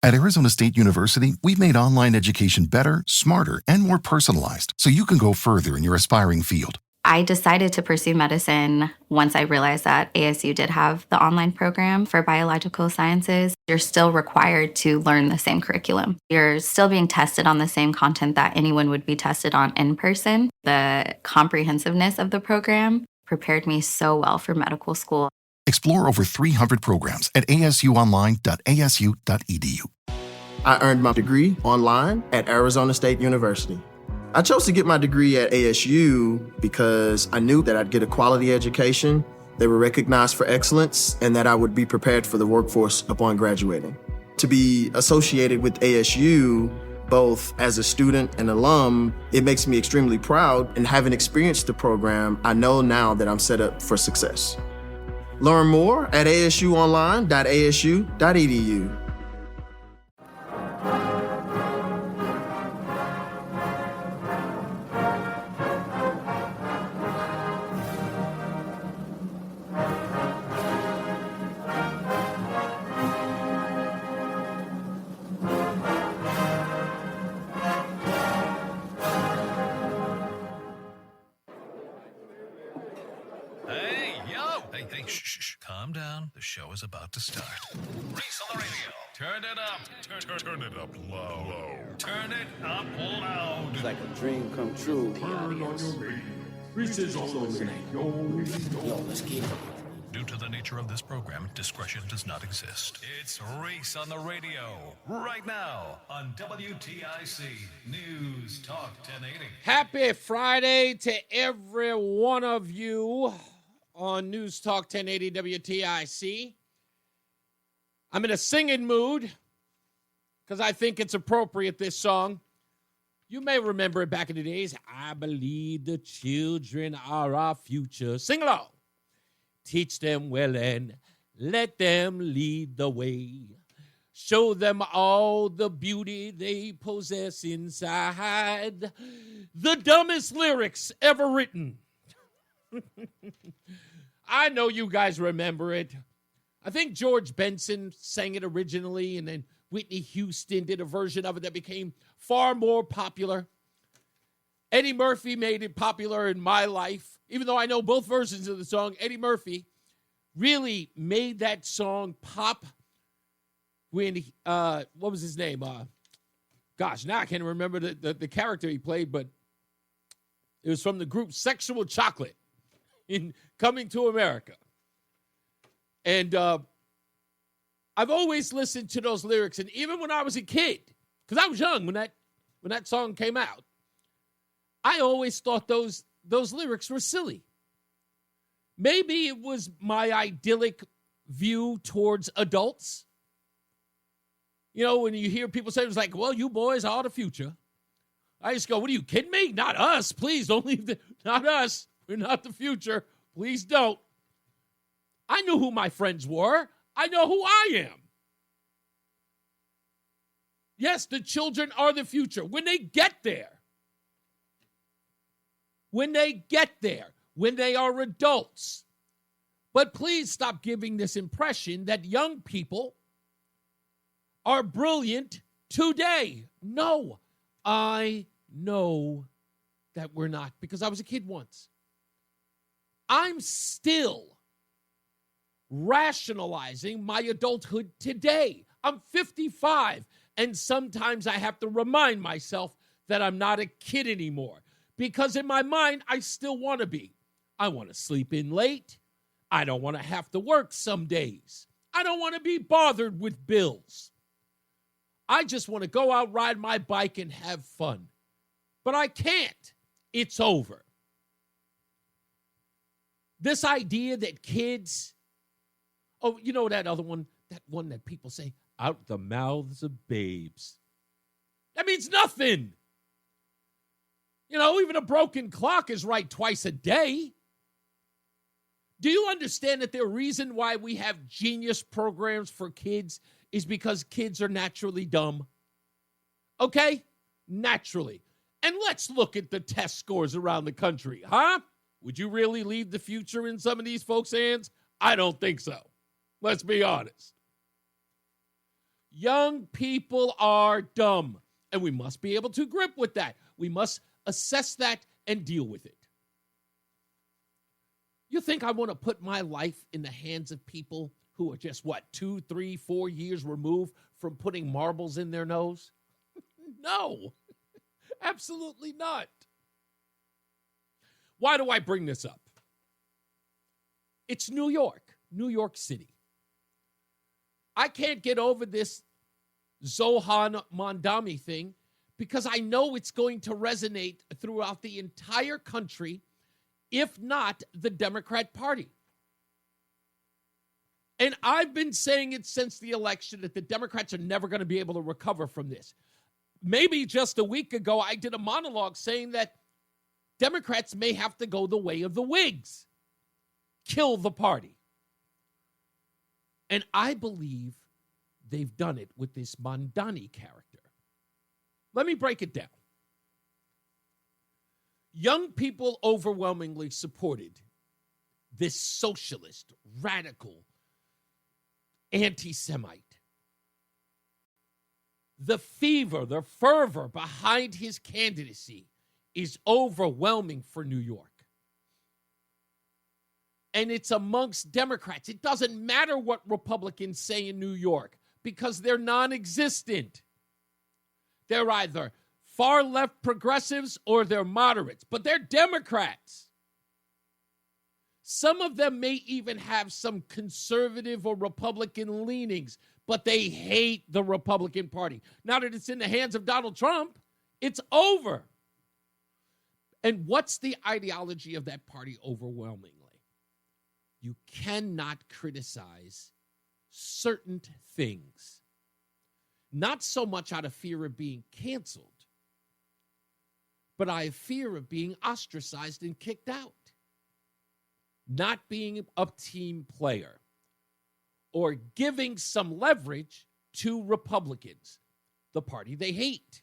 At Arizona State University, we've made online education better, smarter, and more personalized so you can go further in your aspiring field. I decided to pursue medicine once I realized that ASU did have the online program for biological sciences. You're still required to learn the same curriculum. You're still being tested on the same content that anyone would be tested on in person. The comprehensiveness of the program prepared me so well for medical school. Explore over 300 programs at asuonline.asu.edu. I earned my degree online at Arizona State University. I chose to get my degree at ASU because I knew that I'd get a quality education, they were recognized for excellence, and that I would be prepared for the workforce upon graduating. To be associated with ASU, both as a student and alum, it makes me extremely proud, and having experienced the program, I know now that I'm set up for success. Learn more at asuonline.asu.edu. Hey, shh. Calm down. The show is about to start. Reese on the radio. Turn it up. Turn it up low. Turn it up loud. It's like a dream come true. Reese is also listening. Yo, let's get it. Due to the nature of this program, discretion does not exist. It's Reese on the radio. Right now on WTIC News Talk 1080. Happy Friday to every one of you on News Talk 1080 WTIC. I'm in a singing mood because I think it's appropriate, this song. You may remember it back in the days. I believe the children are our future. Sing along. Teach them well and let them lead the way. Show them all the beauty they possess inside. The dumbest lyrics ever written. I know you guys remember it. I think George Benson sang it originally, and then Whitney Houston did a version of it that became far more popular. Eddie Murphy made it popular in my life. Even though I know both versions of the song, Eddie Murphy really made that song pop when, what was his name? Now I can't remember the character he played, but it was from the group Sexual Chocolate in Coming to America. And I've always listened to those lyrics, and even when I was a kid, because I was young when that song came out, I always thought those lyrics were silly. Maybe it was my idyllic view towards adults. You know, when you hear people say, it's like, well, you boys are the future. I just go, what are you kidding me? Not us. Please don't leave not us. We're not the future. Please don't. I knew who my friends were. I know who I am. Yes, the children are the future. When they get there, when they are adults. But please stop giving this impression that young people are brilliant today. No, I know that we're not, because I was a kid once. I'm still rationalizing my adulthood today. I'm 55, and sometimes I have to remind myself that I'm not a kid anymore, because in my mind, I still want to be. I want to sleep in late. I don't want to have to work some days. I don't want to be bothered with bills. I just want to go out, ride my bike, and have fun. But I can't. It's over. This idea that kids, you know that other one, that one that people say, out the mouths of babes. That means nothing. You know, even a broken clock is right twice a day. Do you understand that the reason why we have genius programs for kids is because kids are naturally dumb? Okay? Naturally. And let's look at the test scores around the country, huh? Would you really leave the future in some of these folks' hands? I don't think so. Let's be honest. Young people are dumb, and we must be able to grip with that. We must assess that and deal with it. You think I want to put my life in the hands of people who are just, 2, 3, 4 years removed from putting marbles in their nose? No, absolutely not. Why do I bring this up? It's New York City. I can't get over this Zohan Mamdani thing because I know it's going to resonate throughout the entire country, if not the Democrat Party. And I've been saying it since the election that the Democrats are never going to be able to recover from this. Maybe just a week ago, I did a monologue saying that Democrats may have to go the way of the Whigs. Kill the party. And I believe they've done it with this Mamdani character. Let me break it down. Young people overwhelmingly supported this socialist, radical, anti-Semite. The fervor behind his candidacy is overwhelming for New York. And it's amongst Democrats. It doesn't matter what Republicans say in New York because they're non-existent. They're either far left progressives or they're moderates, but they're Democrats. Some of them may even have some conservative or Republican leanings, but they hate the Republican Party. Now that it's in the hands of Donald Trump, it's over. And what's the ideology of that party overwhelmingly? You cannot criticize certain things, not so much out of fear of being canceled, but out of fear of being ostracized and kicked out, not being a team player, or giving some leverage to Republicans, the party they hate.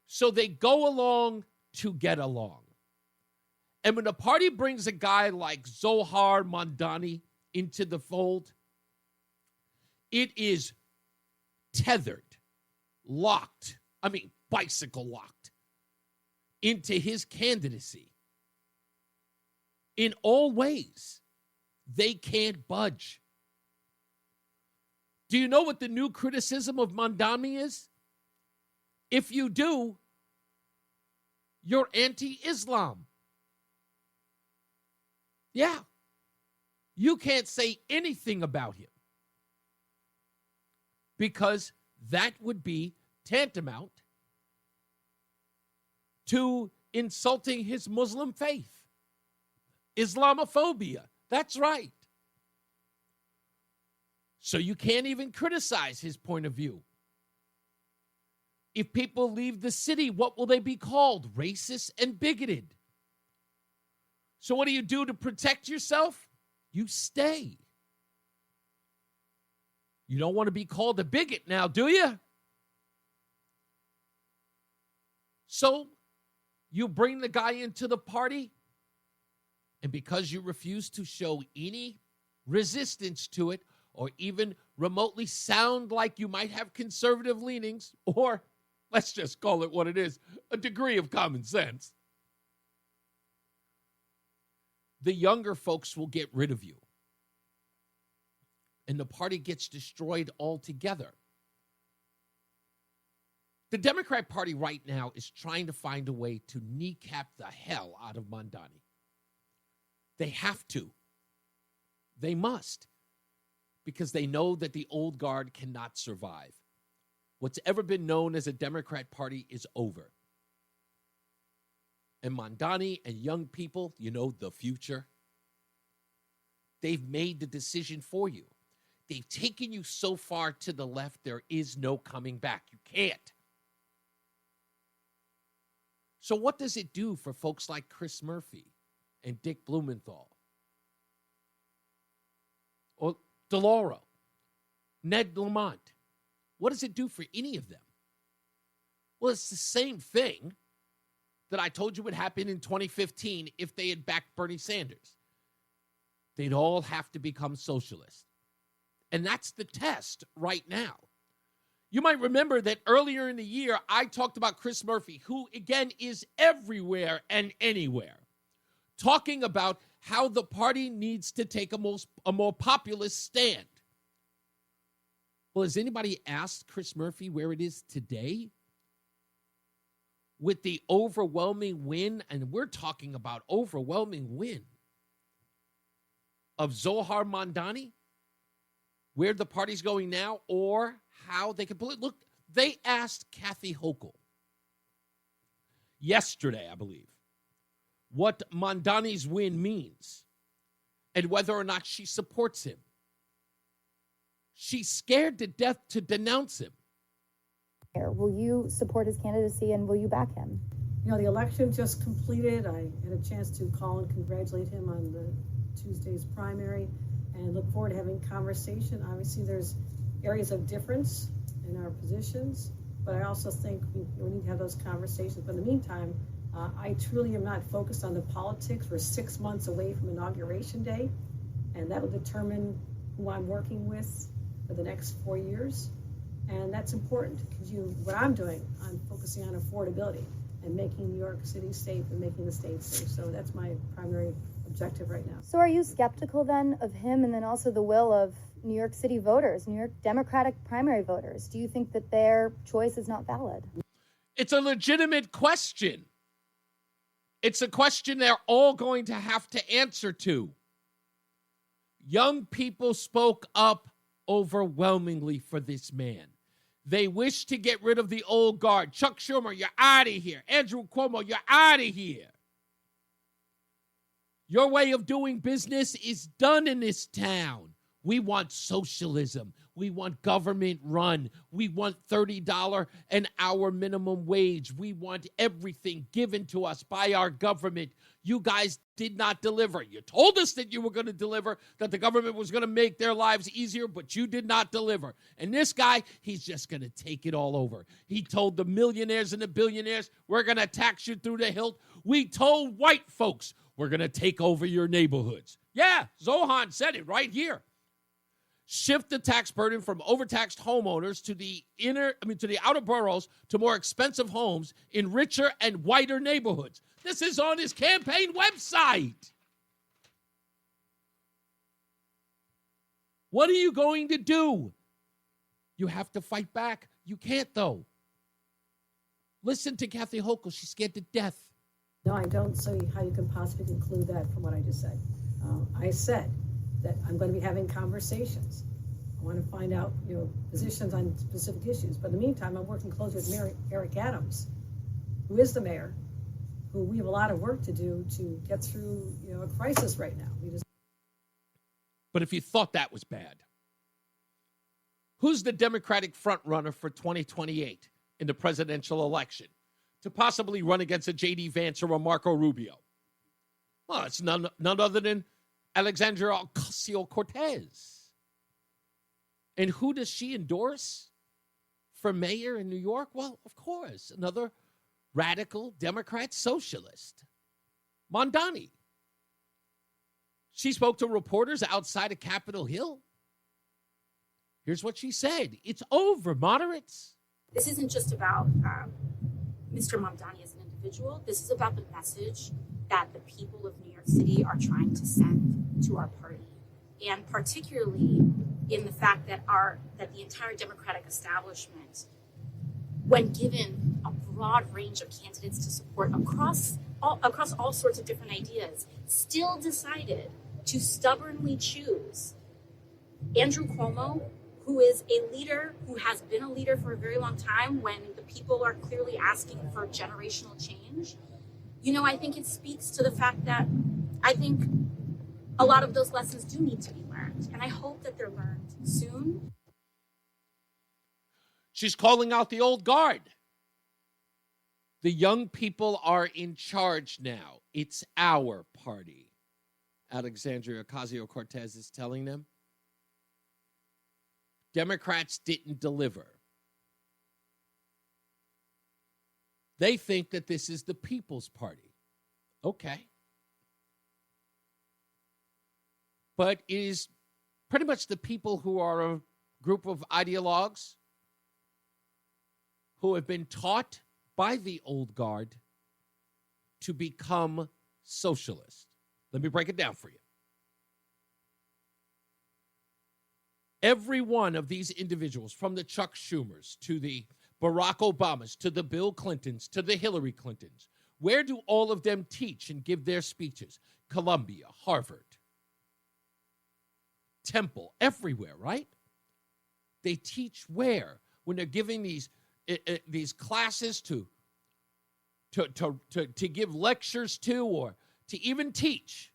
So they go along to get along. And when the party brings a guy like Zohar Mamdani into the fold, it is tethered, bicycle locked into his candidacy. In all ways, they can't budge. Do you know what the new criticism of Mamdani is? If you do, you're anti-Islam. Yeah. You can't say anything about him because that would be tantamount to insulting his Muslim faith. Islamophobia. That's right. So you can't even criticize his point of view. If people leave the city, what will they be called? Racist and bigoted. So what do you do to protect yourself? You stay. You don't want to be called a bigot now, do you? So you bring the guy into the party, and because you refuse to show any resistance to it, or even remotely sound like you might have conservative leanings, or let's just call it what it is, a degree of common sense, the younger folks will get rid of you. And the party gets destroyed altogether. The Democrat Party right now is trying to find a way to kneecap the hell out of Mamdani. They have to. They must. Because they know that the old guard cannot survive. What's ever been known as a Democrat Party is over. And Mamdani and young people, the future, they've made the decision for you. They've taken you so far to the left, there is no coming back. You can't. So what does it do for folks like Chris Murphy and Dick Blumenthal? Or DeLauro, Ned Lamont? What does it do for any of them? Well, it's the same thing that I told you would happen in 2015 if they had backed Bernie Sanders. They'd all have to become socialists. And that's the test right now. You might remember that earlier in the year, I talked about Chris Murphy, who, again, is everywhere and anywhere, talking about how the party needs to take a more populist stand. Well, has anybody asked Chris Murphy where it is today? With the overwhelming win, and we're talking about overwhelming win, of Zohar Mamdani, where the party's going now, or how they can look. They asked Kathy Hochul yesterday, I believe, what Mamdani's win means and whether or not she supports him. She's scared to death to denounce him. Will you support his candidacy and will you back him? You know, the election just completed. I had a chance to call and congratulate him on the Tuesday's primary and look forward to having conversation. Obviously, there's areas of difference in our positions, but I also think we need to have those conversations. But in the meantime, I truly am not focused on the politics. We're 6 months away from Inauguration Day, and that will determine who I'm working with for the next 4 years. And that's important because what I'm doing, I'm focusing on affordability and making New York City safe and making the state safe. So that's my primary objective right now. So are you skeptical then of him and then also the will of New York City voters, New York Democratic primary voters? Do you think that their choice is not valid? It's a legitimate question. It's a question they're all going to have to answer to. Young people spoke up overwhelmingly for this man. They wish to get rid of the old guard. Chuck Schumer, you're out of here. Andrew Cuomo, you're out of here. Your way of doing business is done in this town. We want socialism. We want government run. We want $30 an hour minimum wage. We want everything given to us by our government. You guys did not deliver. You told us that you were going to deliver, that the government was going to make their lives easier, but you did not deliver. And this guy, he's just going to take it all over. He told the millionaires and the billionaires, we're going to tax you through the hilt. We told white folks, we're going to take over your neighborhoods. Yeah, Zohan said it right here. Shift the tax burden from overtaxed homeowners to the outer boroughs to more expensive homes in richer and whiter neighborhoods. This is on his campaign website. What are you going to do? You have to fight back. You can't, though. Listen to Kathy Hochul. She's scared to death. No, I don't see how you can possibly conclude that from what I just said. I said that I'm going to be having conversations. I want to find out, positions on specific issues. But in the meantime, I'm working closely with Mayor Eric Adams, who is the mayor, who we have a lot of work to do to get through, a crisis right now. But if you thought that was bad, who's the Democratic frontrunner for 2028 in the presidential election to possibly run against a J.D. Vance or a Marco Rubio? Well, it's none other than Alexandria Ocasio-Cortez. And who does she endorse for mayor in New York? Well, of course, another radical Democrat socialist, Mamdani. She spoke to reporters outside of Capitol Hill. Here's what she said. It's over, moderates. This isn't just about Mr. Mamdani as an individual. This is about the message that the people of New York City are trying to send to our party. And particularly in the fact that the entire Democratic establishment, when given a broad range of candidates to support across all sorts of different ideas, still decided to stubbornly choose Andrew Cuomo, who is a leader, who has been a leader for a very long time when the people are clearly asking for generational change. I think it speaks to the fact that I think a lot of those lessons do need to be learned, and I hope that they're learned soon. She's calling out the old guard. The young people are in charge now. It's our party, Alexandria Ocasio-Cortez is telling them. Democrats didn't deliver. They think that this is the people's party. Okay. But it is pretty much the people who are a group of ideologues who have been taught by the old guard to become socialist. Let me break it down for you. Every one of these individuals, from the Chuck Schumers to the Barack Obamas to the Bill Clintons to the Hillary Clintons, where do all of them teach and give their speeches? Columbia, Harvard, Temple, everywhere, right? They teach where? When they're giving these classes to give lectures to, or to even teach.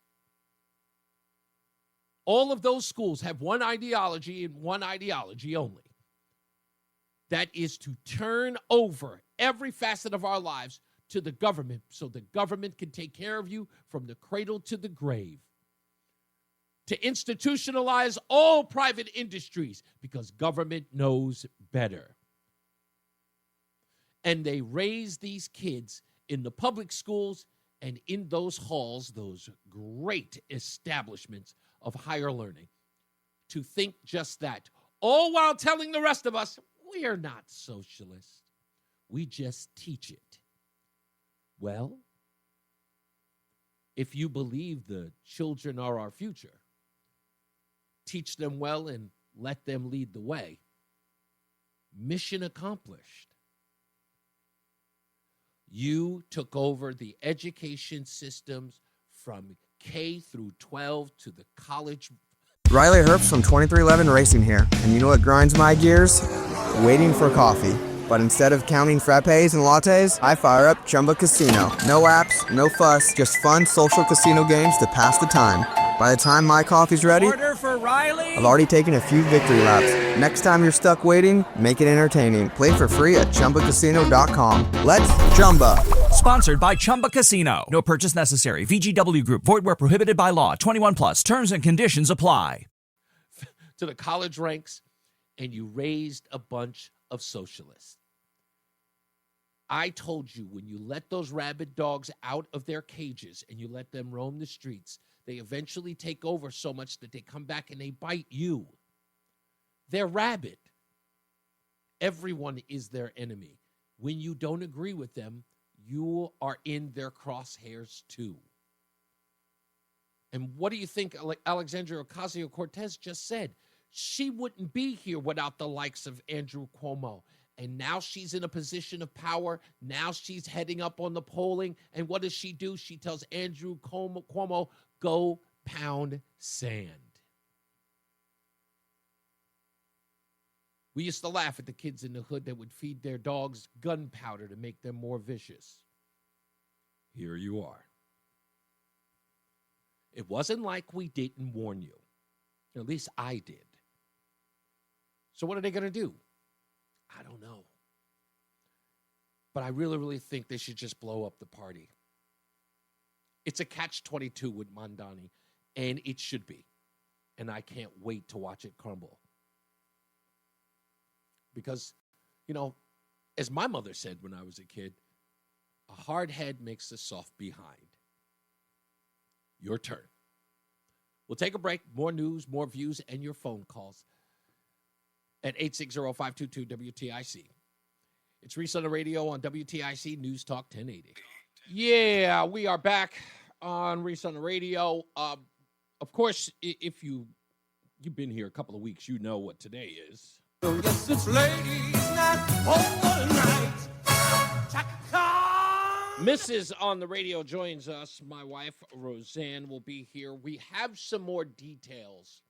All of those schools have one ideology and one ideology only. That is to turn over every facet of our lives to the government so the government can take care of you from the cradle to the grave. To institutionalize all private industries because government knows better. And they raise these kids in the public schools and in those halls, those great establishments of higher learning, to think just that, all while telling the rest of us, we are not socialists. We just teach it. Well, if you believe the children are our future, teach them well and let them lead the way. Mission accomplished. You took over the education systems from K through 12 to the college. Riley Herbst from 2311 Racing here, and you know what grinds my gears? Waiting for coffee. But instead of counting frappes and lattes, I fire up Chumba Casino. No apps, no fuss, just fun social casino games to pass the time. By the time my coffee's ready, order for Riley. I've already taken a few victory laps. Next time you're stuck waiting, make it entertaining. Play for free at ChumbaCasino.com. Let's Chumba. Sponsored by Chumba Casino. No purchase necessary. VGW Group. Void where prohibited by law. 21 plus. Terms and conditions apply. To the college ranks, and you raised a bunch of socialists. I told you, when you let those rabid dogs out of their cages and you let them roam the streets, they eventually take over so much that they come back and they bite you. They're rabid. Everyone is their enemy. When you don't agree with them, you are in their crosshairs too. And what do you think Alexandria Ocasio-Cortez just said? She wouldn't be here without the likes of Andrew Cuomo. And now she's in a position of power. Now she's heading up on the polling. And what does she do? She tells Andrew Cuomo, go pound sand. We used to laugh at the kids in the hood that would feed their dogs gunpowder to make them more vicious. Here you are. It wasn't like we didn't warn you. At least I did. So what are they going to do? I don't know. But I really, really think they should just blow up the party. It's a catch-22 with Mamdani, and it should be. And I can't wait to watch it crumble. Because, you know, as my mother said when I was a kid, a hard head makes a soft behind. Your turn. We'll take a break. More news, more views, and your phone calls at 860-522-WTIC. It's Reese on the radio on WTIC News Talk 1080. Yeah, we are back on Reese on the radio. Of course, if you've been here a couple of weeks, you know what today is. Yes, it's ladies' night overnight. Mrs. on the radio joins us. My wife, Rozan, will be here. We have some more details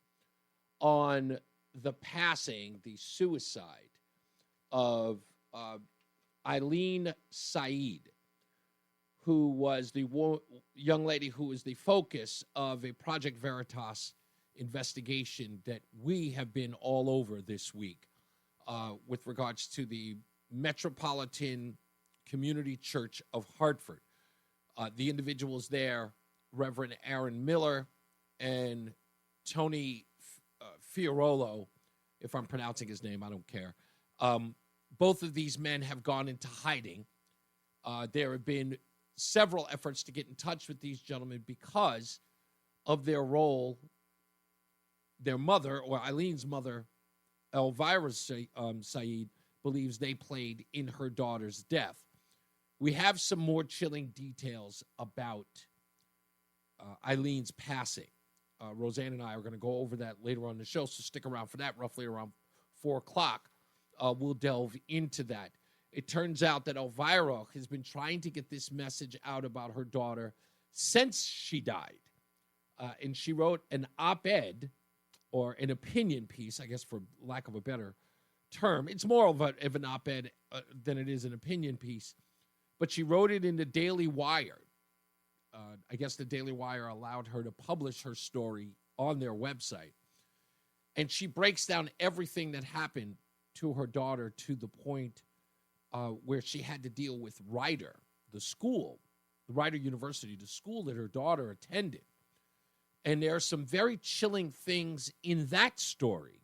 on the passing, the suicide of Eileen Said, who was the young lady who was the focus of a Project Veritas investigation that we have been all over this week with regards to the Metropolitan Community Church of Hartford. The individuals there, Reverend Aaron Miller and Tony Fiorolo, if I'm pronouncing his name, I don't care. Both of these men have gone into hiding. There have been several efforts to get in touch with these gentlemen because of their role. Their mother, or Eileen's mother, Elvira Said, believes they played in her daughter's death. We have some more chilling details about Eileen's passing. Rozan and I are going to go over that later on in the show, so stick around for that. Roughly around 4 o'clock, we'll delve into that. It turns out that Elvira has been trying to get this message out about her daughter since she died. And she wrote an op-ed, or an opinion piece, I guess for lack of a better term. It's more of an op-ed than it is an opinion piece. But she wrote it in the Daily Wire. I guess the Daily Wire allowed her to publish her story on their website. And she breaks down everything that happened to her daughter to the point where she had to deal with Rider, the school, the Rider University, the school that her daughter attended. And there are some very chilling things in that story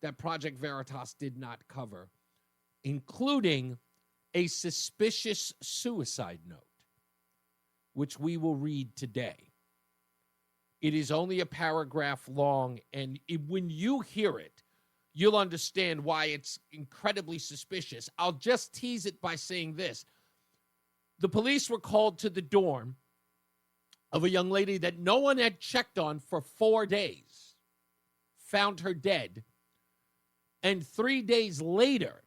that Project Veritas did not cover, including a suspicious suicide note, which we will read today. It is only a paragraph long, and when you hear it, you'll understand why it's incredibly suspicious. I'll just tease it by saying this. The police were called to the dorm of a young lady that no one had checked on for 4 days, found her dead, and 3 days later,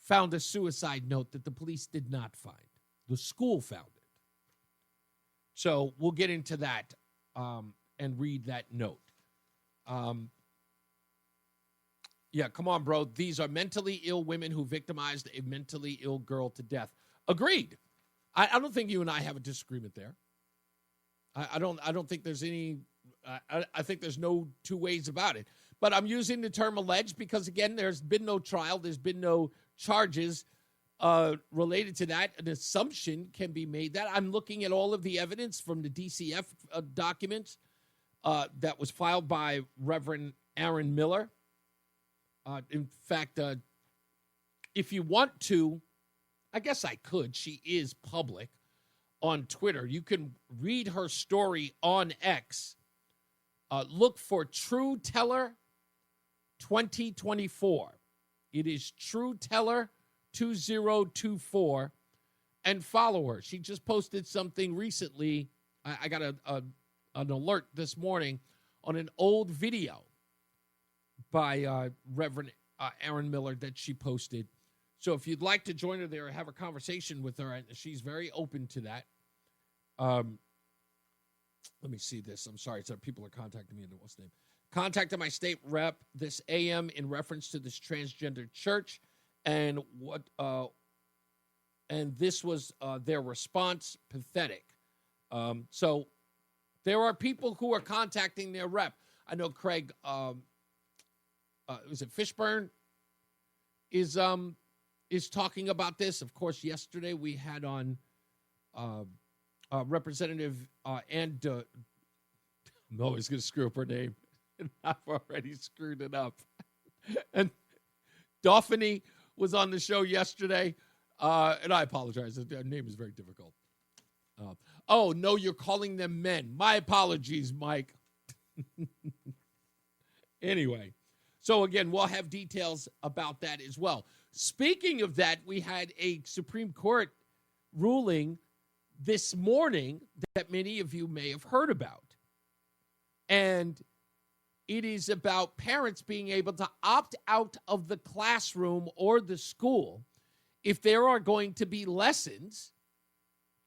found a suicide note that the police did not find. The school found it. So we'll get into that and read that note. Yeah, come on, bro. These are mentally ill women who victimized a mentally ill girl to death. Agreed. I don't think you and I have a disagreement there. I don't think there's any. I think there's no two ways about it. But I'm using the term alleged because, again, there's been no trial. There's been no charges related to that. An assumption can be made that. I'm looking at all of the evidence from the DCF documents that was filed by Reverend Aaron Miller. In fact, if you want to, I guess I could. She is public on Twitter. You can read her story on X. Look for True Teller 2024. It is True Teller 2024, and follow her. She just posted something recently. I got an alert this morning on an old video by Reverend Aaron Miller that she posted. So if you'd like to join her there and have a conversation with her, she's very open to that. Let me see this. I'm sorry. So people are contacting me. What's the name? Contacted my state rep this AM in reference to this transgender church, and this was their response. Pathetic. So there are people who are contacting their rep. I know Craig. Was it Fishburne? Is talking about this. Of course, yesterday we had on Representative and I'm always going to screw up her name. I've already screwed it up. And Dauphiny was on the show yesterday, and I apologize. Her name is very difficult. Oh, no, you're calling them men. My apologies, Mike. Anyway, so again, we'll have details about that as well. Speaking of that, we had a Supreme Court ruling this morning that many of you may have heard about. And it is about parents being able to opt out of the classroom or the school if there are going to be lessons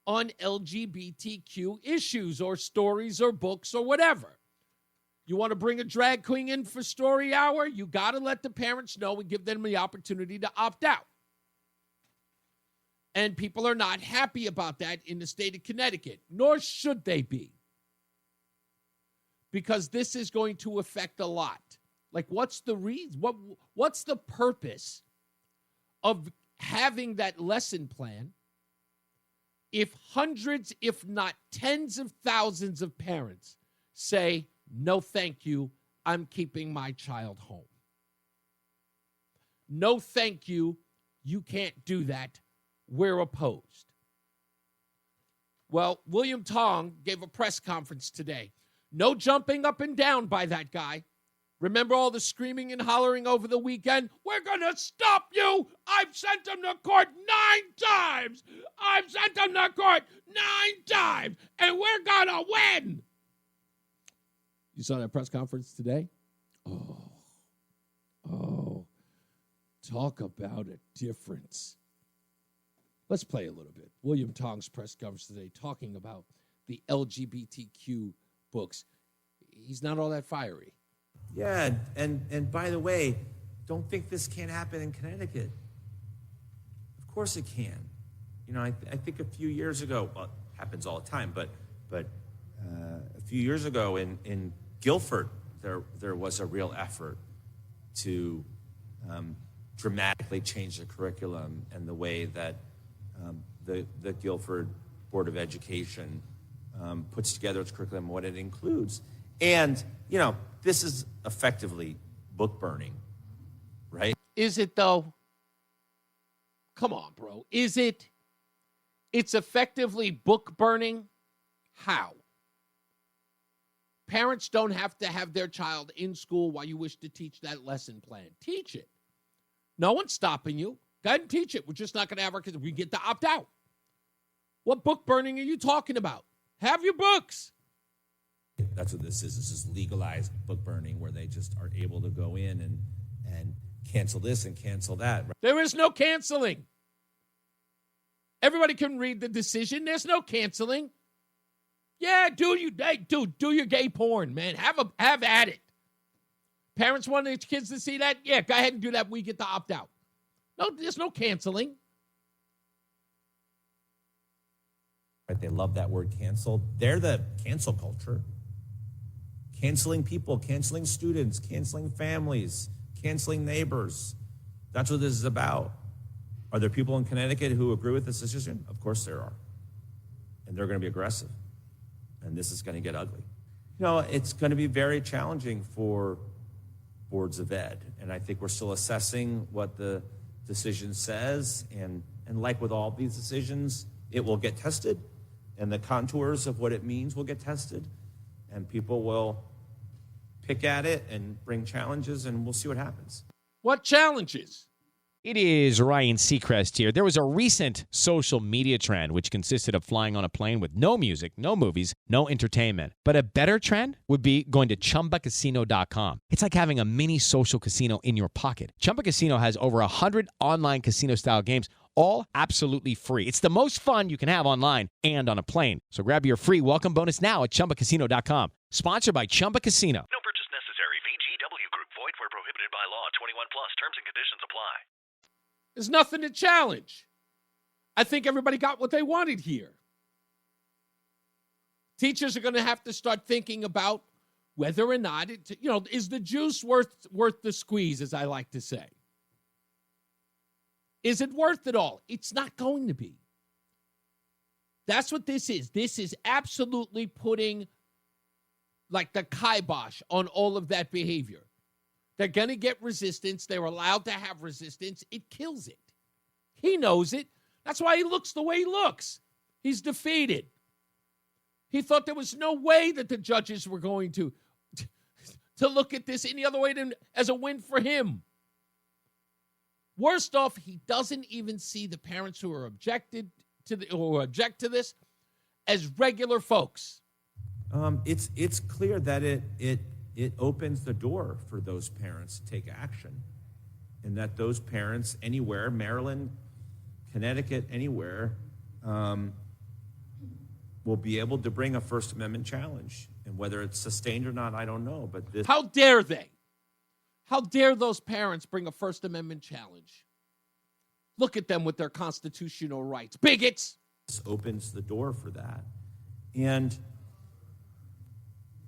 on LGBTQ issues or stories or books or whatever. You want to bring a drag queen in for story hour? You got to let the parents know and give them the opportunity to opt out. And people are not happy about that in the state of Connecticut, nor should they be. Because this is going to affect a lot. Like, what's the reason? What's the purpose of having that lesson plan if hundreds, if not tens of thousands of parents say, no, thank you, I'm keeping my child home. No, thank you, you can't do that, we're opposed. Well, William Tong gave a press conference today. No jumping up and down by that guy. Remember all the screaming and hollering over the weekend? We're going to stop you. I've sent them to court 9 times. I've sent them to court 9 times, and we're going to win. You saw that press conference today? Oh, talk about a difference. Let's play a little bit. William Tong's press conference today talking about the LGBTQ books. He's not all that fiery. Yeah, and by the way, don't think this can't happen in Connecticut. Of course it can. You know, I think a few years ago, well, it happens all the time, but a few years ago in Guilford, there was a real effort to dramatically change the curriculum and the way that the Guilford Board of Education puts together its curriculum, what it includes. And, you know, this is effectively book burning, right? Is it, though? Come on, bro. Is it? It's effectively book burning? How? Parents don't have to have their child in school while you wish to teach that lesson plan. Teach it. No one's stopping you. Go ahead and teach it. We're just not going to have our kids. We get to opt out. What book burning are you talking about? Have your books. That's what this is. This is legalized book burning where they just are able to go in and cancel this and cancel that. There is no canceling. Everybody can read the decision. There's no canceling. Yeah, do your gay porn, man. Have at it. Parents want their kids to see that? Yeah, go ahead and do that. We get to opt out. No, there's no canceling. Right? They love that word cancel. They're the cancel culture. Canceling people, canceling students, canceling families, canceling neighbors. That's what this is about. Are there people in Connecticut who agree with this decision? Of course there are. And they're going to be aggressive. And this is going to get ugly. You know, it's going to be very challenging for boards of ed. And I think we're still assessing what the decision says. And like with all these decisions, it will get tested. And the contours of what it means will get tested. And people will pick at it and bring challenges, and we'll see what happens. What challenges? It is Ryan Seacrest here. There was a recent social media trend which consisted of flying on a plane with no music, no movies, no entertainment. But a better trend would be going to ChumbaCasino.com. It's like having a mini social casino in your pocket. Chumba Casino has over 100 online casino-style games, all absolutely free. It's the most fun you can have online and on a plane. So grab your free welcome bonus now at ChumbaCasino.com. Sponsored by Chumba Casino. No purchase necessary. VGW Group. Void where prohibited by law. 21 plus. Terms and conditions apply. There's nothing to challenge. I think everybody got what they wanted here. Teachers are going to have to start thinking about whether or not is the juice worth the squeeze, as I like to say. Is it worth it all? It's not going to be. That's what this is. This is absolutely putting like the kibosh on all of that behavior. They're going to get resistance. They're allowed to have resistance. It kills it. He knows it. That's why he looks the way he looks. He's defeated. He thought there was no way that the judges were going to look at this any other way than as a win for him. Worst off, he doesn't even see the parents who are object to this as regular folks. It's clear that it opens the door for those parents to take action, and that those parents anywhere, Maryland, Connecticut, anywhere, will be able to bring a First Amendment challenge. And whether it's sustained or not, I don't know. But this, how dare they? How dare those parents bring a First Amendment challenge? Look at them with their constitutional rights. Bigots! This opens the door for that. And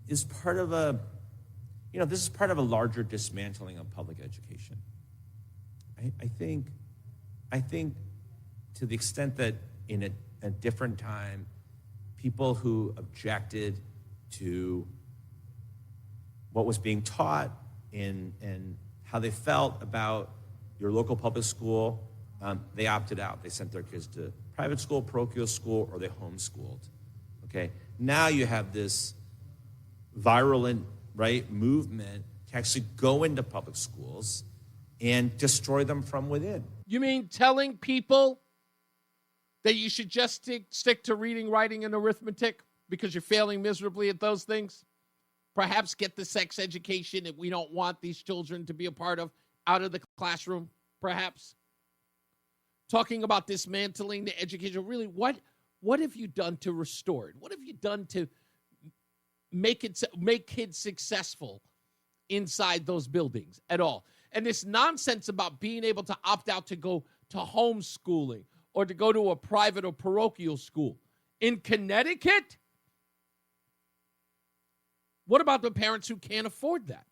is part of this is part of a larger dismantling of public education. I think to the extent that in a different time, people who objected to what was being taught and how they felt about your local public school, they opted out. They sent their kids to private school, parochial school, or they homeschooled. Okay? Now you have this virulent, movement to actually go into public schools and destroy them from within. You mean telling people that you should just stick to reading, writing, and arithmetic because you're failing miserably at those things? Perhaps get the sex education that we don't want these children to be a part of out of the classroom, perhaps? Talking about dismantling the education. Really, what have you done to restore it? What have you done to make kids successful inside those buildings at all? And this nonsense about being able to opt out to go to homeschooling or to go to a private or parochial school. In Connecticut, what about the parents who can't afford that?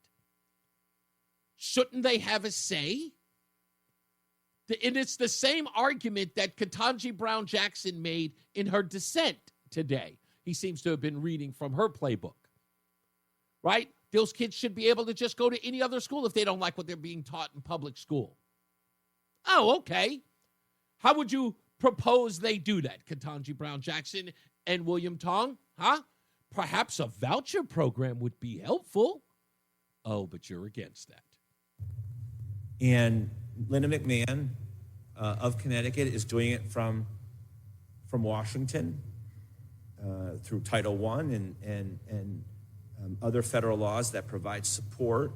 Shouldn't they have a say? And it's the same argument that Ketanji Brown Jackson made in her dissent today. He seems to have been reading from her playbook, right? Those kids should be able to just go to any other school if they don't like what they're being taught in public school. Oh, okay. How would you propose they do that, Ketanji Brown Jackson and William Tong? Huh? Perhaps a voucher program would be helpful. Oh, but you're against that. And Linda McMahon of Connecticut is doing it from Washington through Title I and other federal laws that provide support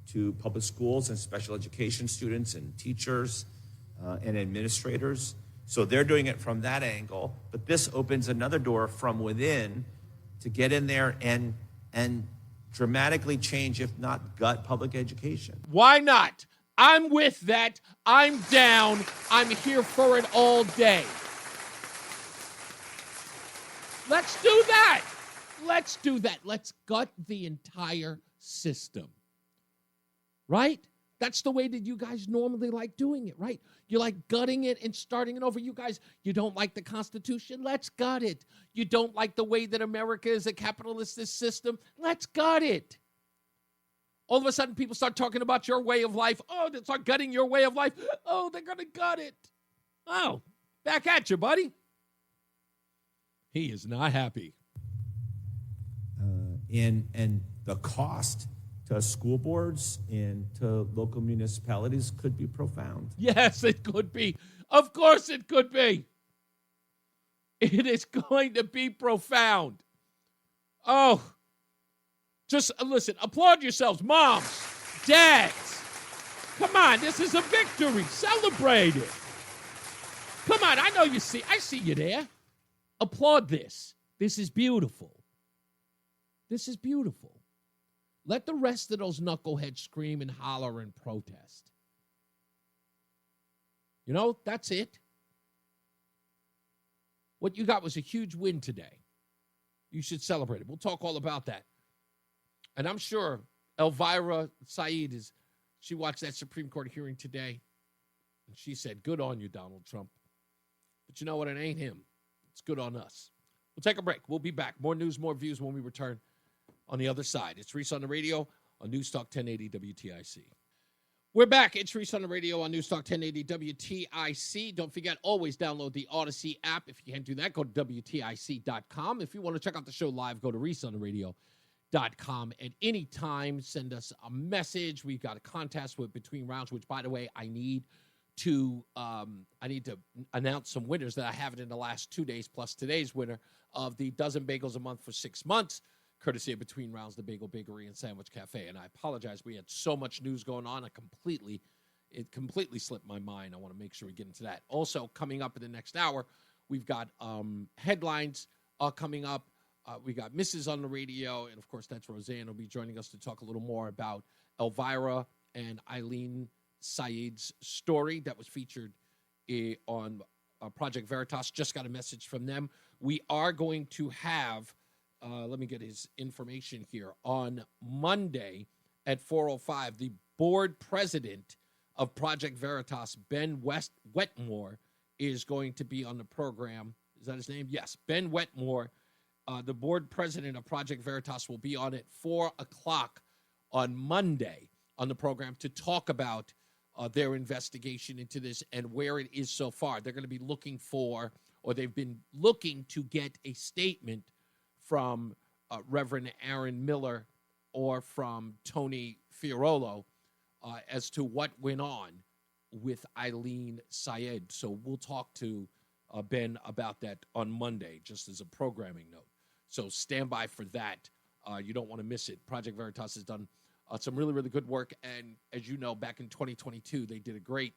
to public schools and special education students and teachers and administrators. So they're doing it from that angle, but this opens another door from within to get in there and dramatically change, if not gut, public education. Why not? I'm with that. I'm down. I'm here for it all day. Let's do that. Let's do that. Let's gut the entire system. Right? That's the way that you guys normally like doing it, right? You like gutting it and starting it over. You guys, you don't like the Constitution? Let's gut it. You don't like the way that America is a capitalist system? Let's gut it. All of a sudden, people start talking about your way of life. Oh, they start gutting your way of life. Oh, they're going to gut it. Oh, back at you, buddy. He is not happy. And the cost to school boards and to local municipalities could be profound. Yes, it could be. Of course it could be. It is going to be profound. Oh, just listen, applaud yourselves, moms, dads. Come on, this is a victory. Celebrate it. Come on, I know you see. I see you there. Applaud this. This is beautiful. This is beautiful. Let the rest of those knuckleheads scream and holler and protest. You know, that's it. What you got was a huge win today. You should celebrate it. We'll talk all about that. And I'm sure Elvira Said she watched that Supreme Court hearing today, and she said, good on you, Donald Trump. But you know what? It ain't him. It's good on us. We'll take a break. We'll be back. More news, more views when we return on the other side. It's Reese on the radio on NewsTalk 1080 WTIC. We're back. It's Reese on the radio on NewsTalk 1080 WTIC. Don't forget, always download the Odyssey app. If you can't do that, go to WTIC.com. If you want to check out the show live, go to ReeseOnTheRadio.com at any time. Send us a message. We've got a contest with Between Rounds, which, by the way, I need to announce some winners that I haven't in the last 2 days, plus today's winner of the dozen bagels a month for 6 months, courtesy of Between Rounds, the Bagel Bakery and Sandwich Cafe. And I apologize. We had so much news going on. It completely slipped my mind. I want to make sure we get into that. Also, coming up in the next hour, we've got headlines coming up. We got Mrs. on the radio. And, of course, that's Rozan will be joining us to talk a little more about Elvira and Eileen Said's story that was featured on Project Veritas. Just got a message from them. We are going to have let me get his information here. On Monday at 4:05, the board president of Project Veritas, Ben Wetmore, is going to be on the program. Is that his name? Yes, Ben Wetmore, the board president of Project Veritas, will be on at 4 o'clock on Monday on the program to talk about their investigation into this and where it is so far. They're going to be looking for, or they've been looking to get a statement from Reverend Aaron Miller or from Tony Fiorello as to what went on with Eileen Syed. So we'll talk to Ben about that on Monday, just as a programming note. So stand by for that. You don't want to miss it. Project Veritas has done some really, really good work. And as you know, back in 2022, they did a great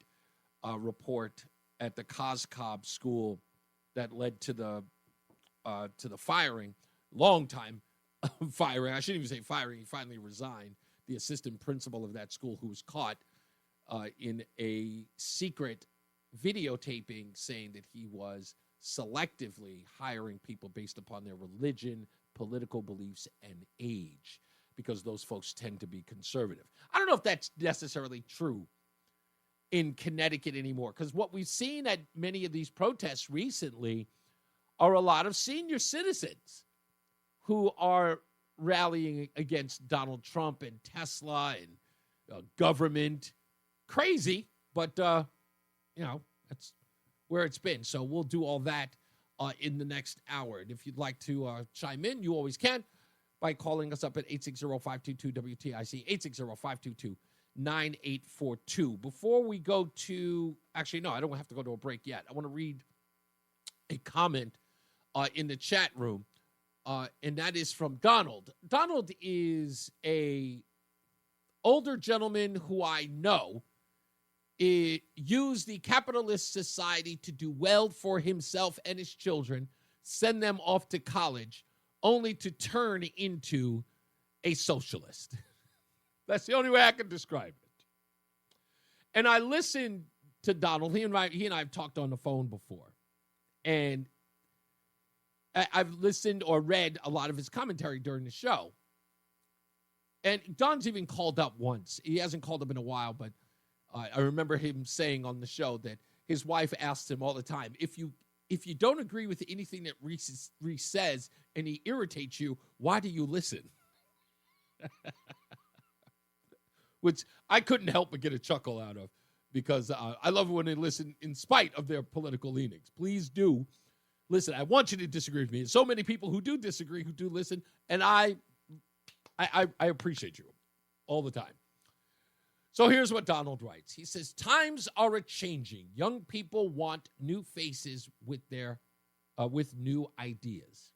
report at the Coscob school that led to the firing, long time firing. I shouldn't even say firing. He finally resigned. The assistant principal of that school, who was caught in a secret videotaping saying that he was selectively hiring people based upon their religion, political beliefs, and age, because those folks tend to be conservative. I don't know if that's necessarily true in Connecticut anymore, because what we've seen at many of these protests recently are a lot of senior citizens who are rallying against Donald Trump and Tesla and government. Crazy, but, that's where it's been. So we'll do all that in the next hour. And if you'd like to chime in, you always can by calling us up at 860-522-WTIC, 860-522-9842. Before we go to, actually, no, I don't have to go to a break yet. I want to read a comment in the chat room, and that is from Donald. Donald is a older gentleman who I know used the capitalist society to do well for himself and his children, send them off to college, only to turn into a socialist. That's the only way I can describe it. And I listened to Donald. He and I have talked on the phone before. And I've listened or read a lot of his commentary during the show. And Don's even called up once. He hasn't called up in a while, but I remember him saying on the show that his wife asks him all the time, if you don't agree with anything that Reese says and he irritates you, why do you listen? Which I couldn't help but get a chuckle out of, because I love it when they listen in spite of their political leanings. Please do listen. I want you to disagree with me. And so many people who do disagree, who do listen, and I appreciate you all the time. So here's what Donald writes. He says, times are a-changing. Young people want new faces with new ideas.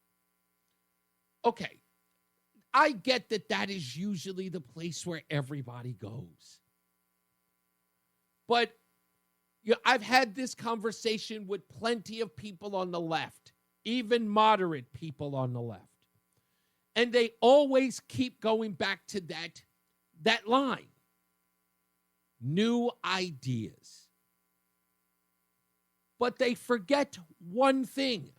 Okay, I get that is usually the place where everybody goes. But I've had this conversation with plenty of people on the left, even moderate people on the left. And they always keep going back to that line. New ideas. But they forget one thing.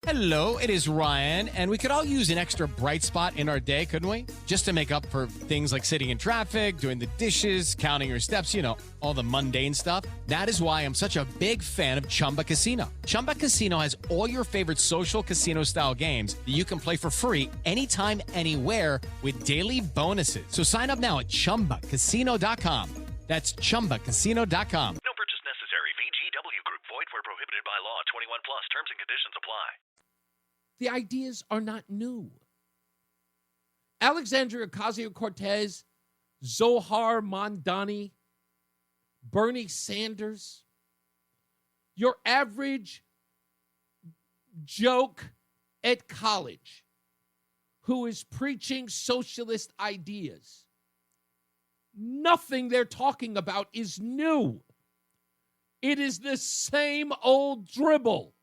Hello, it is Ryan, and we could all use an extra bright spot in our day, couldn't we? Just to make up for things like sitting in traffic, doing the dishes, counting your steps, all the mundane stuff. That is why I'm such a big fan of Chumba Casino. Chumba Casino has all your favorite social casino-style games that you can play for free anytime, anywhere with daily bonuses. So sign up now at ChumbaCasino.com. That's ChumbaCasino.com. No purchase necessary. VGW Group. Void where prohibited by law. 21 plus. Terms and conditions apply. The ideas are not new. Alexandria Ocasio-Cortez, Zohar Mamdani, Bernie Sanders, your average joke at college who is preaching socialist ideas. Nothing they're talking about is new. It is the same old dribble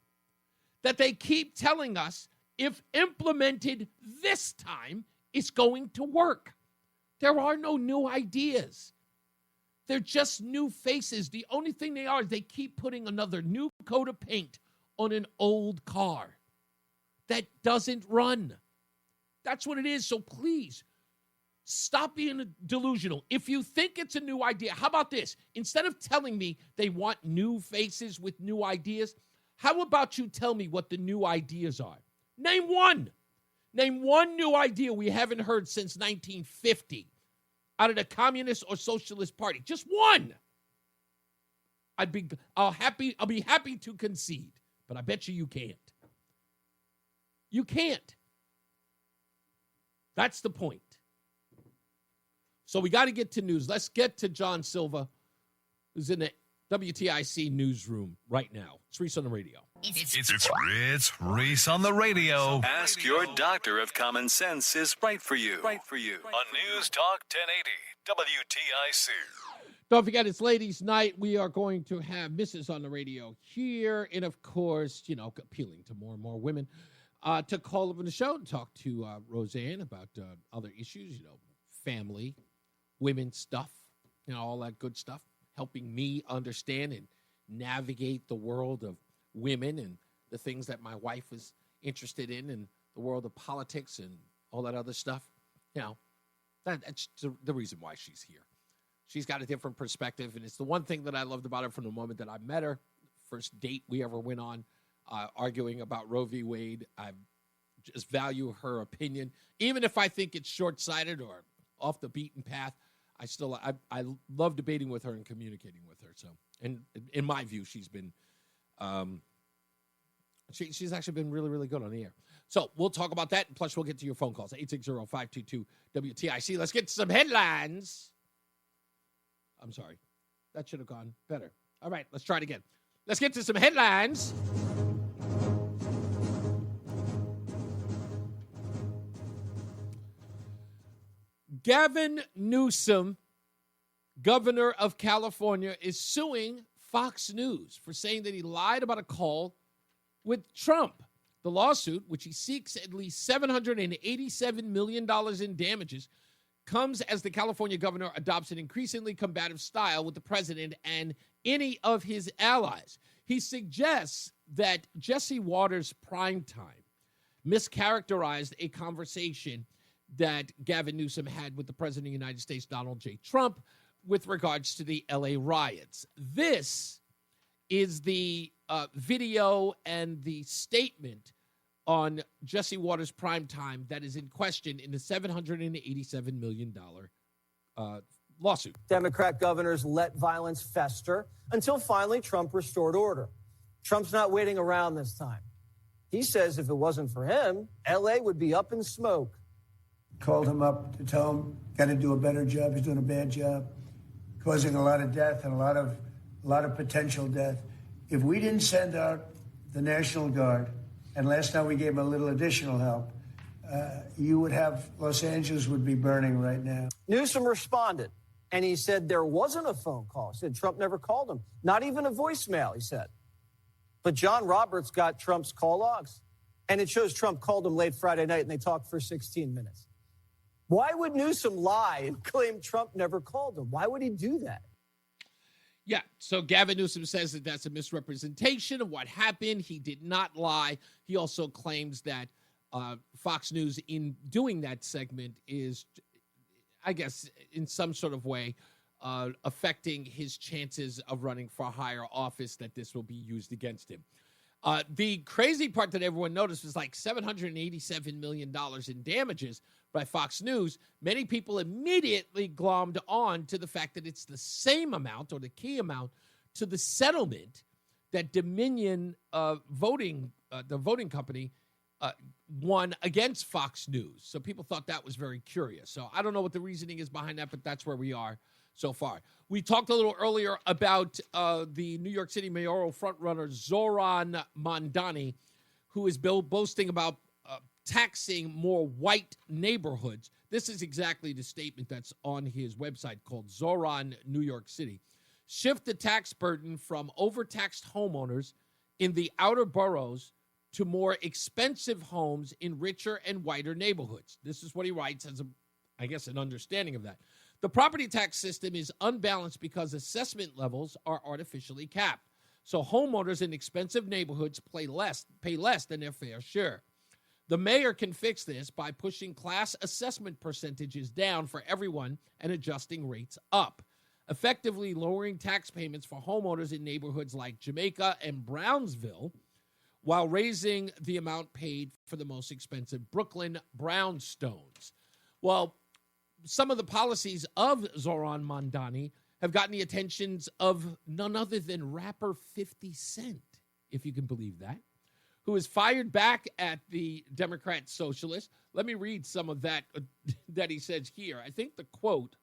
that they keep telling us, if implemented this time, is going to work. There are no new ideas. They're just new faces. The only thing they are is they keep putting another new coat of paint on an old car that doesn't run. That's what it is. So please, stop being delusional. If you think it's a new idea, how about this? Instead of telling me they want new faces with new ideas, how about you tell me what the new ideas are? Name one. Name one new idea we haven't heard since 1950 out of the Communist or Socialist Party. Just one. I'll be happy to concede, but I bet you can't. You can't. That's the point. So we got to get to news. Let's get to John Silva, who's in the WTIC newsroom right now. It's Reese on the radio. It's Reese on the radio. Ask your doctor if common sense is right for you. On News Talk 1080 WTIC. Don't forget, it's ladies' night. We are going to have Mrs. on the radio here. And, of course, appealing to more and more women to call up on the show and talk to Rozan about other issues, family, women stuff, all that good stuff, helping me understand and navigate the world of women and the things that my wife is interested in and the world of politics and all that other stuff. That's the reason why she's here. She's got a different perspective, and it's the one thing that I loved about her from the moment that I met her. First date we ever went on, arguing about Roe v. Wade. I just value her opinion. Even if I think it's short-sighted or off the beaten path, I love debating with her and communicating with her. So, and in my view, she's been she's actually been really, really good on the air. So we'll talk about that. Plus, we'll get to your phone calls, 860-522-WTIC. Let's get to some headlines. I'm sorry. That should have gone better. All right, let's try it again. Let's get to some headlines. Gavin Newsom, governor of California, is suing Fox News for saying that he lied about a call with Trump. The lawsuit, which he seeks at least $787 million in damages, comes as the California governor adopts an increasingly combative style with the president and any of his allies. He suggests that Jesse Waters' primetime mischaracterized a conversation that Gavin Newsom had with the president of the United States, Donald J. Trump, with regards to the LA riots. This is the video and the statement on Jesse Waters' primetime that is in question in the $787 million lawsuit. Democrat governors let violence fester until finally Trump restored order. Trump's not waiting around this time. He says if it wasn't for him, LA would be up in smoke. Called him up to tell him, got to do a better job. He's doing a bad job, causing a lot of death and a lot of potential death. If we didn't send out the National Guard, and last time we gave him a little additional help, you would have, Los Angeles would be burning right now. Newsom responded, and he said there wasn't a phone call. He said Trump never called him, not even a voicemail, he said. But John Roberts got Trump's call logs, and it shows Trump called him late Friday night, and they talked for 16 minutes. Why would Newsom lie and claim Trump never called him? Why would he do that? Yeah, so Gavin Newsom says that that's a misrepresentation of what happened. He did not lie. He also claims that Fox News, in doing that segment, is, I guess, in some sort of way, affecting his chances of running for higher office, that this will be used against him. The crazy part that everyone noticed was like $787 million in damages by Fox News. Many people immediately glommed on to the fact that it's the same amount, or the key amount, to the settlement that Dominion the voting company, won against Fox News. So people thought that was very curious. So I don't know what the reasoning is behind that, but that's where we are so far. We talked a little earlier about the New York City mayoral frontrunner Rozan Mamdani, who is boasting about taxing more white neighborhoods. This is exactly the statement that's on his website called Rozan New York City. Shift the tax burden from overtaxed homeowners in the outer boroughs to more expensive homes in richer and whiter neighborhoods. This is what he writes as, an understanding of that. The property tax system is unbalanced because assessment levels are artificially capped. So homeowners in expensive neighborhoods pay less than their fair share. The mayor can fix this by pushing class assessment percentages down for everyone and adjusting rates up, effectively lowering tax payments for homeowners in neighborhoods like Jamaica and Brownsville, while raising the amount paid for the most expensive Brooklyn brownstones. Well, some of the policies of Rozan Mamdani have gotten the attentions of none other than rapper 50 Cent, if you can believe that, who is fired back at the Democrat Socialists. Let me read some of that that he says here. I think the quote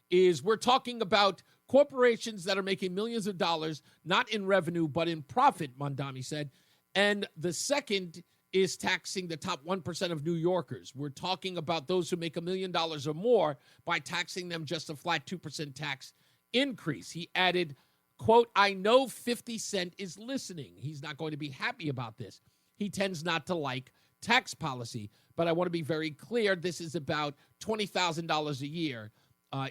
is we're talking about corporations that are making millions of dollars, not in revenue, but in profit, Mamdani said. And the second is taxing the top 1% of New Yorkers. We're talking about those who make $1 million or more by taxing them just a flat 2% tax increase. He added, quote, I know 50 Cent is listening. He's not going to be happy about this. He tends not to like tax policy, but I want to be very clear. This is about $20,000 a year.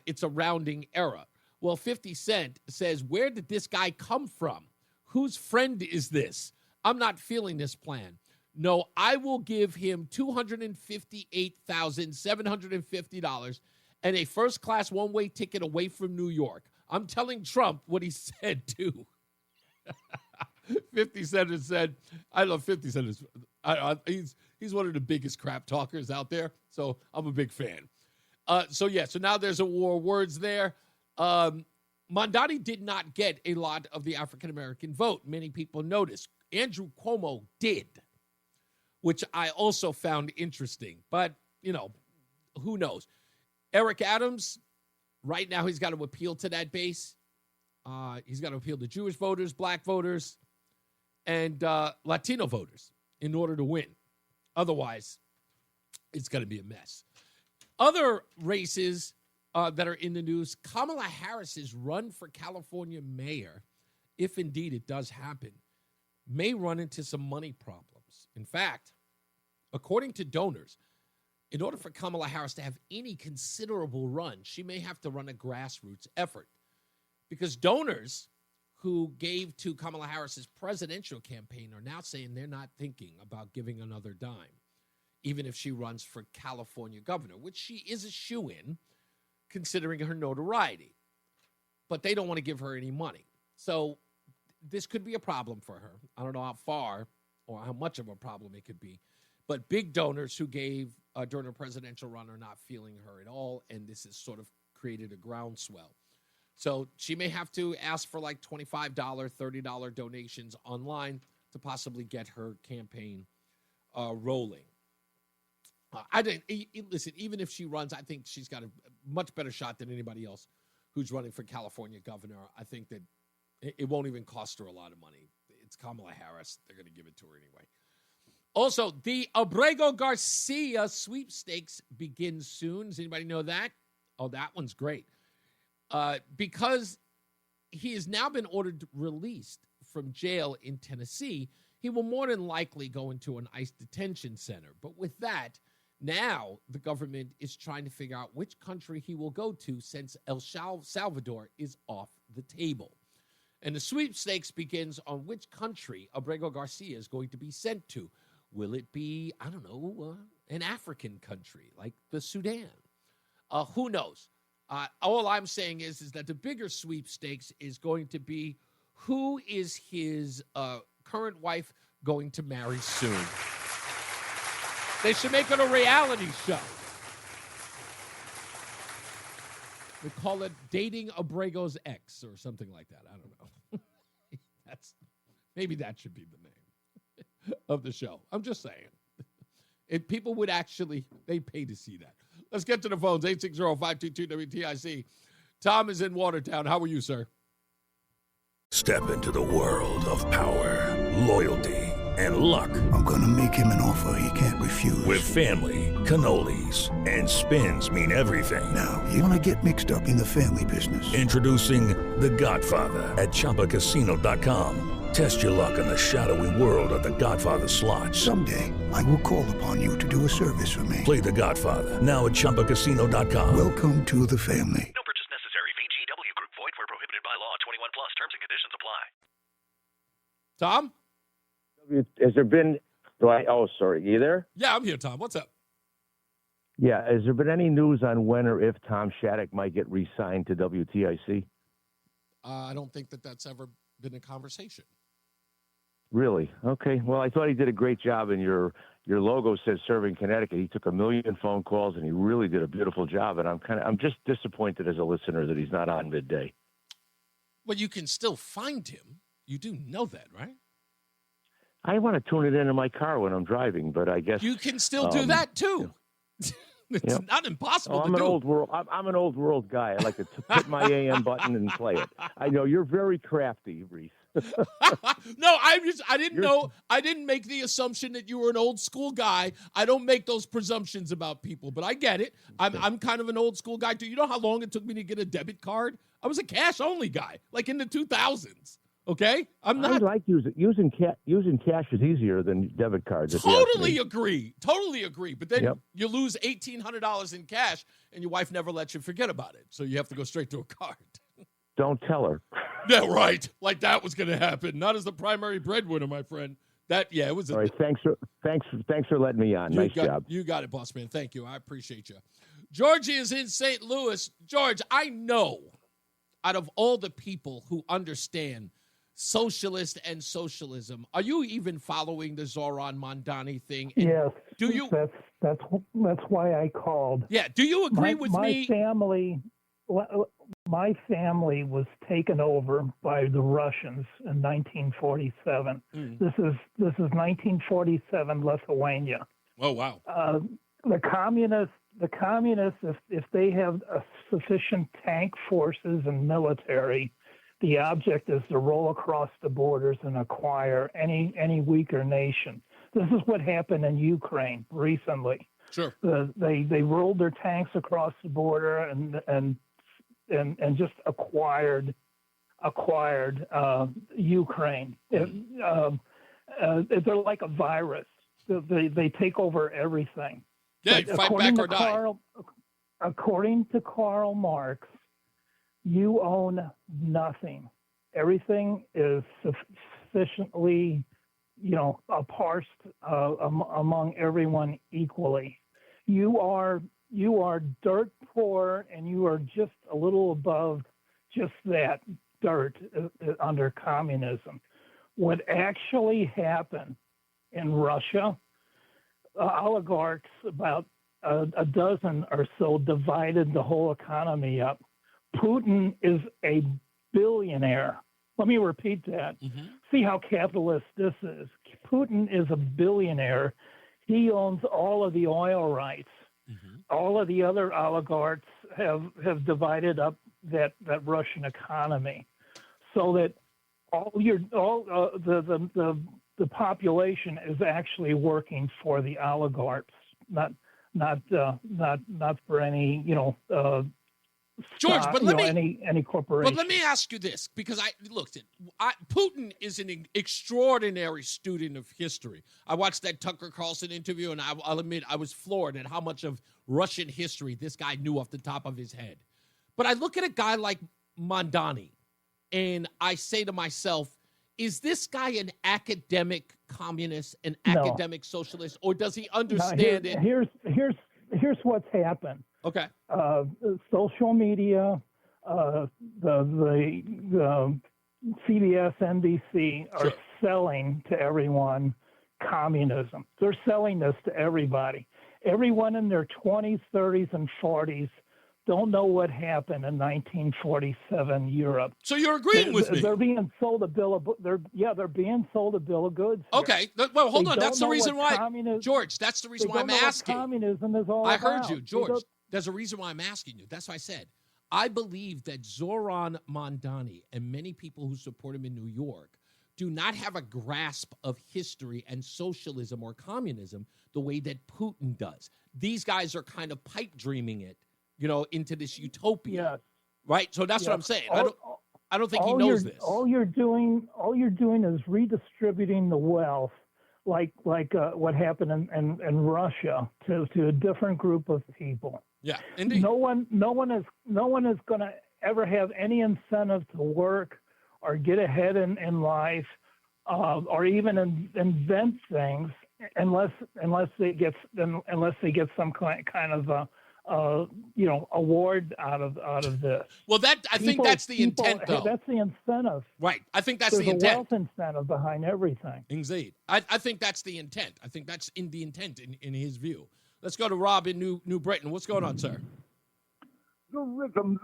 It's a rounding error. Well, 50 Cent says, where did this guy come from? Whose friend is this? I'm not feeling this plan. No, I will give him $258,750 and a first-class one-way ticket away from New York. I'm telling Trump what he said, too. 50 Cent has said, I love 50 Cent. He's one of the biggest crap talkers out there, so I'm a big fan. So now there's a war of words there. Mamdani did not get a lot of the African-American vote. Many people noticed. Andrew Cuomo did, which I also found interesting. But, who knows? Eric Adams, right now he's got to appeal to that base. He's got to appeal to Jewish voters, black voters, and Latino voters in order to win. Otherwise, it's going to be a mess. Other races that are in the news, Kamala Harris's run for California mayor, if indeed it does happen, may run into some money problems. In fact, according to donors, in order for Kamala Harris to have any considerable run, she may have to run a grassroots effort. Because donors who gave to Kamala Harris's presidential campaign are now saying they're not thinking about giving another dime, even if she runs for California governor, which she is a shoo-in, considering her notoriety. But they don't want to give her any money. So this could be a problem for her. I don't know how far or how much of a problem it could be. But big donors who gave during her presidential run are not feeling her at all, and this has sort of created a groundswell. So she may have to ask for like $25, $30 donations online to possibly get her campaign rolling. Listen, even if she runs, I think she's got a much better shot than anybody else who's running for California governor. I think that it won't even cost her a lot of money. It's Kamala Harris. They're going to give it to her anyway. Also, the Abrego Garcia sweepstakes begins soon. Does anybody know that? Oh, that one's great. Because he has now been ordered released from jail in Tennessee, he will more than likely go into an ICE detention center. But with that, now the government is trying to figure out which country he will go to since El Salvador is off the table. And the sweepstakes begins on which country Abrego Garcia is going to be sent to. Will it be, I don't know, an African country like the Sudan? Who knows? All I'm saying is that the bigger sweepstakes is going to be who is his current wife going to marry soon. They should make it a reality show. They call it Dating Abrego's Ex or something like that. I don't know. Maybe that should be the name of the show. I'm just saying. If people would actually, they'd pay to see that. Let's get to the phones, 860-522-WTIC. Tom is in Watertown. How are you, sir? Step into the world of power, loyalty, and luck. I'm going to make him an offer he can't refuse. With family, cannolis, and spins mean everything. Now, you want to get mixed up in the family business. Introducing The Godfather at ChumbaCasino.com. Test your luck in the shadowy world of The Godfather slot. Someday, I will call upon you to do a service for me. Play The Godfather now at ChumbaCasino.com. Welcome to the family. No purchase necessary. VGW Group. Void where prohibited by law. 21 plus. Terms and conditions apply. Tom? Has there been... sorry. You there? Yeah, I'm here, Tom. What's up? Yeah. Has there been any news on when or if Tom Shattuck might get re-signed to WTIC? I don't think that's ever been a conversation. Really? Okay. Well, I thought he did a great job, and your logo says Serving Connecticut. He took 1 million phone calls, and he really did a beautiful job. And I'm just disappointed as a listener that he's not on midday. Well, you can still find him. You do know that, right? I want to tune it in my car when I'm driving, but I guess you can still do that too. It's not impossible to I'm do. I'm an old world guy. I like to hit my AM button and play it. I know you're very crafty, Reese. No, I didn't know. I didn't make the assumption that you were an old school guy. I don't make those presumptions about people, but I get it. I'm kind of an old school guy too. You know how long it took me to get a debit card? I was a cash only guy, like in the 2000s. Okay, I like using cash is easier than debit cards. Totally agree. But then you lose $1,800 in cash, and your wife never lets you forget about it. So you have to go straight to a card. Don't tell her. Yeah, right. Like that was going to happen. Not as the primary breadwinner, my friend. It was. All right. Thanks for letting me on. Nice job. You got it, boss man. Thank you. I appreciate you. Georgie is in St. Louis. George, I know out of all the people who understand socialist and socialism, are you even following the Rozan Mamdani thing? And yes. Do you? That's why I called. Yeah. Do you agree with me? My family was taken over by the Russians in 1947. This is 1947 Lithuania. Oh wow. The communists, if they have sufficient tank forces and military, the object is to roll across the borders and acquire any weaker nation. This is what happened in Ukraine recently. Sure. They rolled their tanks across the border and just acquired Ukraine. They're like a virus. They take over everything. Yeah, fight back or die. According to Karl Marx, you own nothing. Everything is sufficiently, parsed among everyone equally. You are dirt poor, and you are just a little above just that dirt under communism. What actually happened in Russia, oligarchs, about a dozen or so, divided the whole economy up. Putin is a billionaire. Let me repeat that. See how capitalist this is. Putin is a billionaire. He owns all of the oil rights. All of the other oligarchs have divided up that Russian economy, so that the population is actually working for the oligarchs, not for any George, stock, but let me any corporation. But let me ask you this, because I looked at Putin is an extraordinary student of history. I watched that Tucker Carlson interview, and I'll admit I was floored at how much of Russian history this guy knew off the top of his head. But I look at a guy like Mamdani, and I say to myself, is this guy an academic communist, an academic socialist, or does he understand it? Here's what's happened. Okay. Social media, the CBS, NBC are selling to everyone communism. They're selling this to everybody. Everyone in their 20s, 30s, and 40s don't know what happened in 1947 Europe. So you're agreeing with me? They're being sold a bill of they're being sold a bill of goods. Okay, well, hold on. That's the reason why, George. That's the reason why I'm asking. Communism is all I about. heard you, George. There's a reason why I'm asking you. That's why I said I believe that Rozan Mamdani and many people who support him in New York do not have a grasp of history and socialism or communism the way that Putin does. These guys are kind of pipe dreaming it, into this utopia, right? So that's what I'm saying. I don't think he knows this. All you're doing is redistributing the wealth, like what happened in Russia to a different group of people. Yeah, indeed. No one is going to ever have any incentive to work or get ahead in life, or even invent things unless they get some kind of award out of this. Well, I think that's the intent, though. That's the incentive. Right. I think that's the intent. There's a wealth incentive behind everything. Indeed. I think that's the intent. I think that's in the intent in his view. Let's go to Rob in New Britain. What's going on, sir? The rhythm,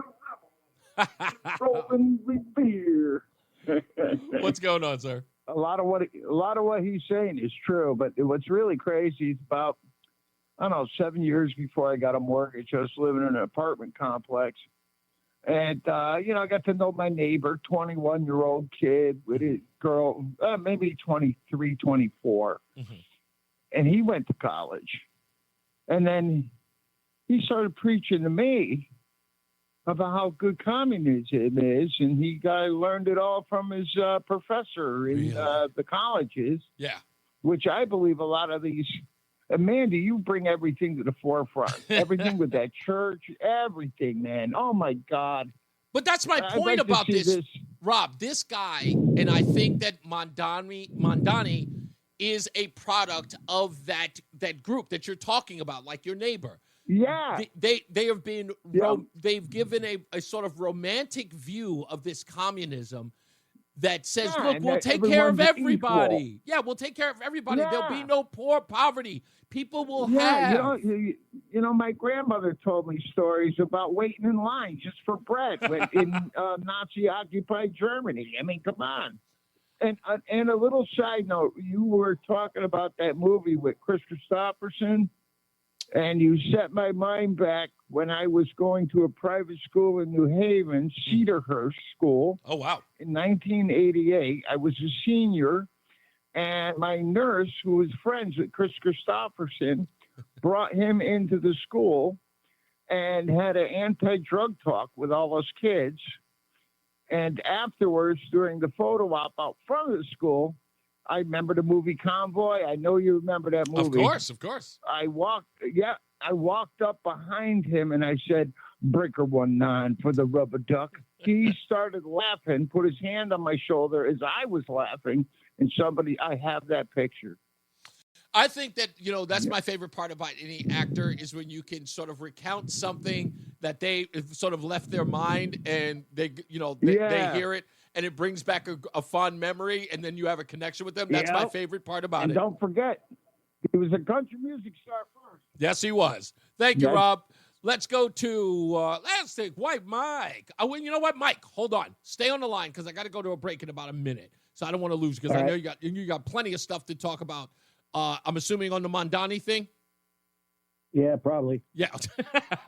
rolling revere. What's going on, sir? A lot of what he's saying is true, but what's really crazy is about I don't know, 7 years before I got a mortgage. I was living in an apartment complex. And, I got to know my neighbor, 21-year-old kid with a girl, maybe 23, 24. Mm-hmm. And he went to college. And then he started preaching to me about how good communism is. And he learned it all from his professor in the colleges. Yeah. Which I believe a lot of these... Amanda, you bring everything to the forefront. Everything with that church, everything, man. Oh, my God. But that's my point about this, Rob. This guy, and I think that Mamdani is a product of that group that you're talking about, like your neighbor. Yeah. They have been, they've given a sort of romantic view of this communism that says, look, we'll take care of everybody. Equal. Yeah, we'll take care of everybody. Yeah. There'll be no poverty. People will have. My grandmother told me stories about waiting in line just for bread in Nazi-occupied Germany. I mean, come on. And a little side note, you were talking about that movie with Chris Christopherson, and you set my mind back when I was going to a private school in New Haven, Cedarhurst School. Oh, wow. In 1988. I was a senior, and my nurse, who was friends with Chris Christopherson, brought him into the school and had an anti-drug talk with all us kids. And afterwards, during the photo op out front of the school, I remember the movie Convoy. I know you remember that movie. Of course. I walked up behind him and I said, "Breaker 19 for the rubber duck." He started laughing, put his hand on my shoulder as I was laughing, and I have that picture. I think that, that's my favorite part about any actor is when you can sort of recount something that they sort of left their mind and they hear it and it brings back a fond memory and then you have a connection with them. That's my favorite part about it. And don't forget, he was a country music star first. Yes, he was. Thank you, Rob. Let's go to, let's take White Mike. Oh, you know what, Mike? Hold on. Stay on the line because I got to go to a break in about a minute. So I don't want to lose because I know you got plenty of stuff to talk about. I'm assuming on the Mamdani thing? Yeah, probably. Yeah.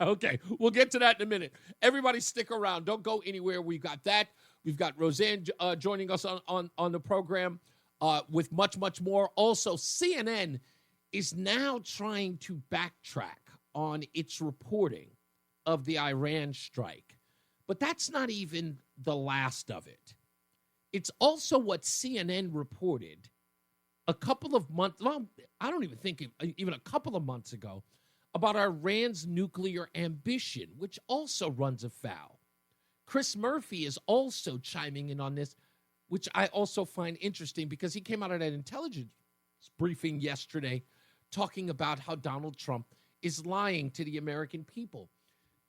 Okay. We'll get to that in a minute. Everybody stick around. Don't go anywhere. We've got that. We've got Rozan joining us on the program with much, much more. Also, CNN is now trying to backtrack on its reporting of the Iran strike. But that's not even the last of it. It's also what CNN reported a couple of months, well, I don't even think even a couple of months ago, about Iran's nuclear ambition, which also runs afoul. Chris Murphy is also chiming in on this, which I also find interesting because he came out at an intelligence briefing yesterday talking about how Donald Trump is lying to the American people.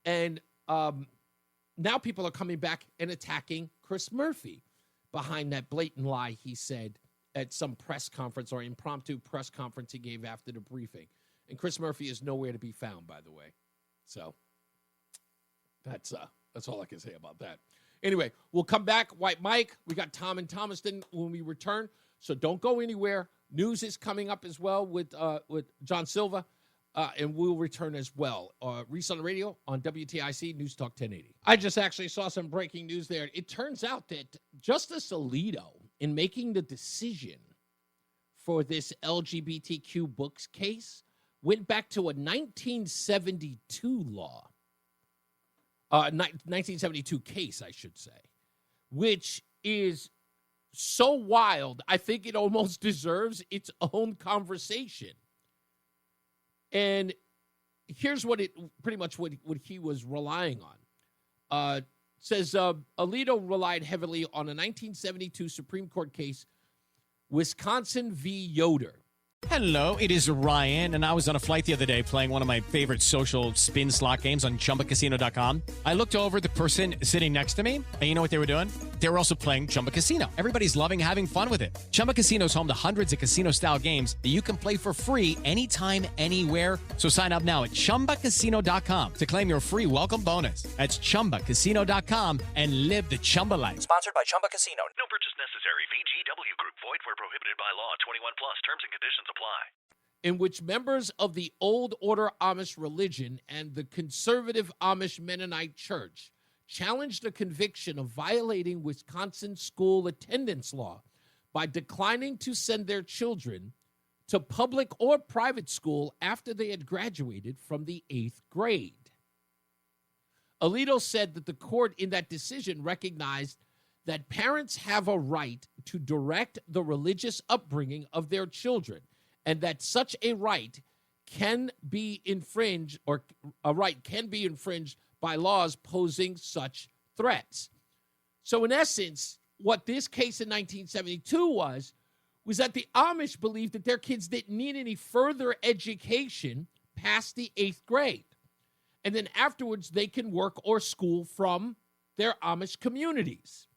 And now people are coming back and attacking Chris Murphy behind that blatant lie he said at some press conference or impromptu press conference he gave after the briefing. And Chris Murphy is nowhere to be found, by the way. So that's all I can say about that. Anyway, we'll come back. White Mike, we got Tom and Thomaston when we return. So don't go anywhere. News is coming up as well with John Silva. And we'll return as well. Reese on the radio on WTIC News Talk 1080. I just actually saw some breaking news there. It turns out that Justice Alito, in making the decision for this LGBTQ books case, went back to a 1972 law, 1972 case, I should say, which is so wild, I think it almost deserves its own conversation. And here's what he was relying on. Says Alito relied heavily on a 1972 Supreme Court case, Wisconsin v. Yoder. Hello, it is Ryan, and I was on a flight the other day playing one of my favorite social spin slot games on ChumbaCasino.com. I looked over at the person sitting next to me, and you know what they were doing? They were also playing Chumba Casino. Everybody's loving having fun with it. Chumba Casino is home to hundreds of casino-style games that you can play for free anytime, anywhere. So sign up now at ChumbaCasino.com to claim your free welcome bonus. That's ChumbaCasino.com and live the Chumba life. Sponsored by Chumba Casino. No purchase necessary. VGW Group. Void where prohibited by law. 21 plus. Terms and conditions apply. in which members of the Old Order Amish religion and the conservative Amish Mennonite Church challenged a conviction of violating Wisconsin school attendance law by declining to send their children to public or private school after they had graduated from the 8th grade. Alito said that the court in that decision recognized that parents have a right to direct the religious upbringing of their children, and that such a right can be infringed, or a right can be infringed by laws posing such threats. So in essence, what this case in 1972 was that the Amish believed that their kids didn't need any further education past the 8th grade. And then afterwards, they can work or school from their Amish communities.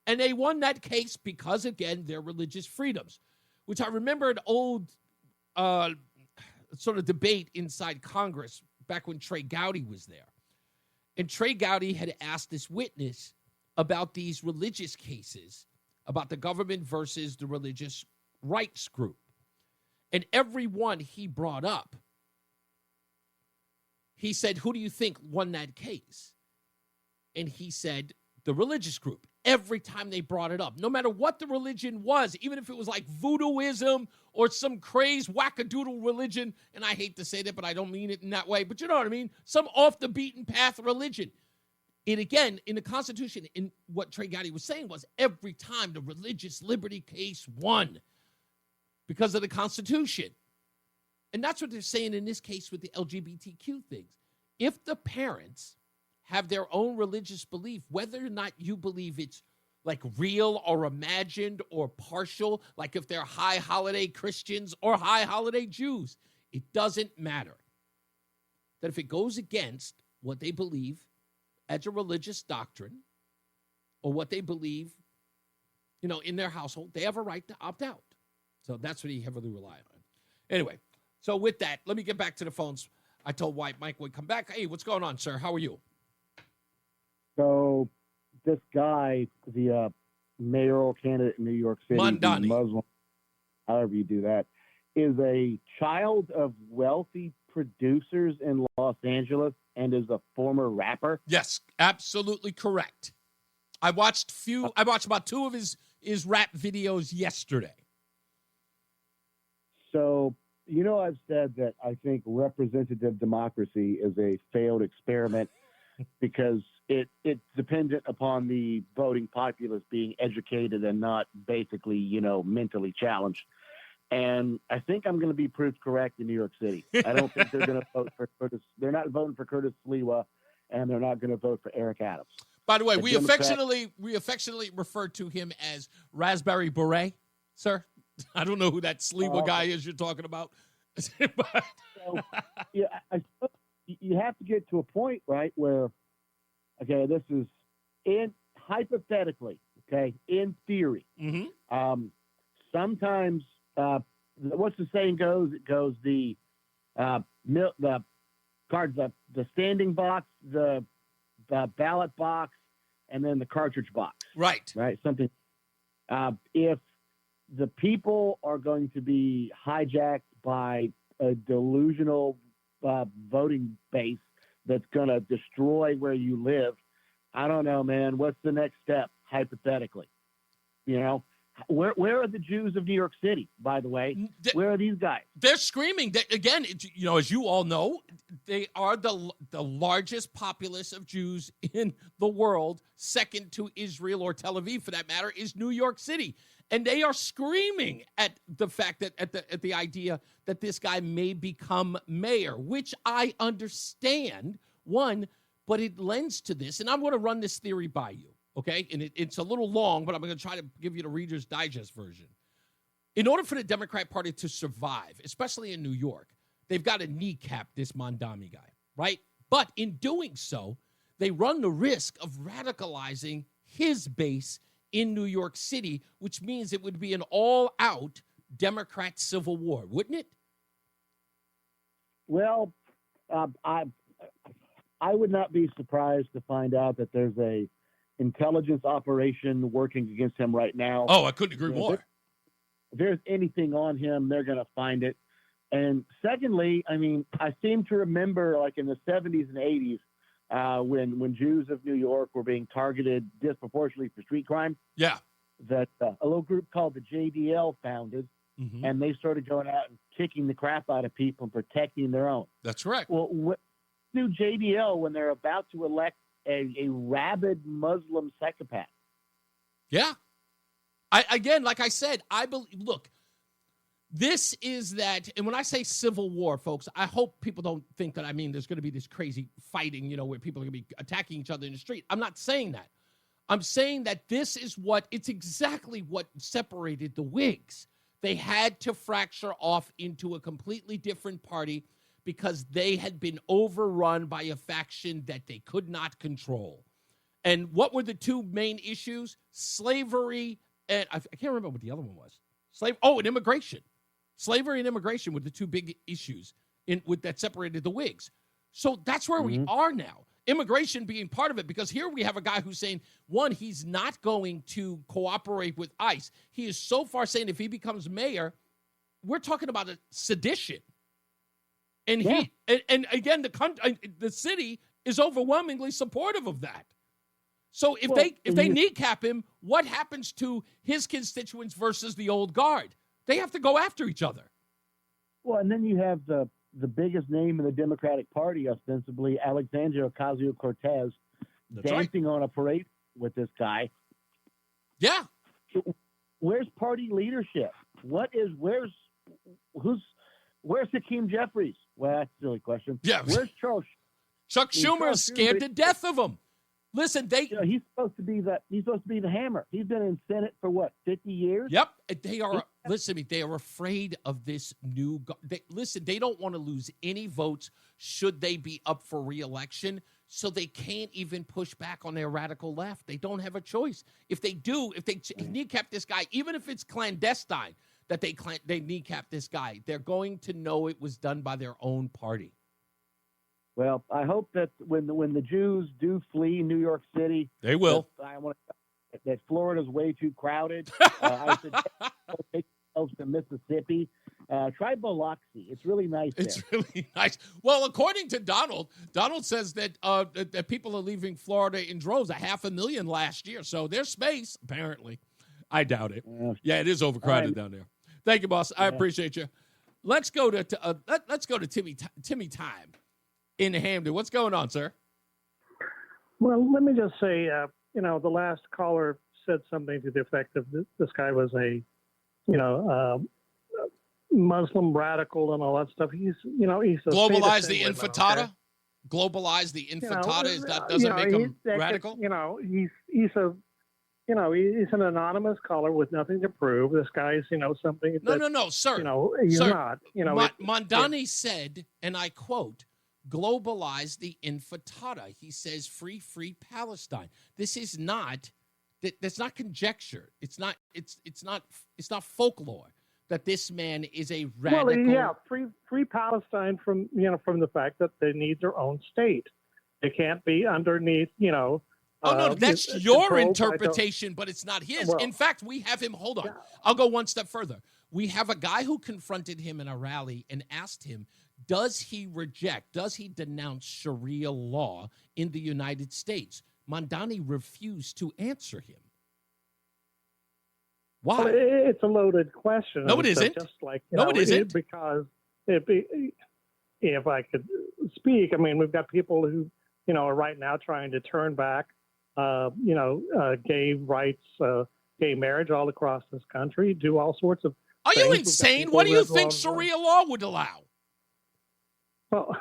And they won that case because, again, their religious freedoms, which I remember an old sort of debate inside Congress back when Trey Gowdy was there. And Trey Gowdy had asked this witness about these religious cases, about the government versus the religious rights group. And every one he brought up, he said, who do you think won that case? And he said, the religious group. Every time they brought it up, no matter what the religion was, even if it was like voodooism or some crazed wackadoodle religion, and I hate to say that, but I don't mean it in that way, but you know what I mean, some off the beaten path religion. And again, in the Constitution, in what Trey Gowdy was saying was every time the religious liberty case won because of the Constitution. And that's what they're saying in this case with the LGBTQ things. If the parents have their own religious belief, whether or not you believe it's like real or imagined or partial, like if they're high holiday Christians or high holiday Jews, it doesn't matter. That if it goes against what they believe as a religious doctrine or what they believe, you know, in their household, they have a right to opt out. So that's what he heavily relied on. Anyway, so with that, let me get back to the phones. I told White Mike would come back. Hey, what's going on, sir? How are you? So this guy, the mayoral candidate in New York City, Mamdani, Muslim, however you do that, is a child of wealthy producers in Los Angeles and is a former rapper. Yes, absolutely correct. I watched about 2 of his rap videos yesterday. So, you know, I've said that I think representative democracy is a failed experiment because it's dependent upon the voting populace being educated and not basically, you know, mentally challenged. And I think I'm going to be proved correct in New York City. I don't think they're going to vote for Curtis. They're not voting for Curtis Sliwa, and they're not going to vote for Eric Adams. By the way, we affectionately refer to him as Raspberry Beret, sir. I don't know who that Sliwa guy is you're talking about. But so, yeah, you have to get to a point, right, where, okay, this is hypothetically, okay, in theory. Mm-hmm. Sometimes, what's the saying goes? It goes the standing box, the ballot box, and then the cartridge box. Right. Right. Something. If the people are going to be hijacked by a delusional voting base that's going to destroy where you live, I don't know, man. What's the next step, hypothetically? You know, where are the Jews of New York City, by the way? Where are these guys? They're screaming. Again, you know, as you all know, they are the largest populace of Jews in the world. Second to Israel or Tel Aviv, for that matter, is New York City. And they are screaming at the fact that at the idea that this guy may become mayor, which I understand, one, but it lends to this. And I'm going to run this theory by you, okay? And it's a little long, but I'm going to try to give you the Reader's Digest version. In order for the Democrat Party to survive, especially in New York, they've got to kneecap this Mamdani guy, right? But in doing so, they run the risk of radicalizing his base in New York City, which means it would be an all-out Democrat civil war, wouldn't it? Well, I would not be surprised to find out that there's a intelligence operation working against him right now. Oh, I couldn't agree more. If there's anything on him, they're going to find it. And secondly, I mean, I seem to remember like in the 70s and 80s when Jews of New York were being targeted disproportionately for street crime. Yeah. That a little group called the JDL founded, and they started going out and kicking the crap out of people and protecting their own. That's correct. Well, what do JDL when they're about to elect a rabid Muslim psychopath? Yeah. Like I said, I believe, look, this is that, and when I say civil war, folks, I hope people don't think that I mean there's going to be this crazy fighting, where people are going to be attacking each other in the street. I'm not saying that. I'm saying that it's exactly what separated the Whigs. They had to fracture off into a completely different party because they had been overrun by a faction that they could not control. And what were the two main issues? Slavery, and I can't remember what the other one was. And immigration. Slavery and immigration were the two big issues that separated the Whigs. So that's where we are now. Immigration being part of it, because here we have a guy who's saying, one, he's not going to cooperate with ICE. He is so far saying if he becomes mayor, we're talking about a sedition. And and again, the city is overwhelmingly supportive of that. So if they kneecap him, what happens to his constituents versus the old guard? They have to go after each other. Well, and then you have the biggest name in the Democratic Party, ostensibly, Alexandria Ocasio-Cortez, dancing on a parade with this guy. Yeah. Where's party leadership? Where's Hakeem Jeffries? Well, that's a silly question. Yeah. Where's Charles? Chuck Schumer is scared to death of him. Listen, he's supposed to be the hammer. He's been in Senate for what, 50 years? Yep. They are, listen to me, they are afraid of this new, they don't want to lose any votes should they be up for re-election, so they can't even push back on their radical left. They don't have a choice. If they kneecap this guy, even if it's clandestine that they kneecap this guy, they're going to know it was done by their own party. Well, I hope that when the Jews do flee New York City, they will. That Florida's way too crowded. I suggest take themselves to Mississippi. Try Biloxi. It's really nice. It's really nice. Well, according to Donald says that that people are leaving Florida in droves, 500,000 last year. So there's space, apparently. I doubt it. Yeah, it is overcrowded down there. Thank you, boss. I appreciate you. Let's go to Timmy Time in Hamden. What's going on, sir? Well, let me just say, the last caller said something to the effect of this guy was a, Muslim radical and all that stuff. He's globalize the intifada. Okay? Globalize the intifada. Doesn't make him radical. He's an anonymous caller with nothing to prove. This guy's, something. No, sir. He's sir, not. Mamdani said, and I quote, globalize the intifada. He says, free Palestine. This is not. That's not conjecture. It's not folklore that this man is a radical. Well, yeah, free Palestine from the fact that they need their own state. They can't be underneath, no, that's your interpretation, but it's not his. Well, in fact, we have him. Hold on. Yeah. I'll go one step further. We have a guy who confronted him in a rally and asked him, does he denounce Sharia law in the United States? Mamdani refused to answer him. Why? Well, it's a loaded question. No, it isn't. Just like, it isn't. Because if I could speak, we've got people who, are right now trying to turn back, gay rights, gay marriage all across this country, do all sorts of Are things. You insane? What do you think Sharia law would allow? Well,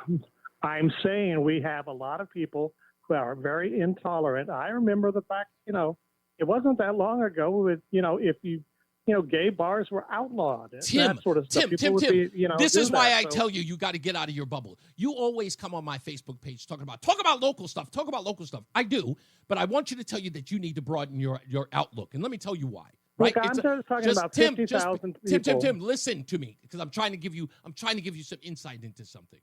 I'm saying we have a lot of people who are very intolerant. I remember the fact, it wasn't that long ago with, if gay bars were outlawed. Tim, that sort of stuff. Tim, this is why I tell you, you got to get out of your bubble. You always come on my Facebook page talk about local stuff. I do, but I want you to tell you that you need to broaden your outlook. And let me tell you why. Right? Look, I'm just talking about 50,000 people. Tim, listen to me because I'm trying to give you some insight into something.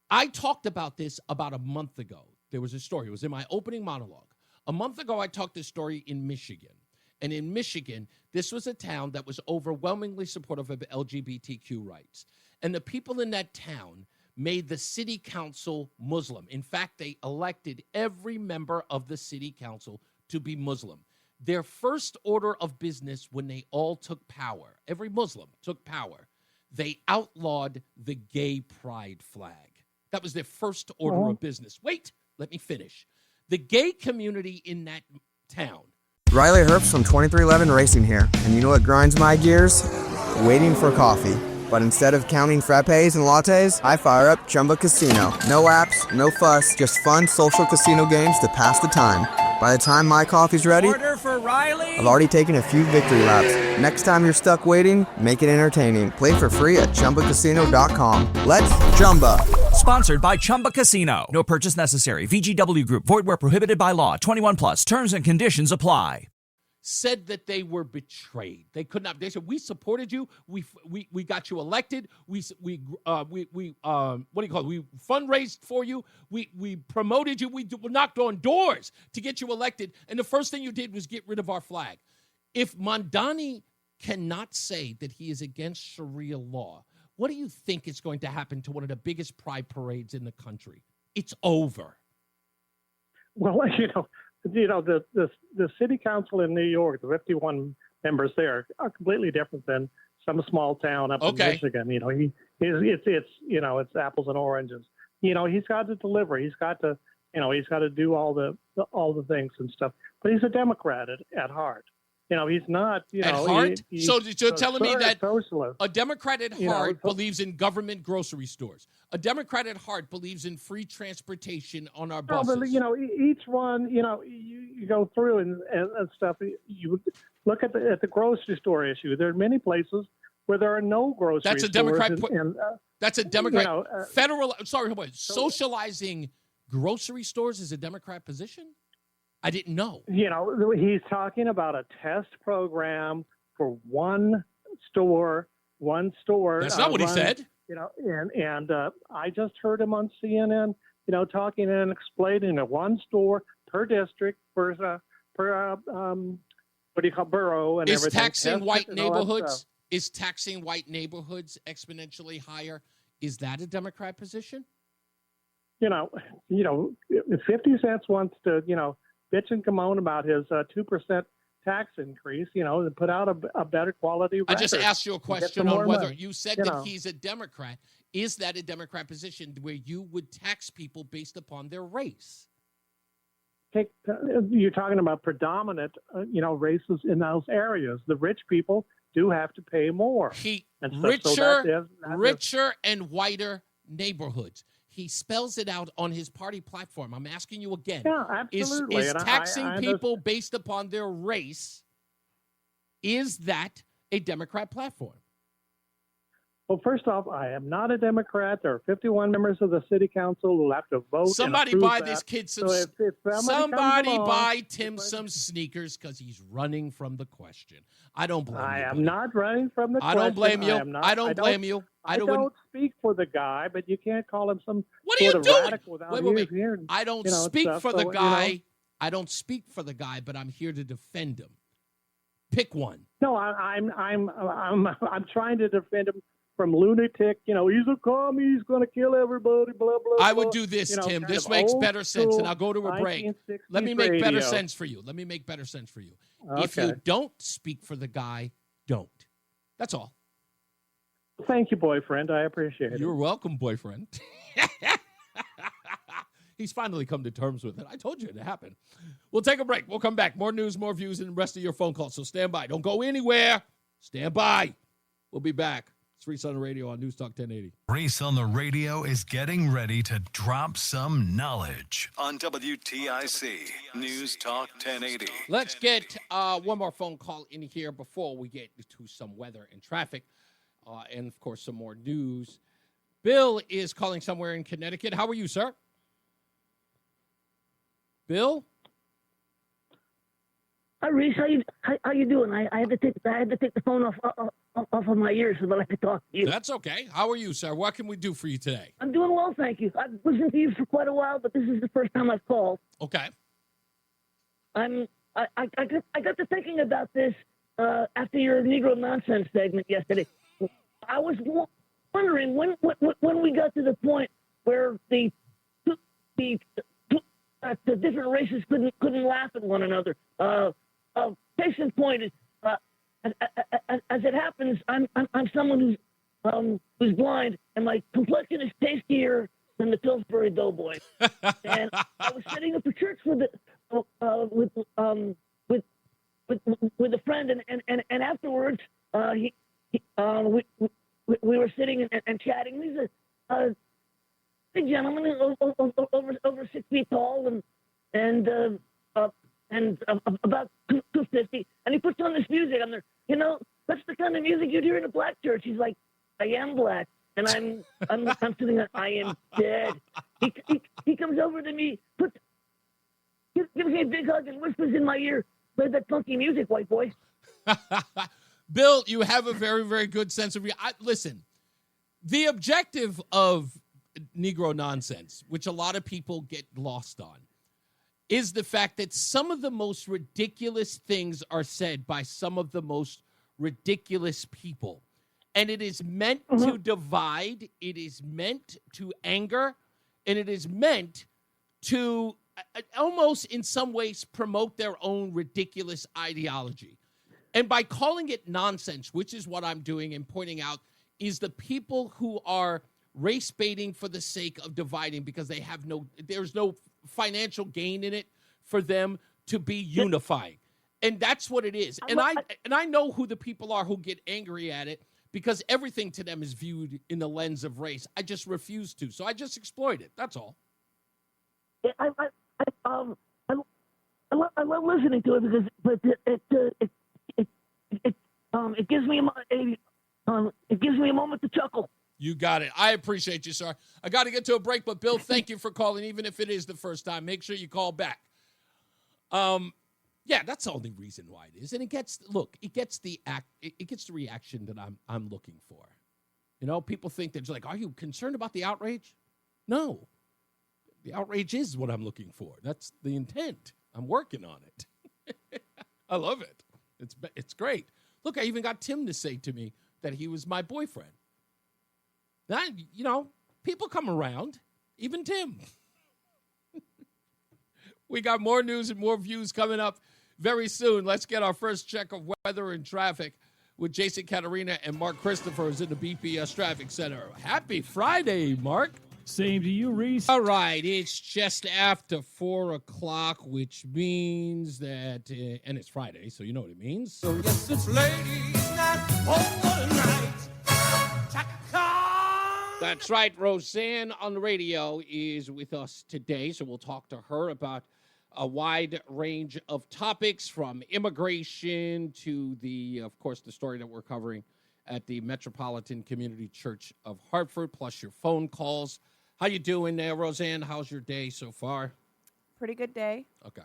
I talked about this about a month ago. There was a story. It was in my opening monologue. A month ago, I talked this story in Michigan. And in Michigan, this was a town that was overwhelmingly supportive of LGBTQ rights. And the people in that town made the city council Muslim. In fact, they elected every member of the city council to be Muslim. Their first order of business when they all took power, every Muslim took power, they outlawed the gay pride flag. That was their first order of business. Wait, let me finish. The gay community in that town. Riley Herbst from 2311 Racing here, and you know what grinds my gears? Waiting for coffee. But instead of counting frappes and lattes, I fire up Chumba Casino. No apps, no fuss, just fun social casino games to pass the time. By the time my coffee's ready, Order for Riley. I've already taken a few victory laps. Next time you're stuck waiting, make it entertaining. Play for free at ChumbaCasino.com. Let's Chumba. Sponsored by Chumba Casino. No purchase necessary. VGW Group. Void where prohibited by law. 21 plus. Terms and conditions apply. Said that they were betrayed. They could not. They said, we supported you. We got you elected. We what do you call it? We fundraised for you. We promoted you. We knocked on doors to get you elected. And the first thing you did was get rid of our flag. If Mamdani cannot say that he is against Sharia law, what do you think is going to happen to one of the biggest pride parades in the country? It's over. Well, the city council in New York, the 51 members there, are completely different than some small town up in Michigan. It's apples and oranges. He's got to deliver. He's got to do all the things and stuff. But he's a Democrat at heart. He's not. At heart. So you're telling me that socialist. A Democrat at heart believes in government grocery stores. A Democrat at heart believes in free transportation on our buses. But, each one, you go through and stuff. You look at the grocery store issue. There are many places where there are no grocery stores. That's a Democrat. That's a Democrat. Socializing grocery stores is a Democrat position? I didn't know. He's talking about a test program for one store. That's not what he said. And I just heard him on CNN, talking and explaining that one store per district per borough and is everything. Is taxing white neighborhoods exponentially higher? Is that a Democrat position? 50 Cent wants to, bitch and moan about his 2% tax increase, and put out a better quality record. I just asked you a question on whether money. You said that he's a Democrat. Is that a Democrat position where you would tax people based upon their race? You're talking about predominant, races in those areas. The rich people do have to pay more. Richer and whiter neighborhoods. He spells it out on his party platform. I'm asking you again. Yeah, absolutely. Is taxing people based upon their race, is that a Democrat platform? Well, first off, I am not a Democrat. There are 51 members of the city council who will have to vote. Somebody buy this kid some. Somebody buy Tim some sneakers because he's running from the question. I don't blame you. I am not running from the question. I don't blame you. I don't blame you. I don't speak for the guy, but you can't call him some what are you doing? Radical without wait. hearing, I don't speak for the guy. I don't speak for the guy, but I'm here to defend him. Pick one. No, I'm trying to defend him from lunatic. He's a commie. He's going to kill everybody. Blah blah. I would do this, Tim. This makes better sense, and I'll go to a break. Let me make better sense for you. Okay. If you don't speak for the guy, don't. That's all. Thank you, boyfriend. I appreciate it. You're welcome, boyfriend. He's finally come to terms with it. I told you it happened. We'll take a break. We'll come back. More news, more views, and the rest of your phone calls. So stand by. Don't go anywhere. Stand by. We'll be back. It's Reese on the radio on NewsTalk 1080. Reese on the radio is getting ready to drop some knowledge on WTIC NewsTalk 1080. Let's get one more phone call in here before we get to some weather and traffic. And, of course, some more news. Bill is calling somewhere in Connecticut. How are you, sir? Bill? Hi, Reese. How you doing? I had to take the phone off of my ears so that I could talk to you. That's okay. How are you, sir? What can we do for you today? I'm doing well, thank you. I've listened to you for quite a while, but this is the first time I've called. Okay. I got to thinking about this after your Negro nonsense segment yesterday. I was wondering when we got to the point where the different races couldn't laugh at one another. Case in point is, as it happens, I'm someone who's blind, and my complexion is tastier than the Pillsbury Doughboy. And I was setting up a church with a friend, and afterwards, we were sitting and chatting. He's a big gentleman, over 6 feet tall, and about 250. And he puts on this music. I'm there. You know, that's the kind of music you'd hear in a black church. He's like, I am black, and I'm sitting there. I am dead. He comes over to me, gives me a big hug, and whispers in my ear, "Play that funky music, white boy." Bill, you have a very, very good sense of listen, the objective of Negro nonsense, which a lot of people get lost on, is the fact that some of the most ridiculous things are said by some of the most ridiculous people. And it is meant to divide, it is meant to anger, and it is meant to almost in some ways promote their own ridiculous ideology. And by calling it nonsense, which is what I'm doing and pointing out, is the people who are race baiting for the sake of dividing because there's no financial gain in it for them to be unifying. And that's what it is. And I know who the people are who get angry at it because everything to them is viewed in the lens of race. I just refuse to. So I just exploit it. That's all. I love listening to it because it gives me a moment to chuckle. You got it. I appreciate you, sir. I got to get to a break, but Bill, thank you for calling, even if it is the first time. Make sure you call back. Yeah, that's the only reason why it is, and it gets the reaction that I'm looking for. You know, people think they're like, "Are you concerned about the outrage?" No, the outrage is what I'm looking for. That's the intent. I'm working on it. I love it. It's great. Look, I even got Tim to say to me that he was my boyfriend. That, you know, people come around, even Tim. We got more news and more views coming up very soon. Let's get our first check of weather and traffic with Jason Caterina and Mark Christopher is in the BPS Traffic Center. Happy Friday, Mark. Same to you, Reese. All right, it's just after 4 o'clock, which means that, and it's Friday, so you know what it means. So yes, it's ladies' night over tonight. That's right. Rozan on the radio is with us today, so we'll talk to her about a wide range of topics from immigration to of course, the story that we're covering at the Metropolitan Community Church of Hartford, plus your phone calls. How you doing there, Rozan? How's your day so far? Pretty good day. Okay.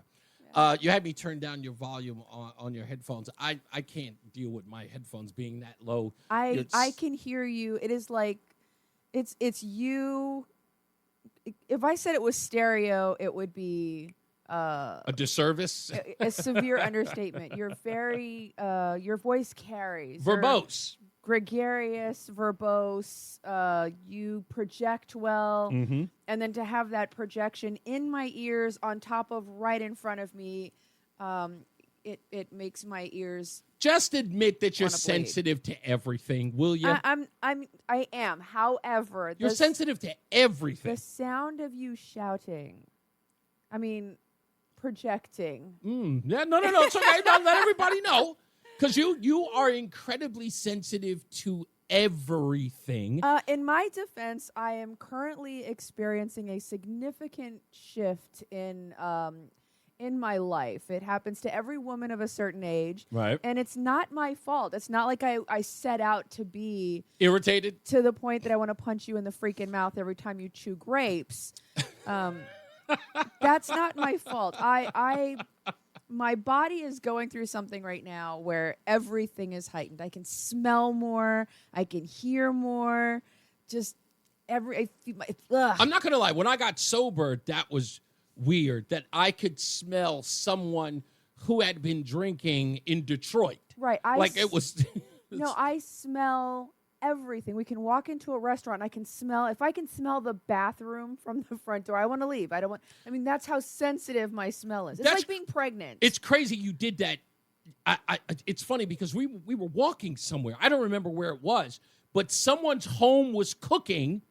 Yeah. You had me turn down your volume on your headphones. I can't deal with my headphones being that low. I can hear you. It is like it's you. If I said it was stereo, it would be a disservice. A severe understatement. You're very your voice carries. Verbose. Gregarious, verbose, you project well, and then to have that projection in my ears on top of right in front of me, it makes my ears. Just admit that you're sensitive to everything, will you? I am. However, you're sensitive to everything. The sound of you shouting, projecting. Yeah, no, it's okay. Don't let everybody know. Because you are incredibly sensitive to everything. In my defense, I am currently experiencing a significant shift in my life. It happens to every woman of a certain age. Right. And it's not my fault. It's not like I set out to be irritated to the point that I want to punch you in the freaking mouth every time you chew grapes. That's not my fault. My body is going through something right now where everything is heightened. I can smell more. I can hear more. Just I'm not going to lie. When I got sober, that was weird, that I could smell someone who had been drinking in Detroit. Right. It was... No, I smell everything. We can walk into a restaurant. I can smell. If I can smell the bathroom from the front door, I want to leave. I don't want. I mean, that's how sensitive my smell is. It's like being pregnant. It's crazy you did that. It's funny because we were walking somewhere. I don't remember where it was, but someone's home was cooking,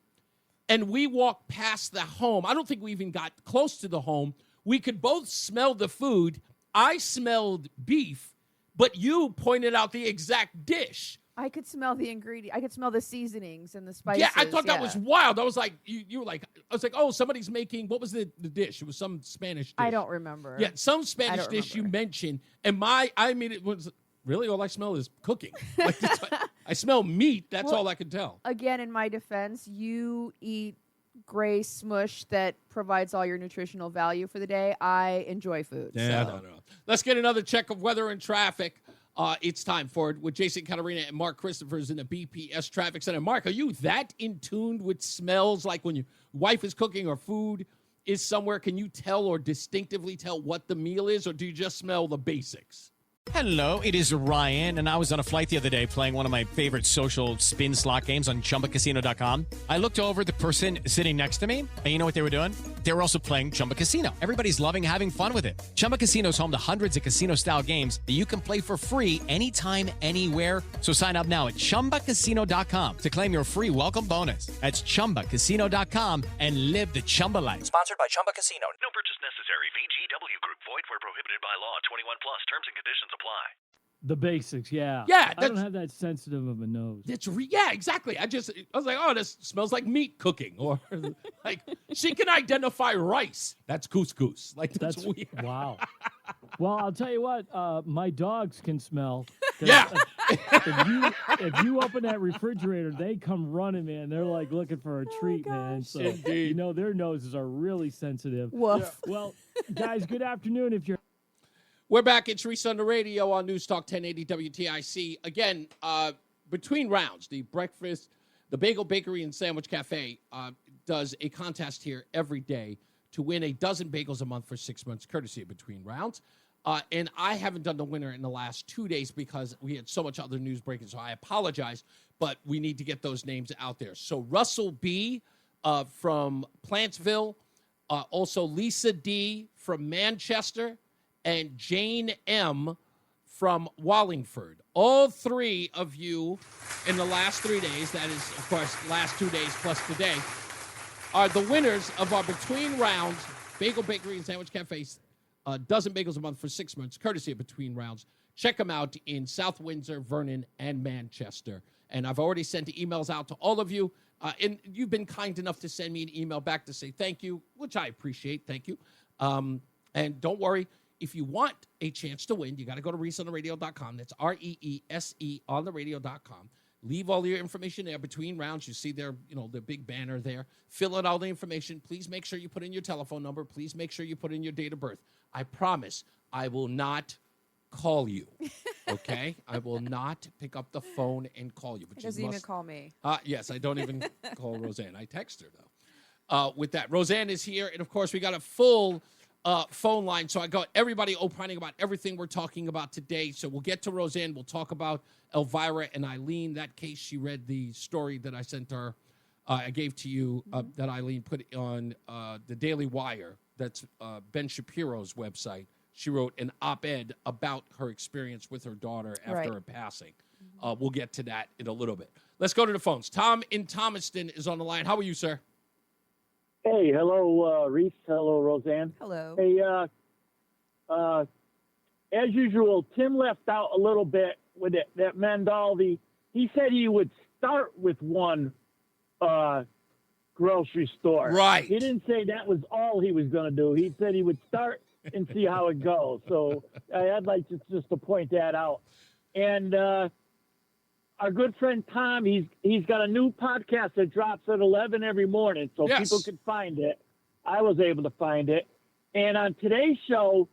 and we walked past the home. I don't think we even got close to the home. We could both smell the food. I smelled beef, but you pointed out the exact dish. I could smell the ingredient. I could smell the seasonings and the spices. Yeah, I thought that was wild. I was like, you were like, I was like, oh, somebody's making, what was the dish? It was some Spanish dish. I don't remember. Yeah, some Spanish dish you mentioned. And I mean, it was really all I smell is cooking. Like, I smell meat. That's all I can tell. Again, in my defense, you eat gray smush that provides all your nutritional value for the day. I enjoy food. Yeah, so. no. Let's get another check of weather and traffic. It's time for it with Jason Catarina and Mark Christopher's in the BPS Traffic Center. Mark, are you that in tune with smells? Like when your wife is cooking or food is somewhere, can you tell or distinctively tell what the meal is, or do you just smell the basics? Hello, it is Ryan, and I was on a flight the other day playing one of my favorite social spin slot games on ChumbaCasino.com. I looked over at the person sitting next to me, and you know what they were doing? They were also playing Chumba Casino. Everybody's loving having fun with it. Chumba Casino is home to hundreds of casino-style games that you can play for free anytime, anywhere. So sign up now at ChumbaCasino.com to claim your free welcome bonus. That's ChumbaCasino.com and live the Chumba life. Sponsored by Chumba Casino. No purchase necessary. VGW Group. Void where prohibited by law. 21 plus. Terms and conditions apply. The basics, yeah. Yeah, I don't have that sensitive of a nose. Yeah, exactly. I was like, oh, this smells like meat cooking, or like she can identify rice. That's couscous. Like that's weird. Wow. Well, I'll tell you what. My dogs can smell. Yeah. If you open that refrigerator, they come running, man. They're like looking for a treat, man. So Indeed. you know their noses are really sensitive. Woof. Yeah. Well, guys, good afternoon. If you're We're back. It's Reese on the radio on NewsTalk 1080 WTIC. Again, between rounds, the Bagel Bakery and Sandwich Cafe does a contest here every day to win a dozen bagels a month for 6 months, courtesy of Between Rounds. And I haven't done the winner in the last 2 days because we had so much other news breaking, so I apologize, but we need to get those names out there. So Russell B. From Plantsville, also Lisa D. from Manchester, and Jane M. from Wallingford. All three of you in the last 3 days, that is, of course, last 2 days plus today, are the winners of our Between Rounds Bagel Bakery and Sandwich Cafe's dozen bagels a month for 6 months, courtesy of Between Rounds. Check them out in South Windsor, Vernon, and Manchester. And I've already sent emails out to all of you, and you've been kind enough to send me an email back to say thank you, which I appreciate. Thank you. And don't worry. If you want a chance to win, you got to go to reeseontheradio.com. That's REESE on the radio.com. Leave all your information there between rounds. You see there, the big banner there. Fill out all the information. Please make sure you put in your telephone number. Please make sure you put in your date of birth. I promise I will not call you, okay? I will not pick up the phone and call you. But He doesn't even call me. Yes, I don't even call Rozan. I text her, though. With that, Rozan is here. And, of course, we got a full phone line. So I got everybody opining about everything we're talking about today. So we'll get to Rozan. We'll talk about Elvira and Eileen. That case, she read the story that I sent her. I gave to you that Eileen put on the Daily Wire. That's Ben Shapiro's website. She wrote an op-ed about her experience with her daughter after her passing. We'll get to that in a little bit. Let's go to the phones. Tom in Thomaston is on the line. How are you, sir? Hey, hello, Reese. Hello, Rozan. Hello. Hey, as usual, Tim left out a little bit with that Mandaldi. He said he would start with one grocery store. Right. He didn't say that was all he was going to do. He said he would start and see how it goes. So I'd like just to point that out. And our good friend Tom, he's got a new podcast that drops at 11 every morning, so people can find it. I was able to find it. And on today's show,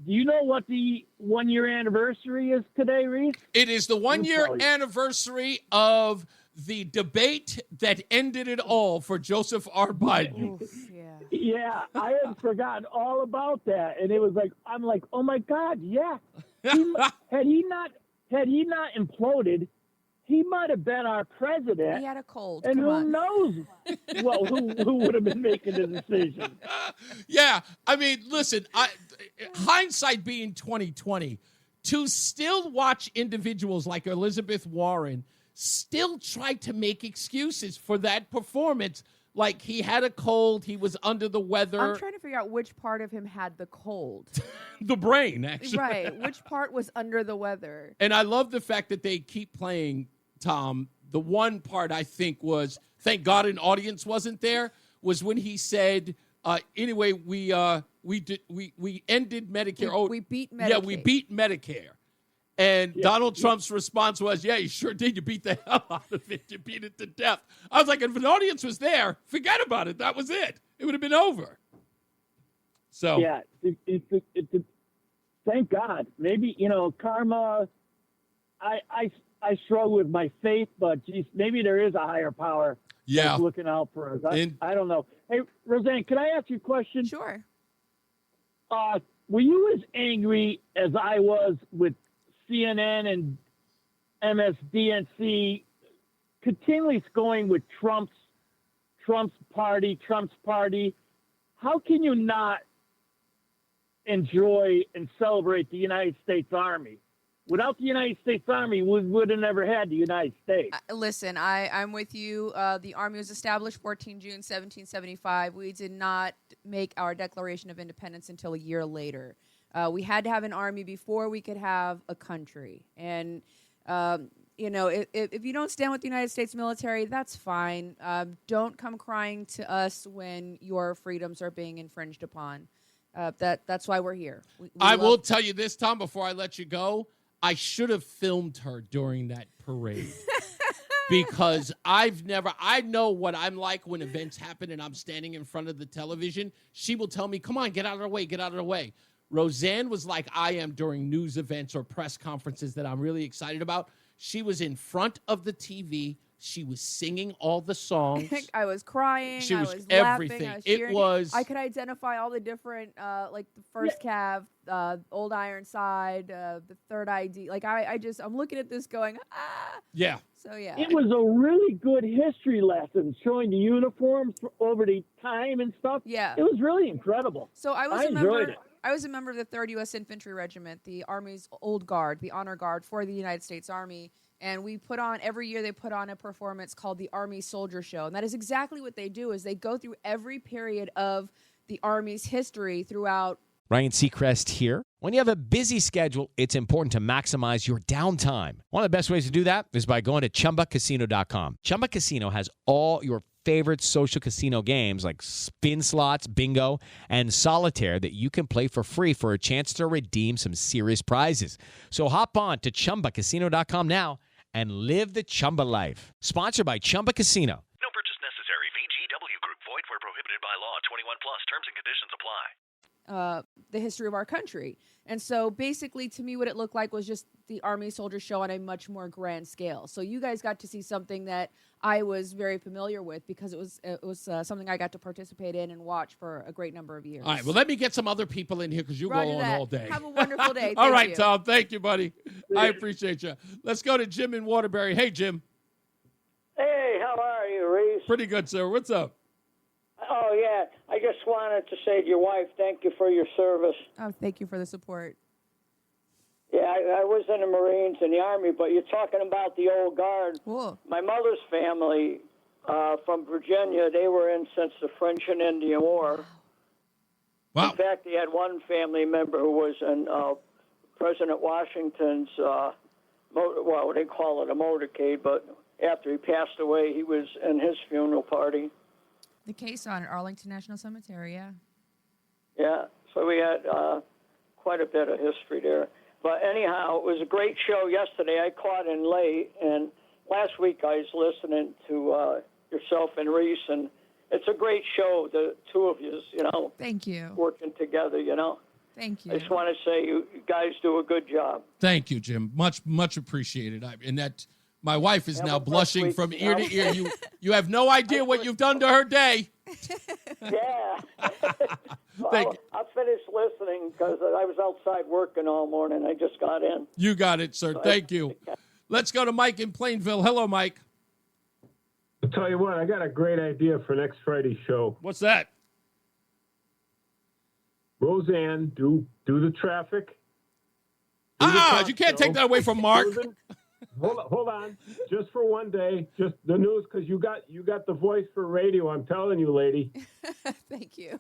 do you know what the 1 year anniversary is today, Reese? It is the 1 year anniversary of the debate that ended it all for Joseph R. Biden. Yeah, I had forgotten all about that, and it was like, I'm like, oh my God, yeah. Had he not imploded, he might have been our president. He had a cold. And Come who on. knows who would have been making the decision. Yeah, I mean, listen, hindsight being 2020, to still watch individuals like Elizabeth Warren still try to make excuses for that performance. Like he had a cold, he was under the weather. I'm trying to figure out which part of him had the cold. The brain, actually. Right. Which part was under the weather? And I love the fact that they keep playing, Tom. The one part I think was, thank God an audience wasn't there, was when he said, anyway, we ended Medicare. We beat Medicaid. Yeah, we beat Medicare. And Donald Trump's response was, yeah, you sure did. You beat the hell out of it. You beat it to death. I was like, if an audience was there, forget about it. That was it. It would have been over. So yeah, thank God. Maybe, karma, I struggle with my faith, but geez, maybe there is a higher power that's looking out for us. I don't know. Hey, Rozan, can I ask you a question? Sure. Were you as angry as I was with CNN and MSDNC continually going with Trump's party? How can you not enjoy and celebrate the United States Army? Without the United States Army, we would have never had the United States. Listen, I'm with you. The Army was established 14 June 1775. We did not make our Declaration of Independence until a year later. We had to have an army before we could have a country. And, if you don't stand with the United States military, that's fine. Don't come crying to us when your freedoms are being infringed upon. That's why we're here. I will tell you this, Tom, before I let you go. I should have filmed her during that parade. Because I know what I'm like when events happen and I'm standing in front of the television. She will tell me, come on, get out of the way, get out of the way. Rozan was like I am during news events or press conferences that I'm really excited about. She was in front of the TV. She was singing all the songs. I was crying. She was laughing. everything. I was It cheering. was. I could identify all the different, like the first Cav, Old Ironside, the third ID. Like I'm looking at this going, ah. Yeah. So yeah. It was a really good history lesson showing the uniforms over the time and stuff. Yeah. It was really incredible. So I enjoyed it. I was a member of the 3rd U.S. Infantry Regiment, the Army's old guard, the honor guard for the United States Army. And every year they put on a performance called the Army Soldier Show. And that is exactly what they do, is they go through every period of the Army's history throughout. Ryan Seacrest here. When you have a busy schedule, it's important to maximize your downtime. One of the best ways to do that is by going to ChumbaCasino.com. Chumba Casino has all your favorite social casino games like spin slots, bingo, and solitaire that you can play for free for a chance to redeem some serious prizes. So hop on to ChumbaCasino.com now and live the Chumba life. Sponsored by Chumba Casino. No purchase necessary. VGW Group. Void where prohibited by law. 21 plus. Terms and conditions apply. The history of our country. And so basically, to me, what it looked like was just the Army Soldier Show on a much more grand scale. So you guys got to see something that I was very familiar with because it was something I got to participate in and watch for a great number of years. All right, well, let me get some other people in here because you Roger go on that. all day. Have a wonderful day. All Thank right, you. Tom. Thank you, buddy. I appreciate you. Let's go to Jim in Waterbury. Hey, Jim. Hey, how are you, Reese? Pretty good, sir. What's up? Oh, yeah. I just wanted to say to your wife, thank you for your service. Oh, thank you for the support. Yeah, I was in the Marines and the Army, but you're talking about the old guard. Cool. My mother's family from Virginia, they were in since the French and Indian War. Wow. In fact, they had one family member who was in President Washington's, they call it a motorcade, but after he passed away, he was in his funeral party. The case on Arlington National Cemetery, yeah. Yeah, so we had quite a bit of history there. But anyhow, it was a great show yesterday. I caught in late, and last week I was listening to yourself and Reese, and it's a great show, the two of you, Thank you. Working together, Thank you. I just want to say you guys do a good job. Thank you, Jim. Much appreciated. And that my wife is now blushing from ear to ear. You have no idea what you've done to her day. Yeah. I'll finish listening because I was outside working all morning. I just got in. You got it, sir. Thank you. Let's go to Mike in Plainville. Hello, Mike. I'll tell you what, I got a great idea for next Friday's show. What's that? Rozan, do the traffic. You can't take that away from Mark. Hold on. Just for one day, just the news, because you got the voice for radio. I'm telling you, lady. Thank you.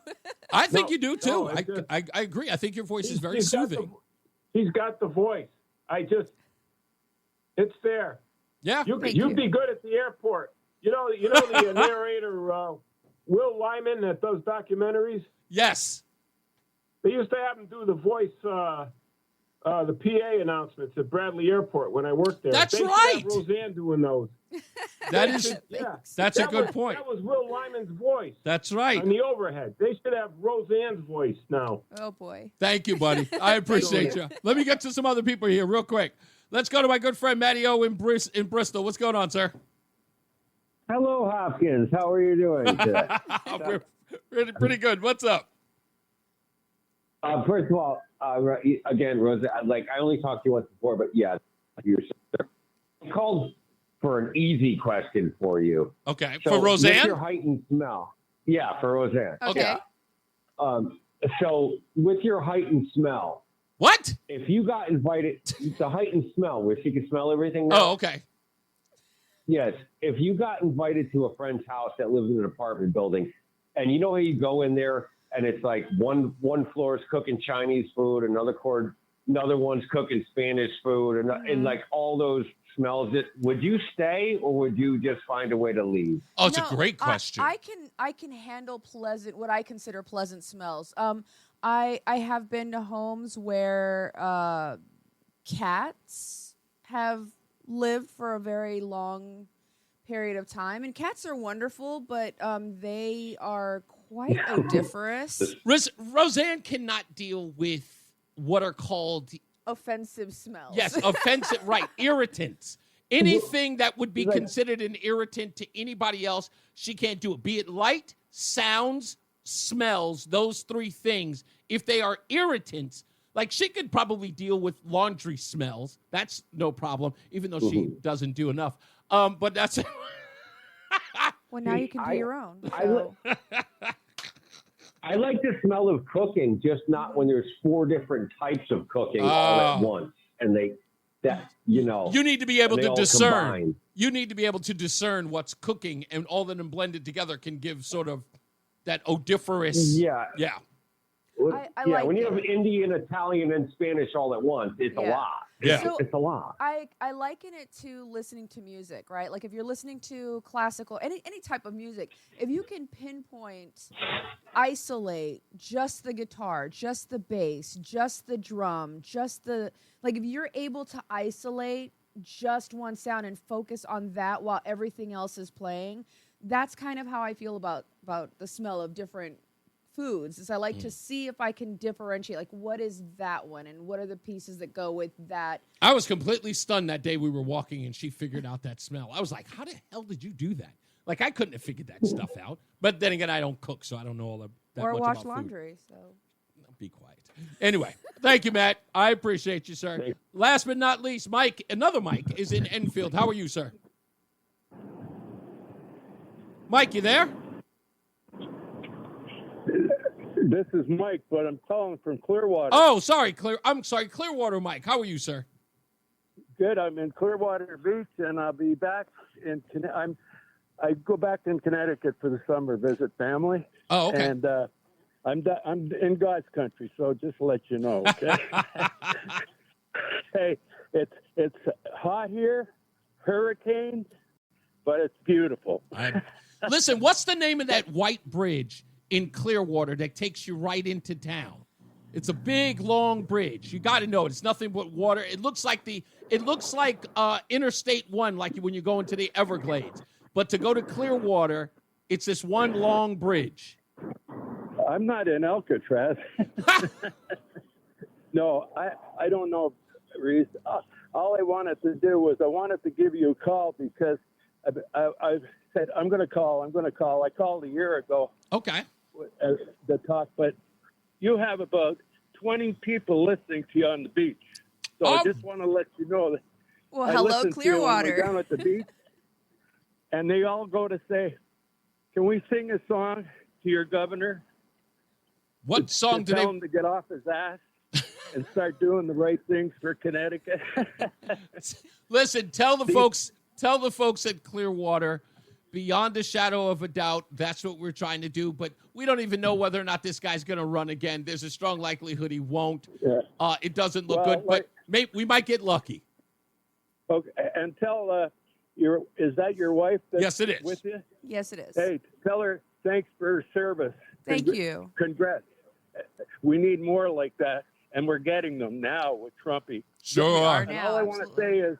I think you do, too. No, I agree. I think your voice is very soothing. He's got the voice. It's there. Yeah. You'd be good at the airport. You know the narrator, Will Lyman, that does documentaries? Yes. They used to have him do the voice, the PA announcements at Bradley Airport when I worked there. That's they right. Have Rozan doing those. That's a good point. That was Will Lyman's voice. That's right. On the overhead. They should have Rozan's voice now. Oh, boy. Thank you, buddy. I appreciate you. Let me get to some other people here real quick. Let's go to my good friend Matty O in Bristol. What's going on, sir? Hello, Hopkins. How are you doing today? Pretty good. What's up? First of all, again, Rosa, I only talked to you once before, but yeah, I called for an easy question for you. Okay. So For Rozan? With your height and smell. Yeah, for Rozan. Okay. Yeah. So with your height and smell. What? If you got invited, the height and smell, where she could smell everything now. Oh, okay. Yes. If you got invited to a friend's house that lives in an apartment building, and you know how you go in there and it's like one floor is cooking Chinese food, another one's cooking Spanish food, and like all those smells. Would you stay or would you just find a way to leave? Oh, it's a great question. I can handle what I consider pleasant smells. I have been to homes where cats have lived for a very long period of time, and cats are wonderful, but they are quite odoriferous. Rozan cannot deal with what are called offensive smells. Yes, offensive, right, irritants. Anything that would be considered an irritant to anybody else, she can't do it. Be it light, sounds, smells, those three things. If they are irritants, like she could probably deal with laundry smells. That's no problem, even though she doesn't do enough. But that's... Well, now you can do your own. So. I like the smell of cooking, just not when there's 4 different types of cooking all at once. And you need to be able to discern. Combine. You need to be able to discern what's cooking, and all of them blended together can give sort of that odoriferous. Yeah. Yeah. I like when you it. have Indian, Italian, and Spanish all at once, it's a lot. Yeah. So it's a lot. I liken it to listening to music, right? Like if you're listening to classical, any type of music, if you can isolate just the guitar, just the bass, just the drum, if you're able to isolate just one sound and focus on that while everything else is playing, that's kind of how I feel about the smell of different foods. Is I like to see if I can differentiate, like what is that one and what are the pieces that go with that. I was completely stunned that day we were walking and she figured out that smell. I was like, how the hell did you do that? Like, I couldn't have figured that stuff out. But then again, I don't cook, so I don't know all that or much wash about laundry. Food. So be quiet. Anyway, thank you, Matt. I appreciate you, sir. Last but not least, Mike, another Mike, is in Enfield. How are you, sir? Mike, you there? This is Mike, but I'm calling from Clearwater. Oh, sorry, Clearwater, Mike. How are you, sir? Good. I'm in Clearwater Beach, and I'll be back in. I go back in Connecticut for the summer, visit family. Oh, okay. And I'm in God's country, so just to let you know. Okay. Hey, it's hot here, hurricanes, but it's beautiful. Listen, what's the name of that white bridge in Clearwater that takes you right into town? It's a big, long bridge. You got to know it. It's nothing but water. It looks like Interstate 1, like when you go into the Everglades. But to go to Clearwater, it's this one long bridge. I'm not in Alcatraz. No, I don't know, Reese. All I wanted to do was I wanted to give you a call because I said, I'm going to call. I called a year ago. Okay. The talk, but you have about 20 people listening to you on the beach. So I just want to let you know that Well, I hello, listen to when Clearwater. we're down at the beach, and they all go to say, "Can we sing a song to your governor?" What song do tell they? him to get off his ass and start doing the right things for Connecticut. Listen, tell the folks at Clearwater, beyond a shadow of a doubt, that's what we're trying to do. But we don't even know whether or not this guy's going to run again. There's a strong likelihood he won't. Yeah. It doesn't look Well, good, but we might get lucky. Okay, and tell is that your wife? That's Yes, it is. With you? Yes, it is. Hey, tell her thanks for her service. Thank you. Congrats. We need more like that, and we're getting them now with Trumpy. Sure. We are And now, all I want to say is,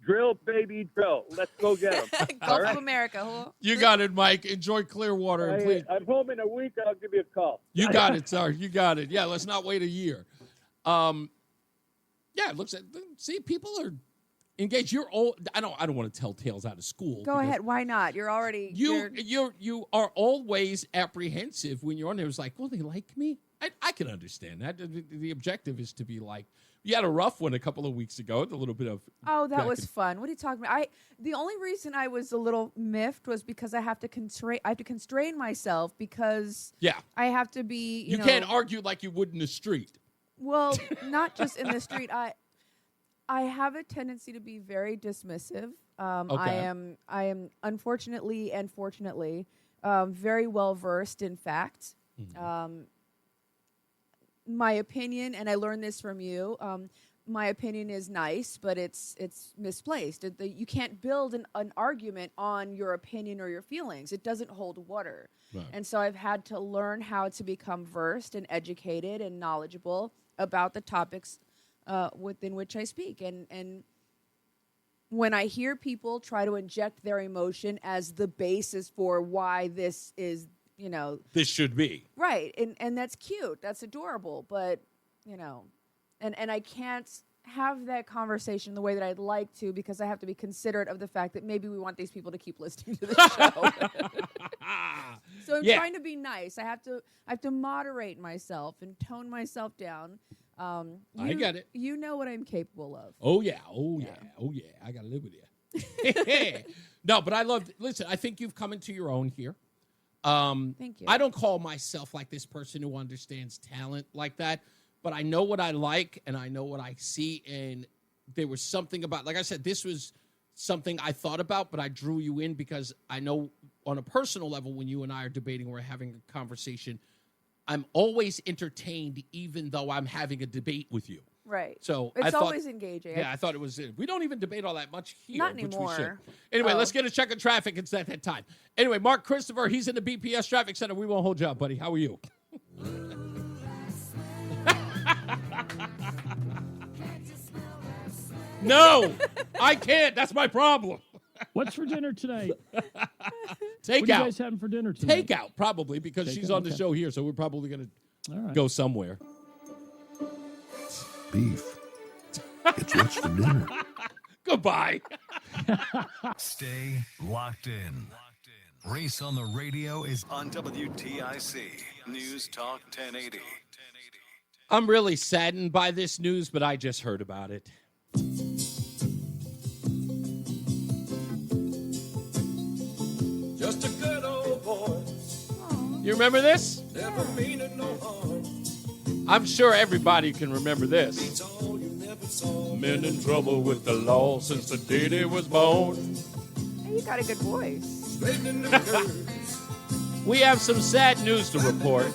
drill, baby, drill. Let's go get them. Gulf of America. Huh? You got it, Mike. Enjoy Clearwater. And please. I'm home in a week. I'll give you a call. You got it, sir. You got it. Yeah, let's not wait a year. Yeah, it looks at see, people are engaged. You're old. I don't want to tell tales out of school. Go ahead. Why not? You're already You are always apprehensive when you're on there. It's like, will they like me? I can understand that. The objective is to be like. You had a rough one a couple of weeks ago. A little bit of that was fun. What are you talking about? The only reason I was a little miffed was because I have to constrain myself because I have to be. You know, can't argue like you would in the street. Well, not just in the street. I have a tendency to be very dismissive. Okay. I am unfortunately and fortunately very well versed in fact. Mm-hmm. My opinion, and I learned this from you. My opinion is nice, but it's misplaced. You can't build an argument on your opinion or your feelings. It doesn't hold water. Right. And so I've had to learn how to become versed and educated and knowledgeable about the topics within which I speak. And when I hear people try to inject their emotion as the basis for why this is, this should be. Right. And that's cute. That's adorable. But, and I can't have that conversation the way that I'd like to because I have to be considerate of the fact that maybe we want these people to keep listening to the show. So I'm trying to be nice. I have to moderate myself and tone myself down. I get it. You know what I'm capable of. Oh, yeah. I got to live with you. No, but listen, I think you've come into your own here. Thank you. I don't call myself like this person who understands talent like that, but I know what I like and I know what I see. And there was something about, like I said, this was something I thought about, but I drew you in because I know on a personal level, when you and I are debating or having a conversation, I'm always entertained, even though I'm having a debate with you. Right. So it's always engaging. Yeah, I thought it was. We don't even debate all that much here. Not which anymore. we should. Anyway, let's get a check of traffic. It's at that time. Anyway, Mark Christopher, he's in the BPS Traffic Center. We won't hold you up, buddy. How are you? No, I can't. That's my problem. What's for dinner tonight? Takeout. What are you guys having for dinner tonight? Takeout, probably, because she's on the show here, so we're probably going to go somewhere. Beef. It's what's for dinner. Goodbye. Stay locked in. Reese on the radio is on WTIC News Talk 1080. I'm really saddened by this news, but I just heard about it. Just a good old boy. You remember this? Never meaning no harm. I'm sure everybody can remember this. Beats all you never saw. Men in trouble with the law since the day they was born. Hey, you got a good voice. Straightening them curves. We have some sad news to report,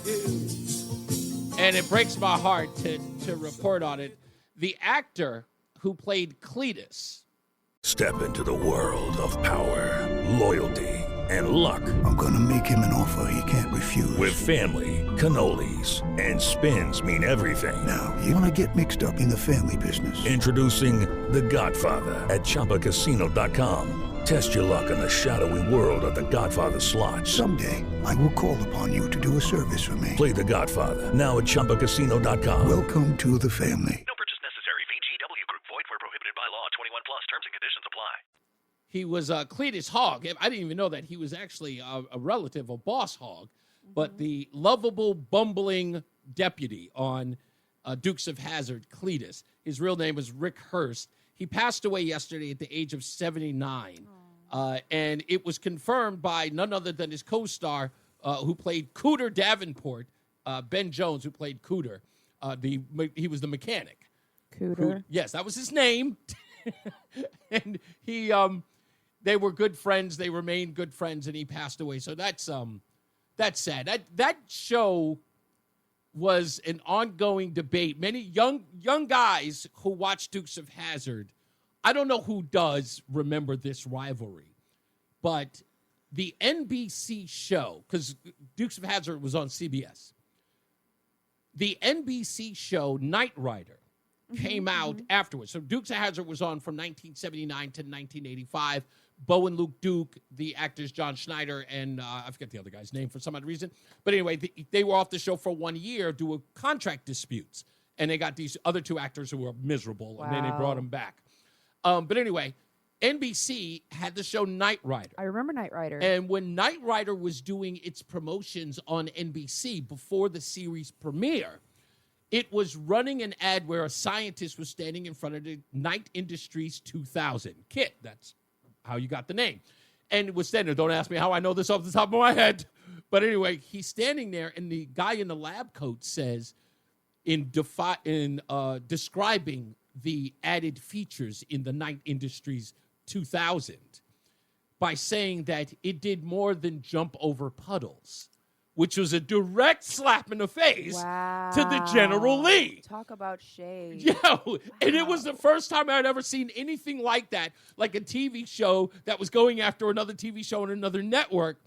and it breaks my heart to report on it. The actor who played Cletus. Step into the world of power, loyalty, and luck. I'm gonna make him an offer he can't refuse. With family, cannolis, and spins mean everything. Now, you wanna get mixed up in the family business. Introducing The Godfather at ChumbaCasino.com. Test your luck in the shadowy world of The Godfather slot. Someday, I will call upon you to do a service for me. Play The Godfather now at ChumbaCasino.com. Welcome to the family. No purchase necessary. VGW Group. Void where prohibited by law. 21 plus. Terms and conditions apply. He was Cletus Hogg. I didn't even know that he was actually a relative of Boss Hogg, but the lovable, bumbling deputy on Dukes of Hazzard, Cletus. His real name was Rick Hurst. He passed away yesterday at the age of 79. And it was confirmed by none other than his co-star who played Cooter Davenport, Ben Jones, who played Cooter. He was the mechanic. Cooter. Yes, that was his name. And they were good friends. They remained good friends, and he passed away. So that's sad. That show was an ongoing debate. Many young guys who watch Dukes of Hazzard, I don't know who does remember this rivalry, but the NBC show, because Dukes of Hazzard was on CBS, the NBC show Knight Rider came out afterwards. So Dukes of Hazzard was on from 1979 to 1985. Bo and Luke Duke, the actors John Schneider and I forget the other guy's name for some odd reason. But anyway, they were off the show for 1 year due to contract disputes. And they got these other two actors who were miserable, and then they brought them back. But anyway, NBC had the show Knight Rider. I remember Knight Rider. And when Knight Rider was doing its promotions on NBC before the series premiere, it was running an ad where a scientist was standing in front of the Knight Industries 2000 kit. That's how you got the name. And it was standing there. Don't ask me how I know this off the top of my head. But anyway, he's standing there, and the guy in the lab coat says, in describing the added features in the Knight Industries 2000, by saying that it did more than jump over puddles, which was a direct slap in the face to the General Lee. Talk about shade. Yeah, and it was the first time I'd ever seen anything like that, like a TV show that was going after another TV show on another network.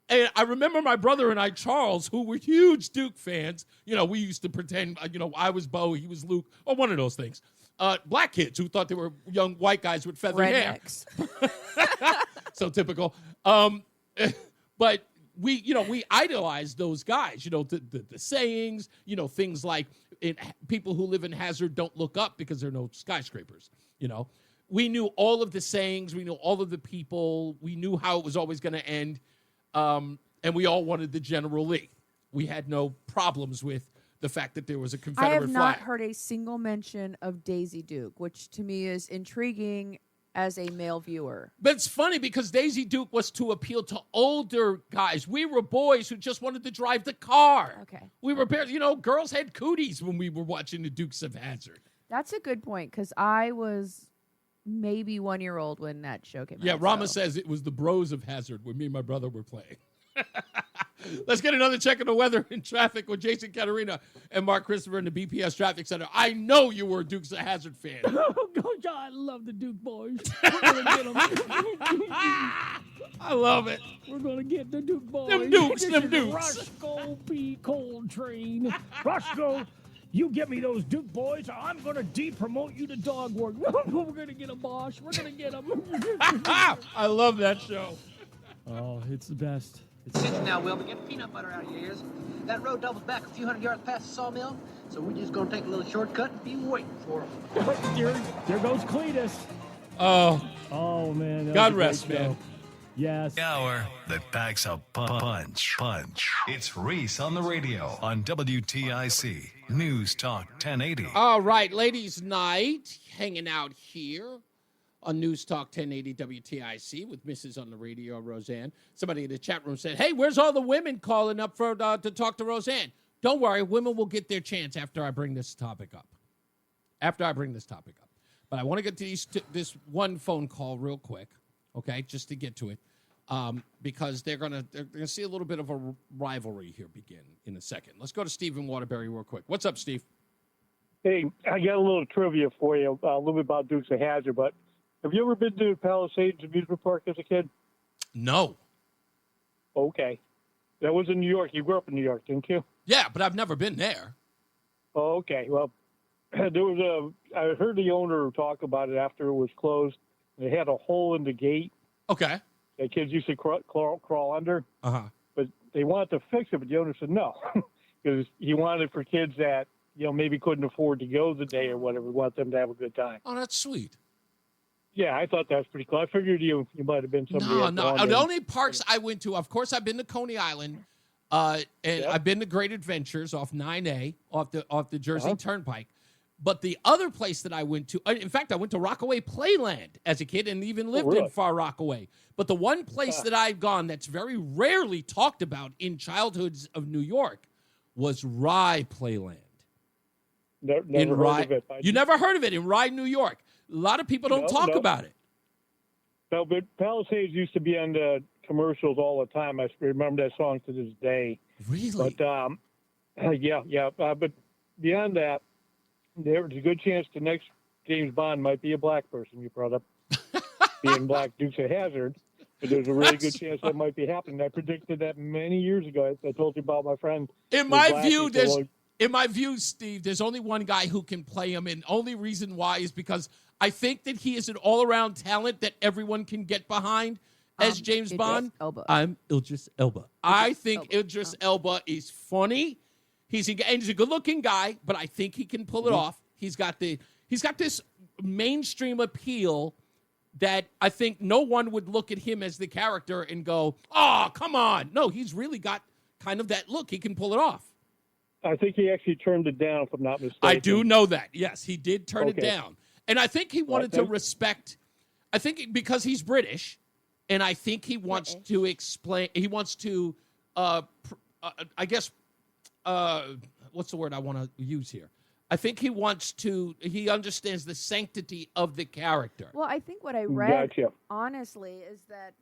And I remember my brother and I, Charles, who were huge Duke fans. You know, we used to pretend, I was Bo, he was Luke, or one of those things. Black kids who thought they were young white guys with feathered hair. So typical. But we idolize those guys, the sayings, things like people who live in Hazard don't look up because there are no skyscrapers. We knew all of the sayings. We knew all of the people. We knew how it was always going to end. And we all wanted the General Lee. We had no problems with the fact that there was a Confederate flag. I have not flag. heard a single mention of Daisy Duke, which to me is intriguing as a male viewer. But it's funny because Daisy Duke was to appeal to older guys. We were boys who just wanted to drive the car. Okay. We were barely, girls had cooties when we were watching the Dukes of Hazzard. That's a good point, because I was maybe 1 year old when that show came out. Yeah, Rama says it was the Bros of Hazzard when me and my brother were playing. Let's get another check of the weather and traffic with Jason Caterina and Mark Christopher in the BPS Traffic Center. I know you were a Dukes of Hazzard fan. Oh, God, I love the Duke boys. We're gonna get them. I love it. We're going to get the Duke boys. Them Dukes, This them is Dukes. Roscoe P. Coltrane. Roscoe, you get me those Duke boys, or I'm going to de-promote you to dog work. We're going to get them, boss. We're going to get them. I love that show. Oh, it's the best. Attention now, Will, but get peanut butter out of your ears. That road doubles back a few hundred yards past the sawmill, so we're just going to take a little shortcut and be waiting for them. There goes Cletus. Oh, man. that God was a great rest, show. man. Yes. The hour that packs a punch. It's Reese on the radio on WTIC News Talk 1080. All right, ladies' night, hanging out here on News Talk 1080 WTIC with Mrs. on the radio, Rozan. Somebody in the chat room said, hey, where's all the women calling up to talk to Rozan? Don't worry, women will get their chance after I bring this topic up. But I want to get to this one phone call real quick, okay, just to get to it, because they're gonna see a little bit of a rivalry here begin in a second. Let's go to Steve in Waterbury real quick. What's up, Steve? Hey, I got a little trivia for you, a little bit about Dukes of Hazzard, but have you ever been to Palisades Amusement Park as a kid? No. Okay. That was in New York. You grew up in New York, didn't you? Yeah, but I've never been there. Oh, okay. Well, I heard the owner talk about it after it was closed. They had a hole in the gate. Okay. That kids used to crawl under. Uh-huh. But they wanted to fix it, but the owner said no. Because he wanted it for kids that, maybe couldn't afford to go the day or whatever. He wanted them to have a good time. Oh, that's sweet. Yeah, I thought that was pretty cool. I figured you might have been somebody. No. The only parks I went to, of course, I've been to Coney Island, and I've been to Great Adventures off 9A, off the Jersey Turnpike. But the other place that I went to, in fact, I went to Rockaway Playland as a kid and even lived in Far Rockaway. But the one place that I've gone that's very rarely talked about in childhoods of New York was Rye Playland. Never heard of it. You never heard of it in Rye, New York. A lot of people don't talk about it. No, but Palisades used to be on the commercials all the time. I remember that song to this day. Really? But, but beyond that, there's a good chance the next James Bond might be a black person. You brought up being Black Dukes of Hazzard, but there's a really good chance that might be happening. I predicted that many years ago. I told you about my friend. In my view, Steve, there's only one guy who can play him, and only reason why is because I think that he is an all-around talent that everyone can get behind as James Bond. Elba. I'm Idris Elba. I think Idris Elba is funny. He's a good-looking guy, but I think he can pull it off. He's got this mainstream appeal that I think no one would look at him as the character and go, "Oh, come on!" No, he's really got kind of that look. He can pull it off. I think he actually turned it down, if I'm not mistaken. I do know that. Yes, he did turn it down. And I think he wanted to respect, I think because he's British, and I think he wants to explain, he wants to, what's the word I want to use here? I think he understands the sanctity of the character. Well, I think what I read, honestly, is that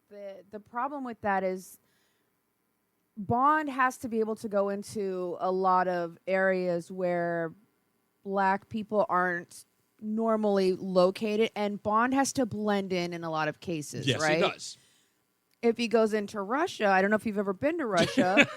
the problem with that is Bond has to be able to go into a lot of areas where black people aren't normally located, and Bond has to blend in a lot of cases, yes, right? He does. If he goes into Russia, I don't know if you've ever been to Russia.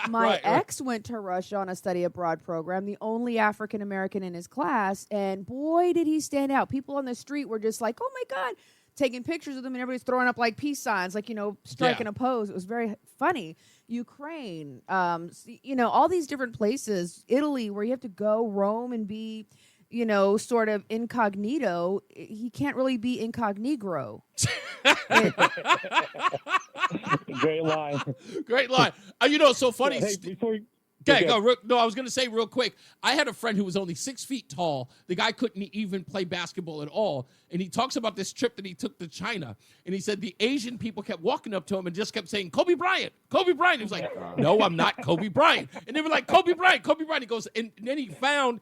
My ex went to Russia on a study abroad program, the only African American in his class, and boy, did he stand out. People on the street were just like, "Oh my God," taking pictures of them, and everybody's throwing up like peace signs, like, striking a pose. It was very funny. Ukraine, all these different places, Italy, where you have to go, Rome, and be, sort of incognito. He can't really be incognito. Great line. Great line. So funny. Hey, I was going to say real quick, I had a friend who was only 6 feet tall. The guy couldn't even play basketball at all. And he talks about this trip that he took to China. And he said the Asian people kept walking up to him and just kept saying, "Kobe Bryant, Kobe Bryant." He was like, "No, I'm not Kobe Bryant." And they were like, "Kobe Bryant, Kobe Bryant." He goes, and then he found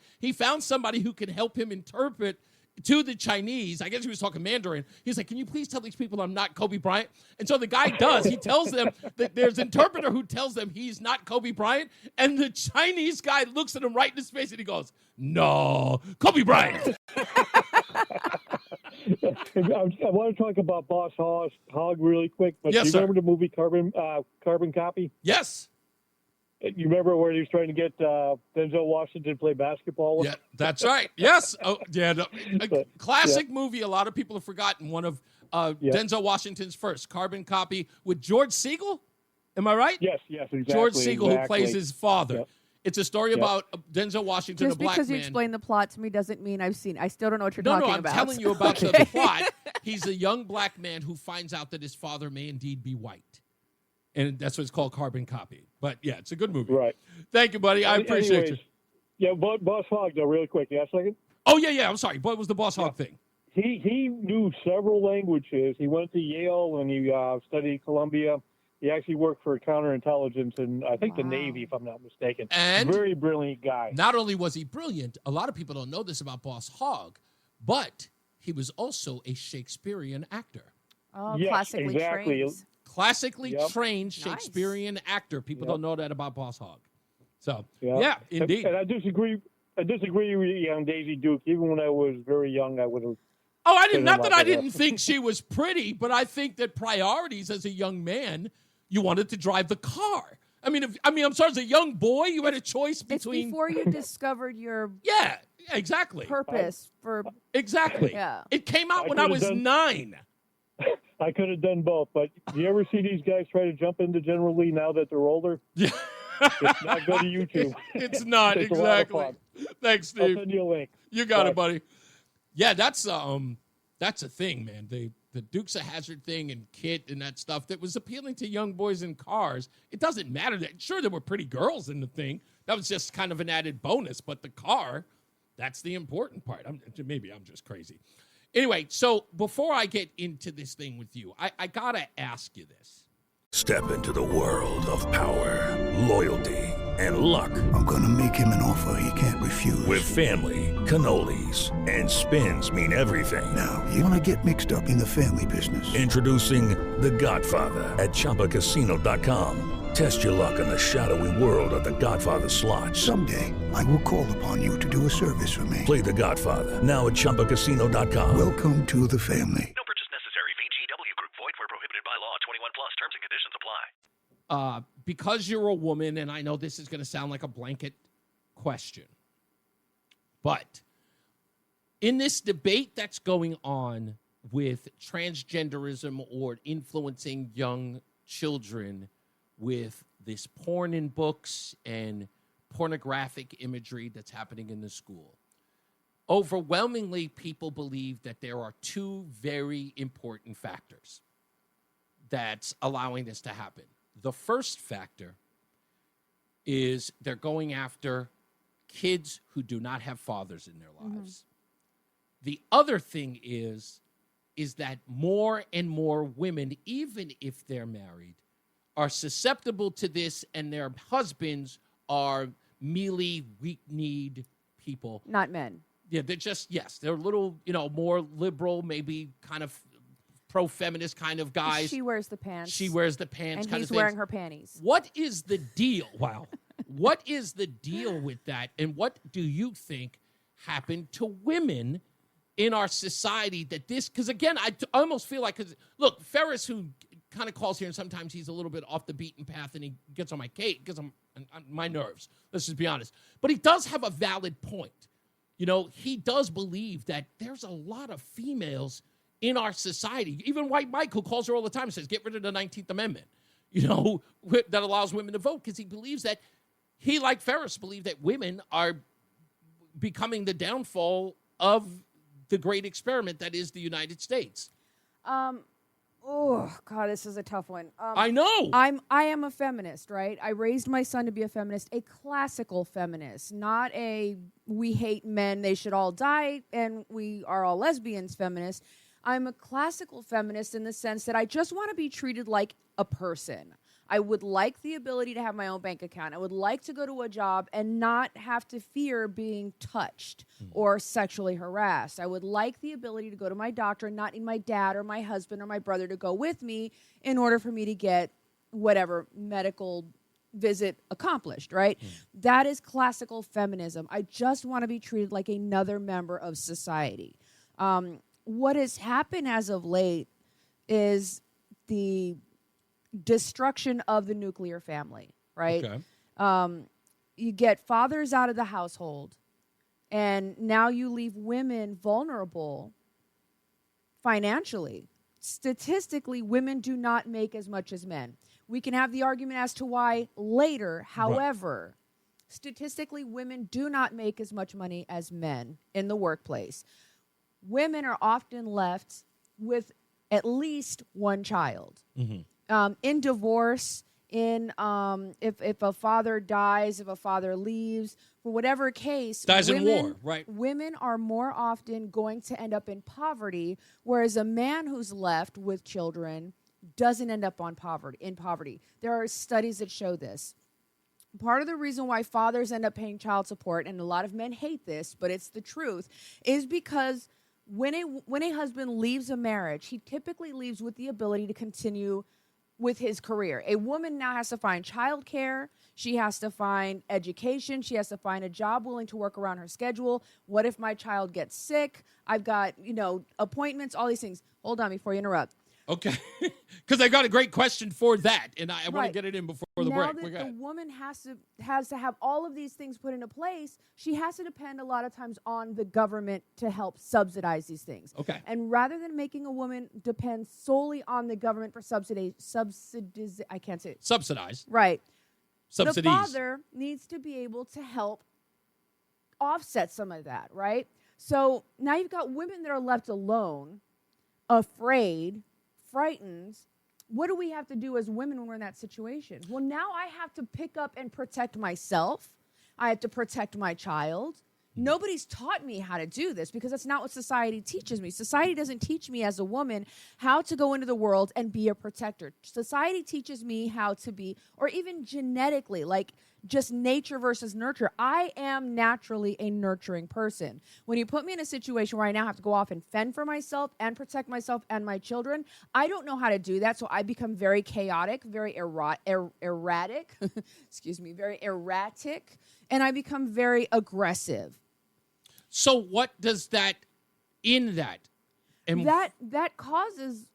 somebody who could help him interpret to the Chinese. I guess he was talking Mandarin. He's like, "Can you please tell these people I'm not Kobe Bryant?" And so the guy does. He tells them that there's an interpreter who tells them he's not Kobe Bryant. And the Chinese guy looks at him right in his face and he goes, "No, Kobe Bryant." I want to talk about Boss Hogg really quick. But yes, do you remember the movie Carbon Copy? Yes. You remember where he was trying to get Denzel Washington to play basketball? Yeah, that's right. Yes. Oh, yeah. A classic movie. A lot of people have forgotten. One of Denzel Washington's first, Carbon Copy, with George Segal. Am I right? Yes, exactly. George Segal, who plays his father. Yep. It's a story about Denzel Washington, Just a black man. because you explain the plot to me doesn't mean I've seen. I still don't know what you're talking about. No, I'm telling you about the plot. He's a young black man who finds out that his father may indeed be white. And that's what it's called, Carbon Copy. But, yeah, it's a good movie. Right. Thank you, buddy. I appreciate you. Yeah, Boss Hogg, though, really quick. You have a second? Oh, yeah. I'm sorry. What was the Boss Hogg thing? He knew several languages. He went to Yale and he studied Columbia. He actually worked for counterintelligence and I think the Navy, if I'm not mistaken. And very brilliant guy. Not only was he brilliant, a lot of people don't know this about Boss Hogg, but he was also a Shakespearean actor. Oh, yes, classically exactly. trained. Classically trained Shakespearean actor. People don't know that about Boss Hogg. So, indeed. And I disagree with you on Daisy Duke. Even when I was very young, I would have. Oh, I didn't. Not that I didn't think she was pretty, but I think that priorities as a young man, you wanted to drive the car. I'm sorry, as a young boy, you had a choice between. It's before you discovered your. Yeah, exactly. Purpose for. Exactly. Yeah. It came out when I was 9. I could have done both, but do you ever see these guys try to jump into General Lee now that they're older? Yeah. It's not go to YouTube. It's not, it's exactly. Thanks, Steve. I'll send you a link. You got it, buddy. Yeah, that's a thing, man. The Dukes of Hazzard thing and Kit and that stuff that was appealing to young boys in cars. It doesn't matter that sure there were pretty girls in the thing. That was just kind of an added bonus, but the car That's the important part. Maybe I'm just crazy. Anyway, so before I get into this thing with you, I got to ask you this. Step into the world of power, loyalty, and luck. I'm going to make him an offer he can't refuse. With family, cannolis, and spins mean everything. Now, you want to get mixed up in the family business. Introducing The Godfather at ChumbaCasino.com. Test your luck in the shadowy world of The Godfather slot. Someday, I will call upon you to do a service for me. Play The Godfather now at ChumbaCasino.com. Welcome to the family. No purchase necessary. VGW Group. Void where prohibited by law. 21 plus. Terms and conditions apply. Because you're a woman, and I know this is going to sound like a blanket question, but in this debate that's going on with transgenderism or influencing young children with this porn in books and pornographic imagery that's happening in the school, overwhelmingly people believe that there are two very important factors that's allowing this to happen. The first factor is they're going after kids who do not have fathers in their lives. The other thing is that more and more women, even if they're married, are susceptible to this, and their husbands are mealy, weak-kneed people. Not men. Yeah, they're just, yes, they're a little, more liberal, maybe kind of pro-feminist kind of guys. She wears the pants. She wears the pants. And kind he's of wearing her panties. What is the deal? Wow. What is the deal with that? And what do you think happened to women in our society that this, because again, I almost feel like, because look, Ferris, who kind of calls here, and sometimes he's a little bit off the beaten path and he gets on my cake, gets on my nerves. Let's just be honest. But he does have a valid point. He does believe that there's a lot of females in our society, even White Mike, who calls her all the time and says, get rid of the 19th Amendment, that allows women to vote, because he believes that he, like Ferris, believe that women are becoming the downfall of the great experiment that is the United States. Oh God, this is a tough one. I know. I am a feminist, right? I raised my son to be a feminist, a classical feminist, not a we hate men, they should all die, and we are all lesbians feminist. I'm a classical feminist in the sense that I just want to be treated like a person. I would like the ability to have my own bank account. I would like to go to a job and not have to fear being touched or sexually harassed. I would like the ability to go to my doctor and not need my dad or my husband or my brother to go with me in order for me to get whatever medical visit accomplished, right? That is classical feminism. I just want to be treated like another member of society. What has happened as of late is the destruction of the nuclear family, right? Okay. You get fathers out of the household, and now you leave women vulnerable financially. Statistically, women do not make as much as men. We can have the argument as to why later. However, statistically, women do not make as much money as men in the workplace. Women are often left with at least one child. In divorce, if a father dies, if a father leaves, for whatever case, dies in war, right? Women are more often going to end up in poverty, whereas a man who's left with children doesn't end up in poverty. There are studies that show this. Part of the reason why fathers end up paying child support, and a lot of men hate this, but it's the truth, is because when a husband leaves a marriage, he typically leaves with the ability to continue with his career. A woman now has to find childcare. She has to find education. She has to find a job willing to work around her schedule. What if my child gets sick? I've got, appointments, all these things. Hold on before you interrupt. Okay. Because I got a great question for that, and I want to get it in before the break. Now that the woman has to have all of these things put into place, she has to depend a lot of times on the government to help subsidize these things. Okay. And rather than making a woman depend solely on the government for I can't say it. Subsidize. Right. Subsidies. The father needs to be able to help offset some of that, right? So now you've got women that are left alone, afraid, frightened. What do we have to do as women when we're in that situation? Well, now I have to pick up and protect myself. I have to protect my child. Nobody's taught me how to do this because that's not what society teaches me. Society doesn't teach me as a woman how to go into the world and be a protector. Society teaches me how to be, or even genetically, like just nature versus nurture. I am naturally a nurturing person. When you put me in a situation where I now have to go off and fend for myself and protect myself and my children, I don't know how to do that. So I become very chaotic, very erratic, very erratic, and I become very aggressive. So what does that, in that? And That causes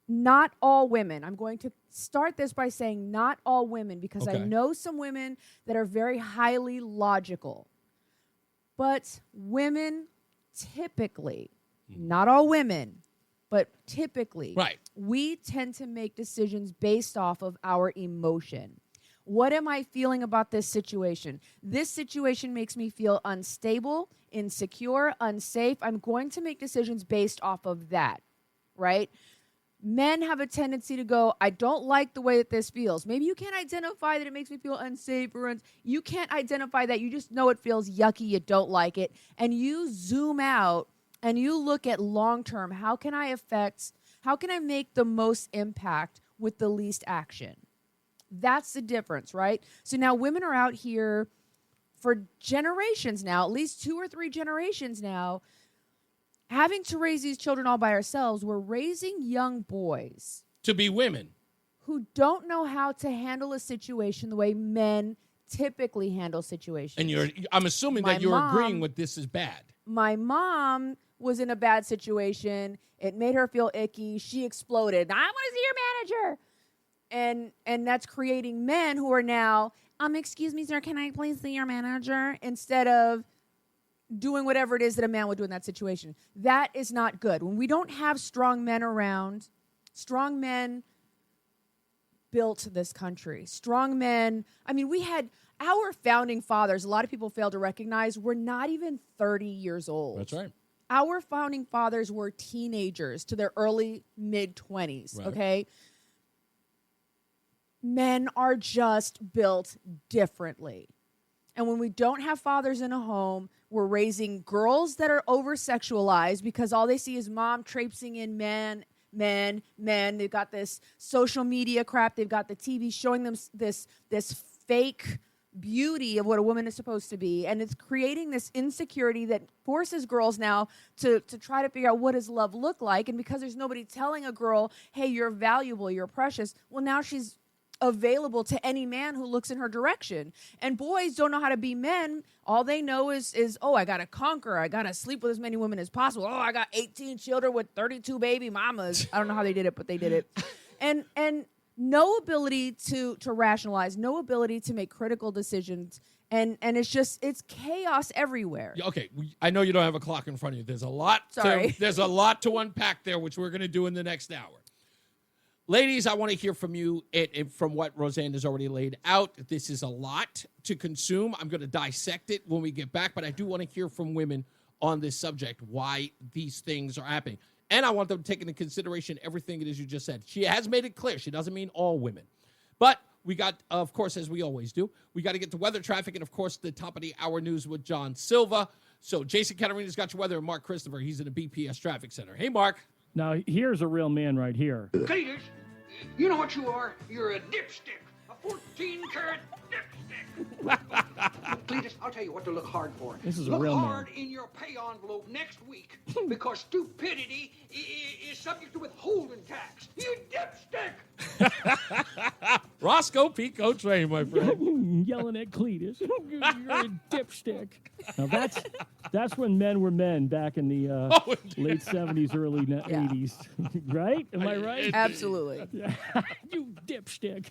not all women. I'm going to start this by saying not all women, because I know some women that are very highly logical. But women typically, not all women, but typically, we tend to make decisions based off of our emotion. What am I feeling about this situation? This situation makes me feel unstable, insecure, unsafe. I'm going to make decisions based off of that, right? Men have a tendency to go, I don't like the way that this feels. Maybe you can't identify that it makes me feel unsafe you can't identify that. You just know it feels yucky. You don't like it. And you zoom out and you look at long-term. How can I make the most impact with the least action? That's the difference, right? So now women are out here for generations now, at least 2 or 3 generations now, having to raise these children all by ourselves. We're raising young boys to be women who don't know how to handle a situation the way men typically handle situations. And I'm assuming that you're agreeing with this is bad. My mom was in a bad situation. It made her feel icky. She exploded. I want to see your manager. And that's creating men who are now, excuse me, sir, can I please see your manager? Instead of doing whatever it is that a man would do in that situation. That is not good. When we don't have strong men around, strong men built this country. Strong men, we had our founding fathers, a lot of people fail to recognize, were not even 30 years old. That's right. Our founding fathers were teenagers to their early, mid-20s, okay? Men are just built differently. And when we don't have fathers in a home, we're raising girls that are over-sexualized because all they see is mom traipsing in men. They've got this social media crap. They've got the TV showing them this fake beauty of what a woman is supposed to be. And it's creating this insecurity that forces girls now to try to figure out what does love look like. And because there's nobody telling a girl, hey, you're valuable, you're precious, well, now she's available to any man who looks in her direction. And boys don't know how to be men. All they know is I got to conquer. I got to sleep with as many women as possible. Oh, I got 18 children with 32 baby mamas. I don't know how they did it, but they did it. And no ability to rationalize, no ability to make critical decisions. And it's chaos everywhere. Okay, I know you don't have a clock in front of you. There's a lot. There's a lot to unpack there, which we're going to do in the next hour. Ladies, I want to hear from you from what Rozan has already laid out. This is a lot to consume. I'm going to dissect it when we get back, but I do want to hear from women on this subject, why these things are happening. And I want them to take into consideration everything it is you just said. She has made it clear. She doesn't mean all women. But we got, of course, as we always do, we got to get to weather, traffic, and, of course, the top of the hour news with John Silva. So Jason Caterina's got your weather, and Mark Christopher, he's in the BPS Traffic Center. Hey, Mark. Now, here's a real man right here. Cletus, you know what you are? You're a dipstick. A 14-karat dipstick. Cletus, I'll tell you what to look hard for. This is look a real man. Look hard in your pay envelope next week because stupidity is subject to withholding tax. You dipstick. Roscoe Pico Train, my friend. Yelling at Cletus. You're a dipstick. Now, that's when men were men back in the late 70s, early 80s. Right? Am I right? Absolutely. You dipstick.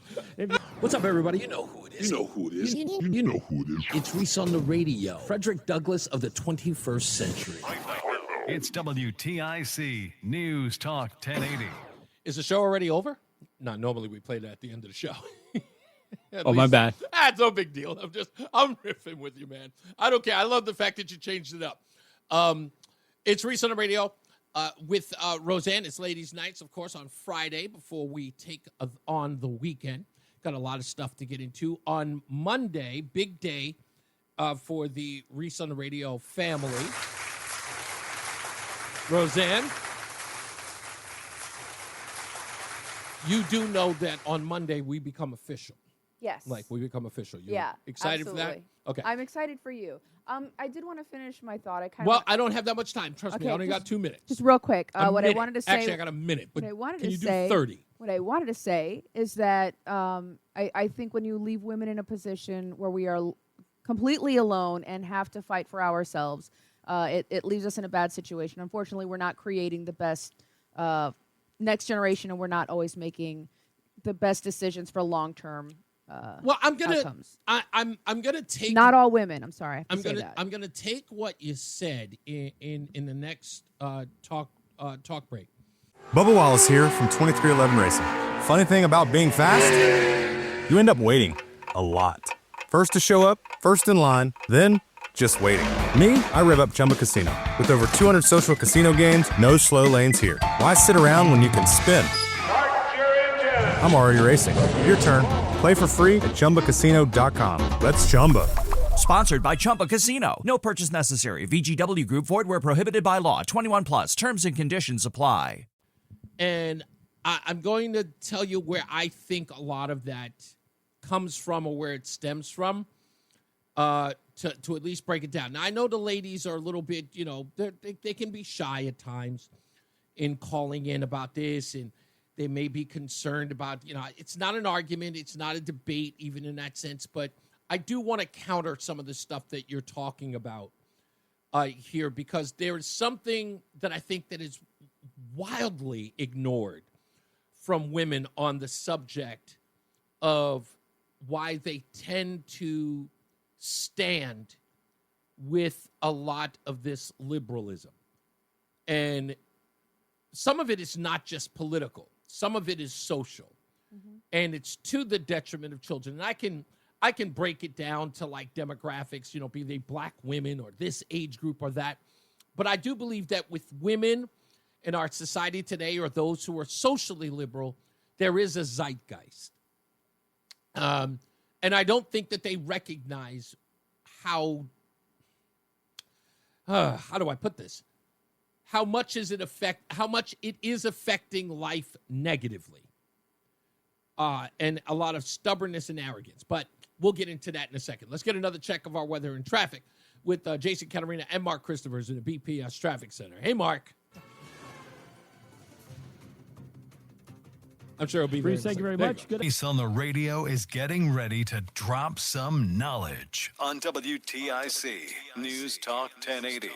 What's up, everybody? You know who it is. You know who it is. You know who it is. It's Reese on the radio. Frederick Douglass of the 21st century. It's WTIC News Talk 1080. Is the show already over? No, normally we play that at the end of the show. My bad. That's no big deal. I'm riffing with you, man. I don't care. I love the fact that you changed it up. It's Reese on the radio with Rozan. It's Ladies' Nights, of course, on Friday before we take on the weekend. Got a lot of stuff to get into. On Monday, big day, for the Reese on the Radio family. Rozan, you do know that on Monday we become official. Yes. Like, we become official. You Yeah. excited absolutely. for that? Okay. I'm excited for you. I did want to finish my thought. I don't have that much time. Trust me, I only got 2 minutes. Just real quick, A what I minute. wanted to say. Actually, I got a minute, but what I wanted can to you say, do 30? What I wanted to say is that I think when you leave women in a position where we are completely alone and have to fight for ourselves, it leaves us in a bad situation. Unfortunately, we're not creating the best next generation, and we're not always making the best decisions for long-term outcomes. I'm gonna take Not all women. I'm sorry. I have to I'm say gonna that. I'm gonna take what you said in the next talk break. Bubba Wallace here from 2311 Racing. Funny thing about being fast, you end up waiting a lot. First to show up, first in line, then just waiting. Me, I rev up Chumba Casino. With over 200 social casino games, no slow lanes here. Why sit around when you can spin? I'm already racing. Your turn. Play for free at ChumbaCasino.com. Let's Chumba. Sponsored by Chumba Casino. No purchase necessary. VGW Group. Void where prohibited by law. 21 plus. Terms and conditions apply. And I'm going to tell you where I think a lot of that comes from, or where it stems from, to at least break it down. Now, I know the ladies are a little bit, they can be shy at times in calling in about this, and they may be concerned about, it's not an argument, it's not a debate even in that sense, but I do want to counter some of the stuff that you're talking about here, because there is something that I think that is wildly ignored from women on the subject of why they tend to stand with a lot of this liberalism. And some of it is not just political. Some of it is social. Mm-hmm. And it's to the detriment of children. And I can break it down to like demographics, be they black women or this age group or that. But I do believe that with women in our society today, or those who are socially liberal, there is a zeitgeist. And I don't think that they recognize how do I put this? How much it is affecting life negatively. And a lot of stubbornness and arrogance. But we'll get into that in a second. Let's get another check of our weather and traffic with Jason Catarina and Mark Christophers in the BPS Traffic Center. Hey, Mark. I'm sure it'll be Reese, thank you very much. Good. Reese on the Radio is getting ready to drop some knowledge on WTIC News Talk 1080.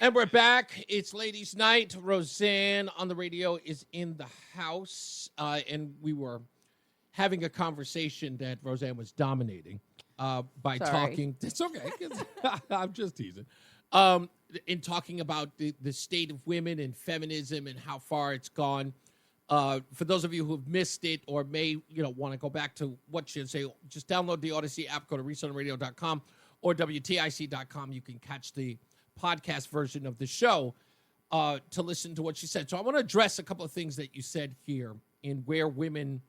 And we're back. It's ladies' night. Rozan on the Radio is in the house. And we were having a conversation that Rozan was dominating by talking. It's okay. I'm just teasing. In talking about the state of women and feminism and how far it's gone. For those of you who have missed it or may want to go back to what she say, just download the Odyssey app, go to ReeseOnTheRadio.com or WTIC.com. You can catch the podcast version of the show to listen to what she said. So I want to address a couple of things that you said here in where women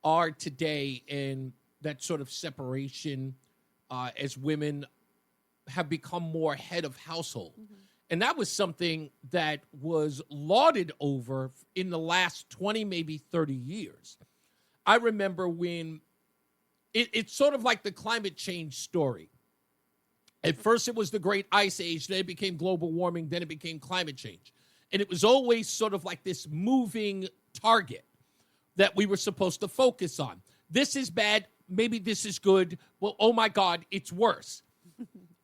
are today and that sort of separation as women have become more head of household. Mm-hmm. And that was something that was lauded over in the last 20, maybe 30 years. I remember when it's sort of like the climate change story. At first, it was the Great Ice Age. Then it became global warming. Then it became climate change. And it was always sort of like this moving target that we were supposed to focus on. This is bad. Maybe this is good. Well, oh, my God, it's worse.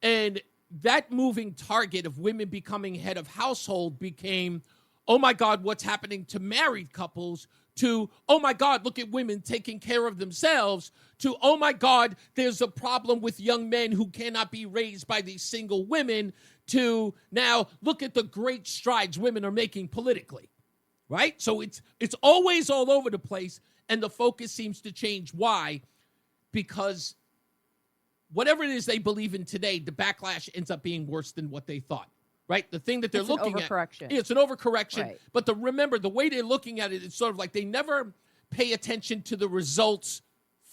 And that moving target of women becoming head of household became, oh, my God, what's happening to married couples, to, oh, my God, look at women taking care of themselves, to, oh, my God, there's a problem with young men who cannot be raised by these single women, to now look at the great strides women are making politically, right? So it's always all over the place, and the focus seems to change. Why? Because whatever it is they believe in today, the backlash ends up being worse than what they thought, right? The thing that they're looking at. It's an overcorrection. Right. But remember, the way they're looking at it, it's sort of like they never pay attention to the results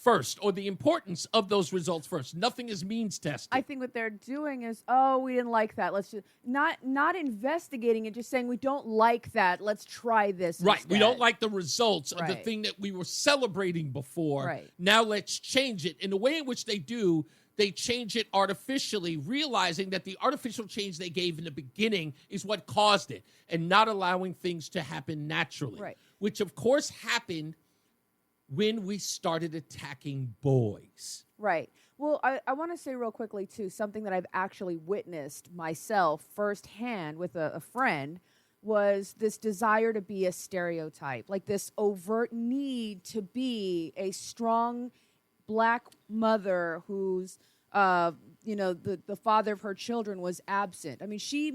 first, or the importance of those results first. Nothing is means tested. I think what they're doing is, oh, we didn't like that. Let's just not investigating it, just saying we don't like that. Let's try this. Right. Instead. We don't like the results of the Right. thing that we were celebrating before. Right. Now let's change it. And the way in which they do, they change it artificially, realizing that the artificial change they gave in the beginning is what caused it, and not allowing things to happen naturally. Right. Which, of course, happened when we started attacking boys. Right. Well, I want to say real quickly, too, something that I've actually witnessed myself firsthand with a friend was this desire to be a stereotype, like this overt need to be a strong Black mother who's, the father of her children was absent. I mean, she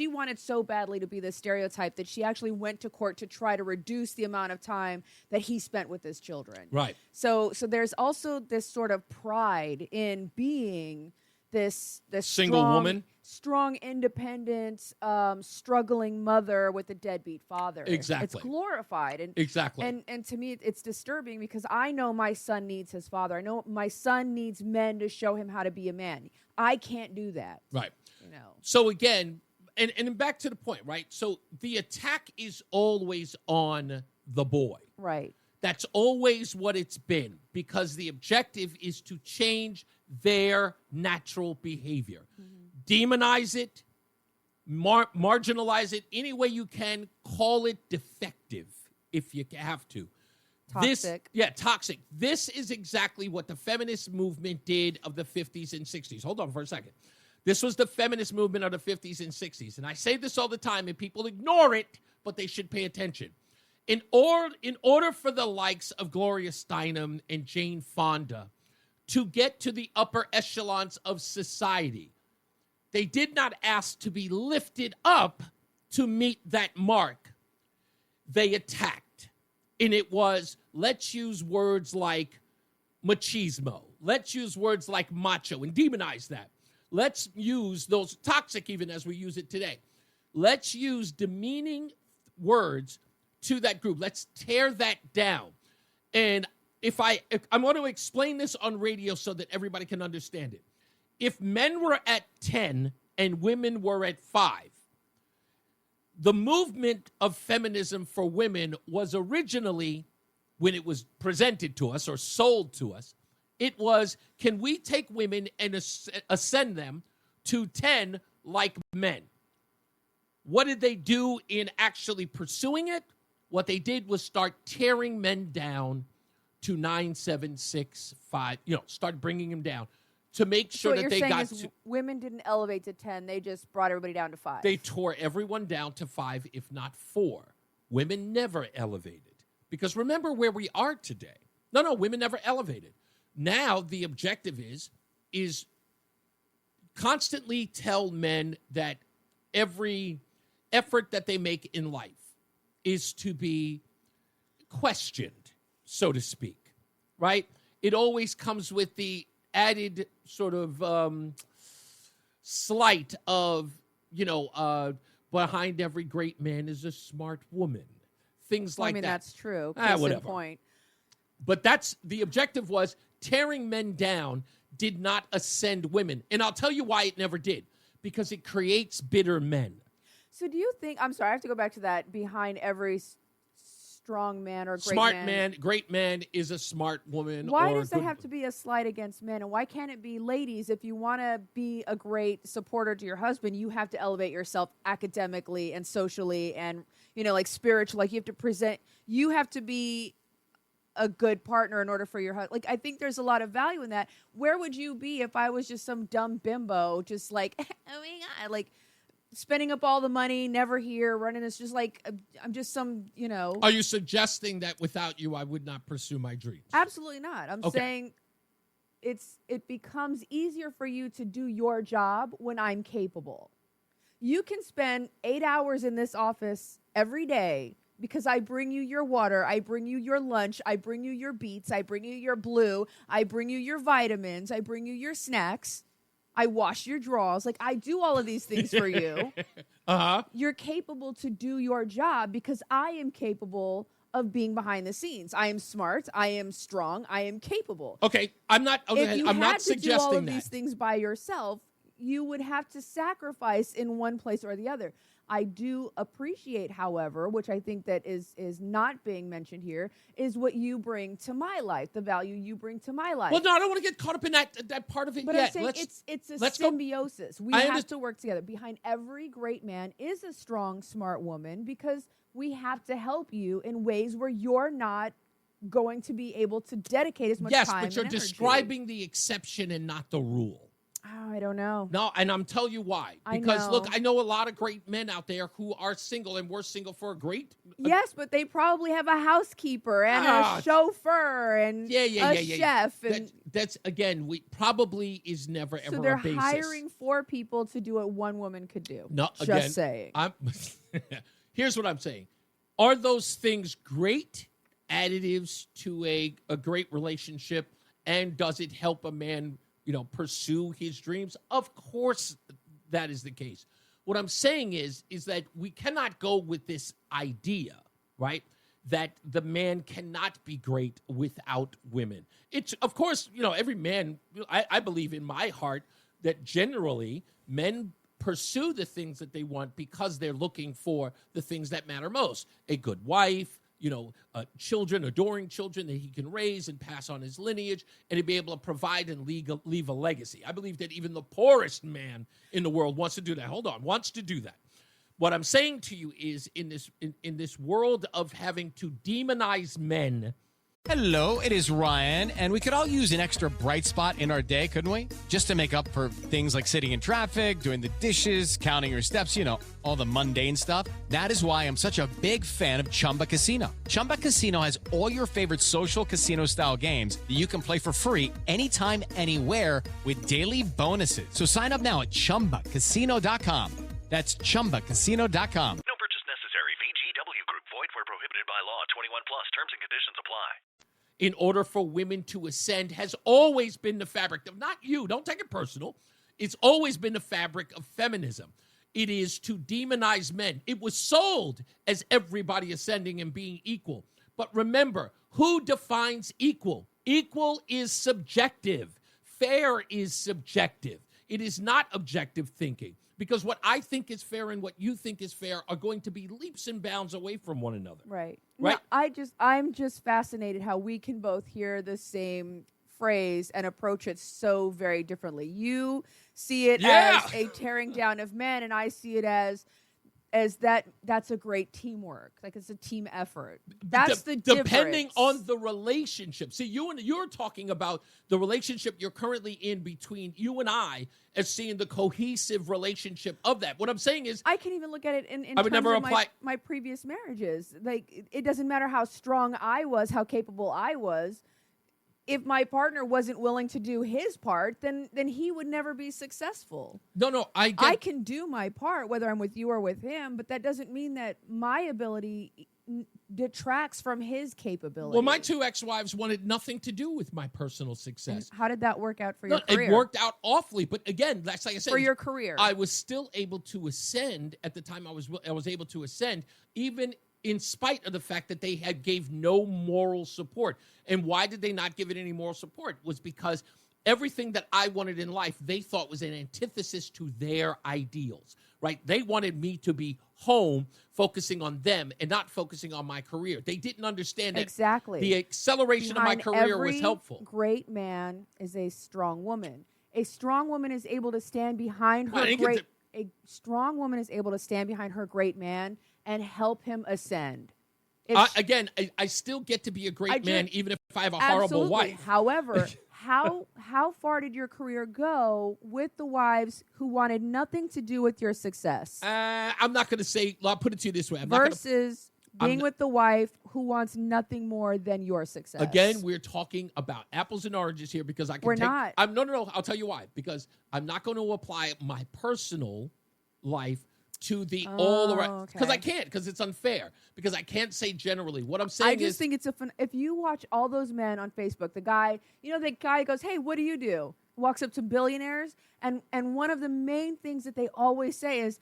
wanted so badly to be the stereotype that she actually went to court to try to reduce the amount of time that he spent with his children. Right. So there's also this sort of pride in being this Single strong, woman? strong, independent, struggling mother with a deadbeat father. Exactly. It's glorified. And Exactly. And to me, it's disturbing because I know my son needs his father. I know my son needs men to show him how to be a man. I can't do that. Right. You know. So again, and back to the point, right? So the attack is always on the boy. Right. That's always what it's been, because the objective is to change their natural behavior. Demonize it, marginalize it any way you can, call it defective if you have to. Toxic. Toxic. This is exactly what the feminist movement did of the 50s and 60s. Hold on for a second. This was the feminist movement of the 50s and 60s. And I say this all the time, and people ignore it, but they should pay attention. In order for the likes of Gloria Steinem and Jane Fonda to get to the upper echelons of society, they did not ask to be lifted up to meet that mark. They attacked. And it was, let's use words like machismo. Let's use words like macho and demonize that. Let's use those, toxic even as we use it today. Let's use demeaning words to that group. Let's tear that down. And I'm going to explain this on radio so that everybody can understand it. If men were at 10 and women were at 5, the movement of feminism for women was originally, when it was presented to us or sold to us, it was, can we take women and ascend them to 10 like men? What did they do in actually pursuing it? What they did was start tearing men down to 9, 7, 6, 5, start bringing them down to make sure that they got to. Women didn't elevate to 10. They just brought everybody down to 5. They tore everyone down to 5, if not 4. Women never elevated. Because remember where we are today. No, women never elevated. Now the objective is constantly tell men that every effort that they make in life is to be questioned, so to speak, right? It always comes with the added sort of slight of, behind every great man is a smart woman. Things like that. That's true. Case in Whatever. point. But that's the objective was tearing men down did not ascend women. And I'll tell you why it never did. Because it creates bitter men. So do you think, I'm sorry, I have to go back to that, behind every strong man or great Smart man, great man is a smart woman. Why does it have to be a slight against men? And why can't it be, ladies, if you want to be a great supporter to your husband, you have to elevate yourself academically and socially and, spiritually. Like you have to be a good partner in order for your husband. Like, I think there's a lot of value in that. Where would you be if I was just some dumb bimbo, just like, oh my God, like, spending up all the money, never here, running this, just like, I'm just some, Are you suggesting that without you, I would not pursue my dreams? Absolutely not. I'm saying it becomes easier for you to do your job when I'm capable. You can spend 8 hours in this office every day because I bring you your water, I bring you your lunch, I bring you your beets, I bring you your blue, I bring you your vitamins, I bring you your snacks. I wash your drawers. Like, I do all of these things for you. Uh-huh. You're capable to do your job because I am capable of being behind the scenes. I am smart. I am strong. I am capable. Okay, I'm not. Okay, If you I'm had not to suggesting do all of that. these things by yourself, you would have to sacrifice in one place or the other. I do appreciate, however, which I think that is not being mentioned here, is what you bring to my life, the value you bring to my life. Well, no, I don't want to get caught up in that part of it But yet. I'm saying it's a let's go- symbiosis. We I have to work together. Behind every great man is a strong, smart woman, because we have to help you in ways where you're not going to be able to dedicate as much Yes, time but you're and energy. describing the exception and not the rule. Oh, I don't know. No, and I'm telling you why. I Because know. look, I know a lot of great men out there who are single, and we're single for a great. Yes, but they probably have a housekeeper and Ah, a chauffeur and a chef. And That's again, we probably is never ever so they're a basis. hiring 4 people to do what one woman could do. No, Just again, saying. Here's what I'm saying. Are those things great additives to a great relationship? And does it help a man, pursue his dreams? Of course that is the case. What I'm saying is that we cannot go with this idea, right, that the man cannot be great without women. It's, of course, every man, I believe in my heart that generally men pursue the things that they want because they're looking for the things that matter most. A good wife, children, adoring children that he can raise and pass on his lineage, and to be able to provide and leave a legacy. I believe that even the poorest man in the world wants to do that. Wants to do that. What I'm saying to you is in this world of having to demonize men. Hello, it is Ryan, and we could all use an extra bright spot in our day, couldn't we? Just to make up for things like sitting in traffic, doing the dishes, counting your steps, all the mundane stuff. That is why I'm such a big fan of Chumba Casino. Chumba Casino has all your favorite social casino-style games that you can play for free anytime, anywhere with daily bonuses. So sign up now at ChumbaCasino.com. That's ChumbaCasino.com. No purchase necessary. VGW Group. Void where prohibited by law. 21 plus. Terms and conditions apply. In order for women to ascend has always been the fabric of, not you, don't take it personal. It's always been the fabric of feminism. It is to demonize men. It was sold as everybody ascending and being equal. But remember, who defines equal? Equal is subjective. Fair is subjective. It is not objective thinking. Because what I think is fair and what you think is fair are going to be leaps and bounds away from one another. Right. Right. No, I'm just fascinated how we can both hear the same phrase and approach it so very differently. You see it as a tearing down of men, and I see it as that's a great teamwork. Like, it's a team effort. That's the difference. Depending on the relationship. See, you're talking about the relationship you're currently in between you and I as seeing the cohesive relationship of that. What I'm saying is, I can even look at it in I would terms never of apply. my previous marriages. Like, it doesn't matter how strong I was, how capable I was. If my partner wasn't willing to do his part, then he would never be successful. No, I can do my part, whether I'm with you or with him, but that doesn't mean that my ability detracts from his capability. Well, my 2 ex-wives wanted nothing to do with my personal success. And how did that work out for your career? It worked out awfully, but again, that's like I said. For your career. I was still able to ascend at the time. I was able to ascend, even in spite of the fact that they gave no moral support. And why did they not give it any moral support? Was because everything that I wanted in life, they thought was an antithesis to their ideals, right? They wanted me to be home, focusing on them and not focusing on my career. They didn't understand that exactly the acceleration of my career was helpful. Great man is a strong woman. A strong woman is able to stand behind her a strong woman is able to stand behind her great man and help him ascend. Again, I still get to be a great man, even if I have a horrible wife. However, how far did your career go with the wives who wanted nothing to do with your success? I'm not going to say. I'll put it to you this way: versus being with the wife who wants nothing more than your success. Again, we're talking about apples and oranges here because I can. We're not. No. I'll tell you why. Because I'm not going to apply my personal life to the all around, because I can't, because it's unfair, because I can't say generally. What I'm saying I just think it's if you watch all those men on Facebook, the guy goes, hey, what do you do? Walks up to billionaires, and one of the main things that they always say is,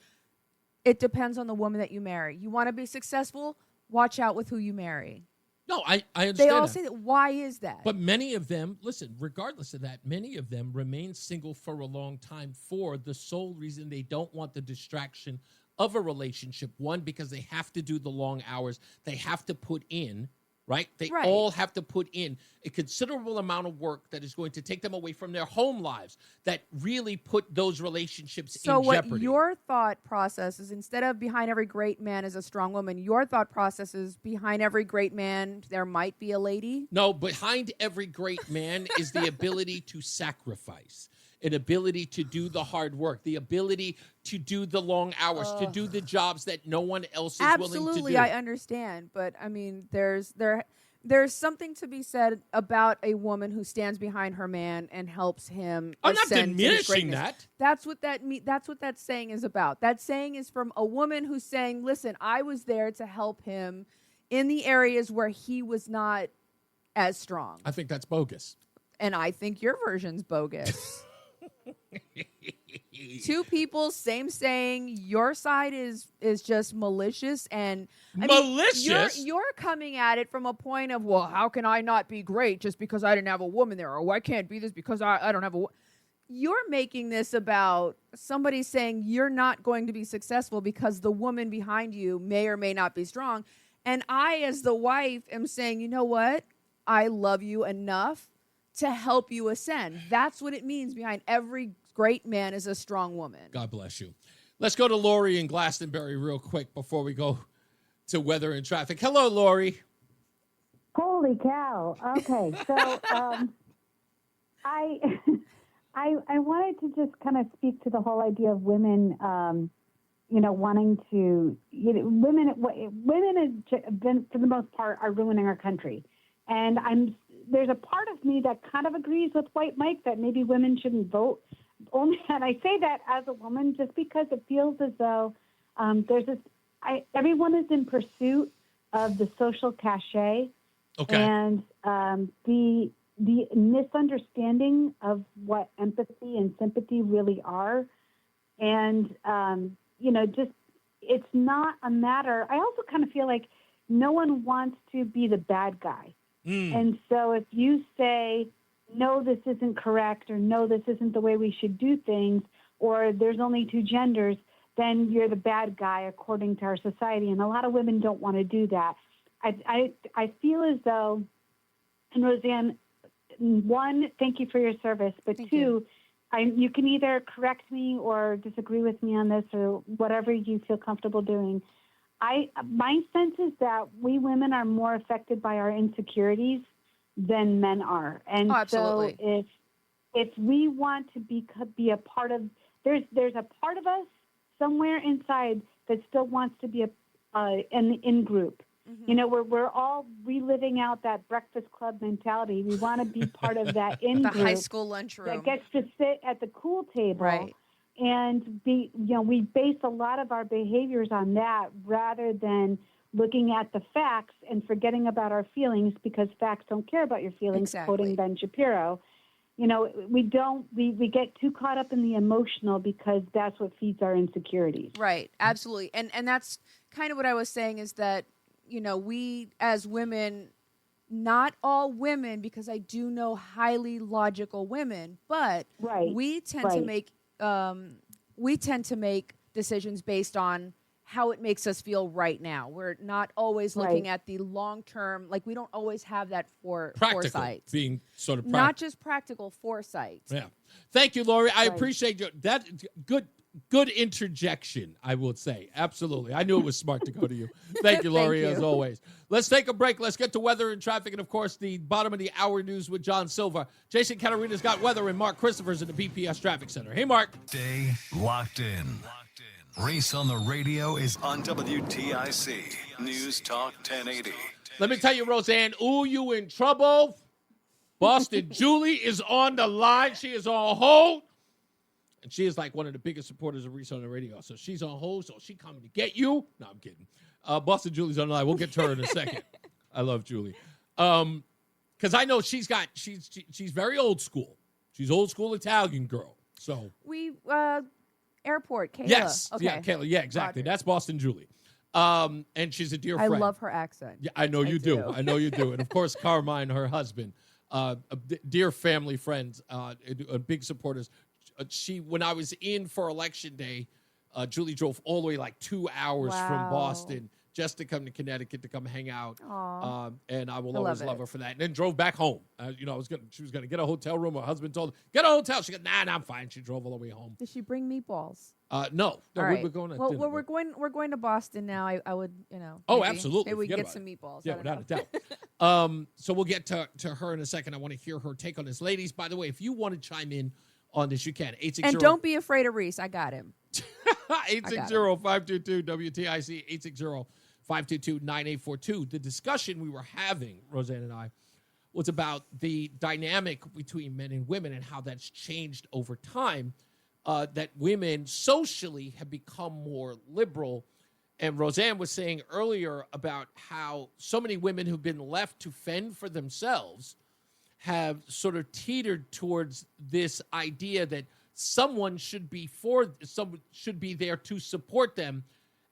it depends on the woman that you marry. You want to be successful? watch out with who you marry. No, I understand. They all that. say that. Why is that? But many of them, listen, regardless of that, many of them remain single for a long time for the sole reason they don't want the distraction of a relationship. One, because they have to do the long hours. They have to put in, right? They all have to put in a considerable amount of work that is going to take them away from their home lives that really put those relationships in jeopardy. So what your thought process is, instead of behind every great man is a strong woman, your thought process is behind every great man there might be a lady? No, behind every great man is the ability to sacrifice, an ability to do the hard work, the ability to do the long hours, to do the jobs that no one else is willing to do. Absolutely, I understand. But, I mean, there's something to be said about a woman who stands behind her man and helps him. I'm not ascend to his diminishing greatness. that. That's what that's what that saying is about. That saying is from a woman who's saying, listen, I was there to help him in the areas where he was not as strong. I think that's bogus. And I think your version's bogus. Two people, same saying. Your side is just malicious, and malicious. You're coming at it from a point of, well, how can I not be great just because I didn't have a woman there, or I can't be this because I don't have a. You're making this about somebody saying you're not going to be successful because the woman behind you may or may not be strong, and I, as the wife, am saying, you know what? I love you enough to help you ascend. That's what it means behind every great man is a strong woman. God bless you. Let's go to Lori in Glastonbury real quick before we go to weather and traffic. Hello, Lori. Holy cow. Okay, so I wanted to just kind of speak to the whole idea of women, wanting to, women have been, for the most part, are ruining our country. And there's a part of me that kind of agrees with White Mike that maybe women shouldn't vote. And I say that as a woman just because it feels as though everyone is in pursuit of the social cachet. Okay. And the misunderstanding of what empathy and sympathy really are. And, it's not a matter. I also kind of feel like no one wants to be the bad guy. And so if you say, no, this isn't correct, or no, this isn't the way we should do things, or there's only two genders, then you're the bad guy according to our society. And a lot of women don't want to do that. I feel as though, and Rozan, one, thank you for your service, but two, you can either correct me or disagree with me on this or whatever you feel comfortable doing. My sense is that we women are more affected by our insecurities than men are. And so if we want to be a part of, there's a part of us somewhere inside that still wants to be an in-group. Mm-hmm. We're all reliving out that Breakfast Club mentality. We want to be part of that in-group. The high school lunchroom. That gets to sit at the cool table. Right. And we base a lot of our behaviors on that rather than looking at the facts and forgetting about our feelings because facts don't care about your feelings, exactly. Quoting Ben Shapiro. We get too caught up in the emotional because that's what feeds our insecurities. Right, absolutely. And that's kind of what I was saying is that, we as women, not all women, because I do know highly logical women, but we tend to make decisions based on how it makes us feel right now. We're not always looking at the long term, like we don't always have that foresight. Being sort of not just practical foresight. Yeah. Thank you, Lori. I appreciate you. That good interjection, I would say. Absolutely. I knew it was smart to go to you. Thank you, Lori, as always. Let's take a break. Let's get to weather and traffic and, of course, the bottom of the hour news with John Silva. Jason Caterina's got weather and Mark Christopher's in the BPS Traffic Center. Hey, Mark. Stay locked in. Reese on the radio is on WTIC News Talk 1080. Let me tell you, Rozan, ooh, you in trouble. Boston Julie is on the line. She is on hold. And she is like one of the biggest supporters of Reese on the radio. So she's on hold, so she coming to get you. No, I'm kidding. Boston Julie's on the line. We'll get to her in a second. I love Julie. Because I know she's very old school. She's old school Italian girl. So airport, Kayla. Yes. Okay. Yeah, Kayla. Yeah, exactly. That's Boston Julie. And she's a dear I friend. love her accent. Yeah, I know you do. I know you do. And of course, Carmine, her husband, dear family friends, big supporters. When I was in for election day, Julie drove all the way like 2 hours from Boston just to come to Connecticut to come hang out. And I will always love her for that. And then drove back home. She was gonna get a hotel room. Her husband told her, get a hotel. She goes, nah, I'm fine. She drove all the way home. Did she bring meatballs? No, All right. we're going to well, dinner. we're going to Boston now. I would, Oh, maybe, absolutely. Maybe we can Forget get some meatballs. Yeah, I don't without know. a doubt. So we'll get to her in a second. I want to hear her take on this. Ladies, by the way, if you want to chime in on this, you can. 860. And don't be afraid of Reese. I got him. 860-522-WTIC, 860-522-9842. The discussion we were having, Rozan and I, was about the dynamic between men and women and how that's changed over time, that women socially have become more liberal. And Rozan was saying earlier about how so many women who've been left to fend for themselves have sort of teetered towards this idea that someone should be there to support them.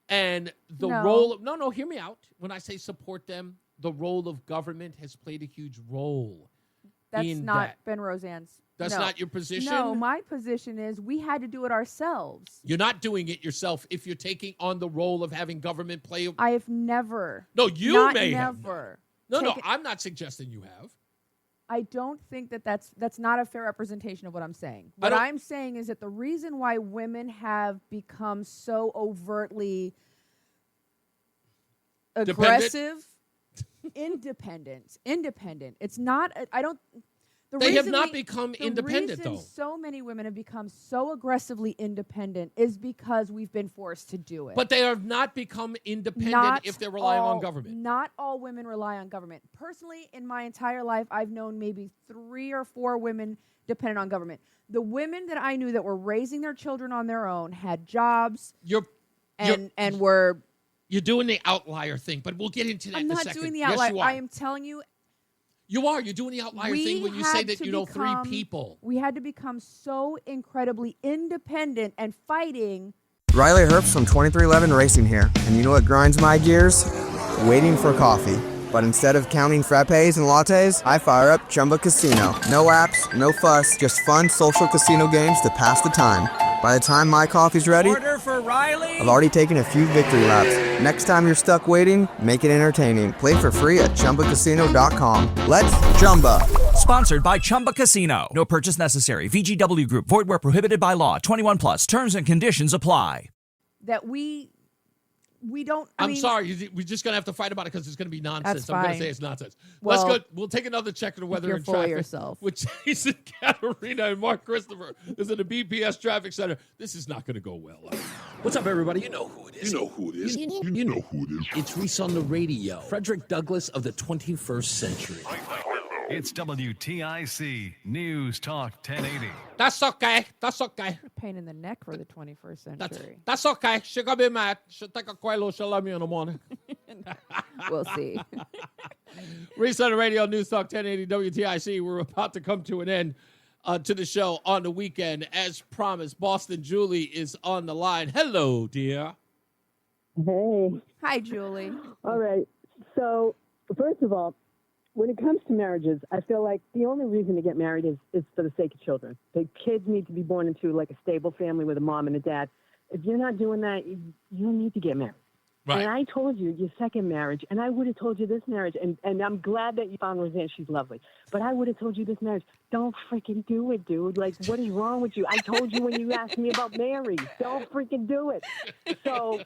And the role of, hear me out. When I say support them, the role of government has played a huge role. That's not been Rozan's. That's not your position? No, my position is we had to do it ourselves. You're not doing it yourself if you're taking on the role of having government play. I have never. No, you not may never. have. No, I'm not suggesting you have. I don't think that's not a fair representation of what I'm saying. What I'm saying is that the reason why women have become so overtly aggressive, independent. It's not. I don't. They have not become independent, though. So many women have become so aggressively independent is because we've been forced to do it. But they have not become independent if they're relying on government. Not all women rely on government. Personally, in my entire life, I've known maybe 3 or 4 women dependent on government. The women that I knew that were raising their children on their own had jobs and were... You're doing the outlier thing, but we'll get into that in a second. I'm not doing the outlier. Yes, you are. I am telling you... You are. You're doing the outlier thing when you say that you know 3 people. We had to become so incredibly independent and fighting. Riley Herbst from 2311 Racing here. And you know what grinds my gears? Waiting for coffee. But instead of counting frappes and lattes, I fire up Chumba Casino. No apps, no fuss, just fun social casino games to pass the time. By the time my coffee's ready, Order for Riley. I've already taken a few victory laps. Next time you're stuck waiting, make it entertaining. Play for free at ChumbaCasino.com. Let's Chumba. Sponsored by Chumba Casino. No purchase necessary. VGW Group. Void where prohibited by law. 21 plus. Terms and conditions apply. That we don't. I'm sorry. We're just going to have to fight about it because it's going to be nonsense. That's I'm going to fine. say it's nonsense. Well, Let's go. We'll take another check of the weather you're and full of traffic yourself. with Jason Katerina and Mark Christopher. This is the BPS Traffic Center. This is not going to go well. What's up, everybody? You know who it is. You know who it is. You know who it is. It's Reese on the radio. Frederick Douglass of the 21st century. It's WTIC News Talk 1080. That's okay. That's okay. Pain in the neck for the 21st century. That's okay. She's going to be mad. She'll take a Quaalude. She'll love me in the morning. We'll see. Reese on the radio, News Talk 1080 WTIC. We're about to come to an end to the show on the weekend. As promised, Boston Julie is on the line. Hello, dear. Hey. Hi, Julie. All right. So, first of all, when it comes to marriages, I feel like the only reason to get married is for the sake of children. The kids need to be born into like a stable family with a mom and a dad. If you're not doing that, you don't need to get married. Right. And I told you your second marriage, and I would have told you this marriage, and I'm glad that you found Rozan. She's lovely. But I would have told you this marriage. Don't freaking do it, dude. Like, what is wrong with you? I told you when you asked me about Mary. Don't freaking do it. So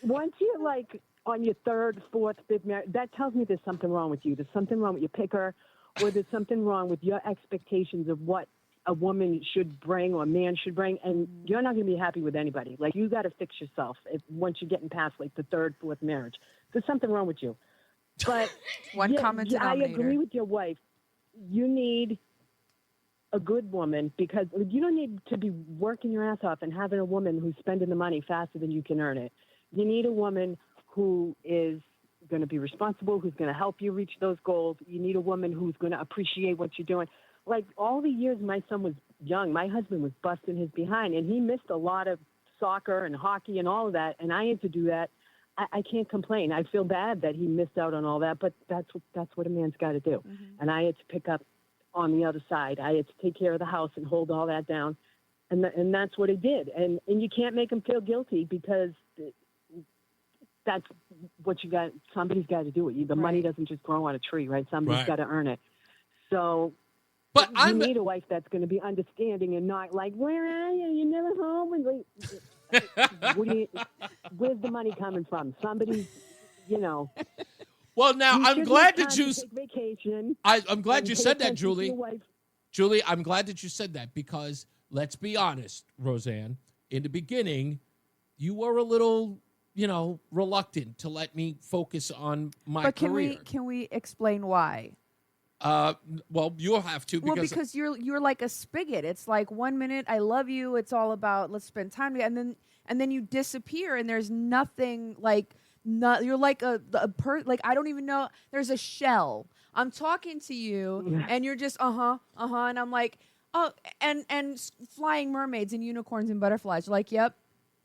once you're like on your 3rd, 4th, 5th marriage, that tells me there's something wrong with you. There's something wrong with your picker, or there's something wrong with your expectations of what a woman should bring or a man should bring, and you're not going to be happy with anybody. Like, you got to fix yourself once you're getting past, like, the 3rd, 4th marriage. There's something wrong with you. But One common denominator. I agree with your wife. You need a good woman because you don't need to be working your ass off and having a woman who's spending the money faster than you can earn it. You need a woman who is going to be responsible, who's going to help you reach those goals. You need a woman who's going to appreciate what you're doing. Like, all the years my son was young, my husband was busting his behind, and he missed a lot of soccer and hockey and all of that, and I had to do that. I can't complain. I feel bad that he missed out on all that, but that's what a man's got to do. And I had to pick up on the other side. I had to take care of the house and hold all that down, and that's what he did. And you can't make him feel guilty because that's what you got. Somebody's got to do it. The money doesn't just grow on a tree, right? Somebody's got to earn it. So. But you need a wife that's going to be understanding and not like, where are you? You're never home. And where's the money coming from? Somebody, Well, now I'm glad that you. Take vacation. I'm glad you said that, Julie. Wife. Julie, I'm glad that you said that because let's be honest, Rozan. In the beginning, you were a little, reluctant to let me focus on my career. But can we explain why? Well, you'll have to because you're like a spigot. It's like 1 minute I love you. It's all about let's spend time together, and then you disappear, and there's nothing like you're like a like I don't even know. There's a shell. I'm talking to you, and you're just and I'm like and flying mermaids and unicorns and butterflies. You're like, yep.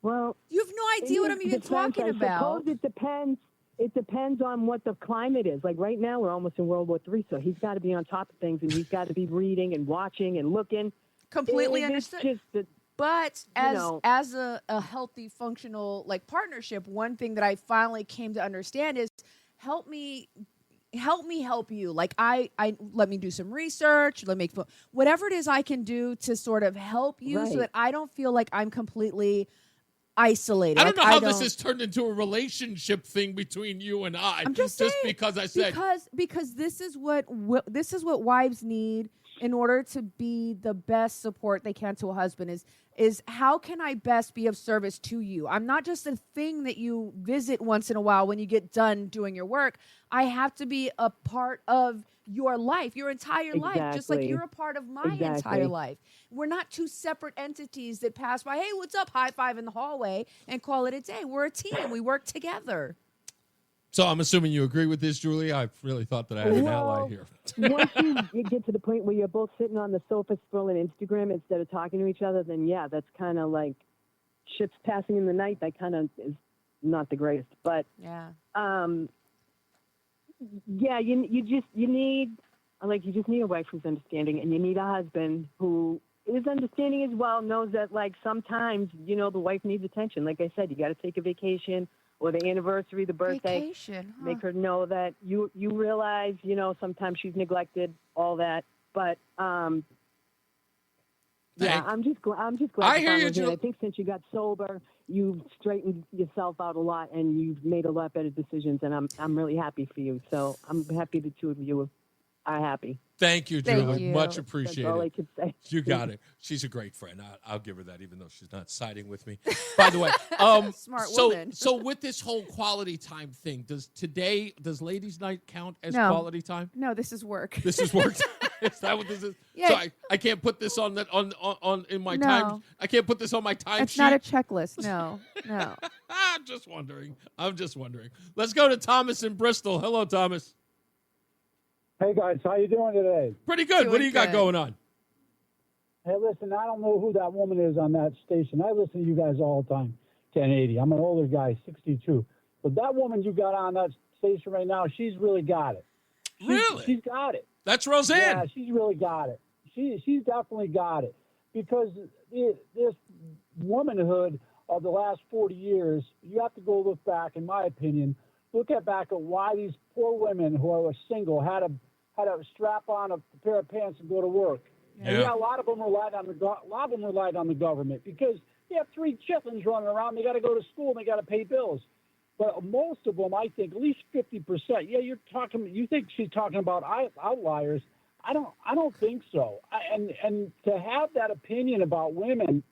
Well, you have no idea what I'm even talking about. Suppose it depends. It depends on what the climate is. Like right now, we're almost in World War III, so he's got to be on top of things, and he's got to be reading and watching and looking. Completely understood. But as a healthy, functional partnership, one thing that I finally came to understand is help me help you. Like I let me do some research, whatever it is I can do to sort of help you so that I don't feel like I'm completely isolated. I don't know how this has turned into a relationship thing between you and I. I'm just saying, because I said because this is what wives need in order to be the best support they can to a husband is how can I best be of service to you? I'm not just a thing that you visit once in a while when you get done doing your work. I have to be a part of your life, your entire life, just like you're a part of my entire life. We're not two separate entities that pass by, hey, what's up, high five in the hallway, and call it a day. We're a team. We work together. So I'm assuming you agree with this, Julie. I really thought that I had an ally here. Once you get to the point where you're both sitting on the sofa scrolling Instagram instead of talking to each other, then yeah, that's kind of like ships passing in the night. That kind of is not the greatest. But you just need a wife who's understanding, and you need a husband who is understanding as well, knows that sometimes, the wife needs attention. Like I said, you got to take a vacation or the anniversary, the birthday. Make her know that you realize, sometimes she's neglected, all that. But I'm just glad. I hear you, Julie. I think since you got sober, you've straightened yourself out a lot, and you've made a lot better decisions. And I'm really happy for you. So I'm happy the two of you are happy. Thank you, Julie. Thank you. Much appreciated. That's all I could say. You got it. She's a great friend. I'll give her that, even though she's not siding with me. By the way, smart woman. So with this whole quality time thing, does Ladies' Night count as No. quality time? No, this is work. This is work. Is that what this is? Yeah. So I can't put this on in my time. I can't put this on my time It's sheet. not a checklist. No. I'm just wondering. Let's go to Thomas in Bristol. Hello, Thomas. Hey guys, how you doing today? Pretty good. What do you got going on? Hey, listen, I don't know who that woman is on that station. I listen to you guys all the time. 1080. I'm an older guy, 62. But that woman you got on that station right now, she's really got it. She's got it. That's Rozan. Yeah, she's really got it. She's definitely got it. Because this womanhood of the last 40 years, you have to go look back, in my opinion, back at why these poor women who are single had to strap on a pair of pants and go to work. Yeah. And a lot of them relied on the government because you have 3 chitlins running around. They got to go to school and they got to pay bills. But most of them, I think, at least 50%. Yeah, you think she's talking about outliers? I don't think so. And to have that opinion about women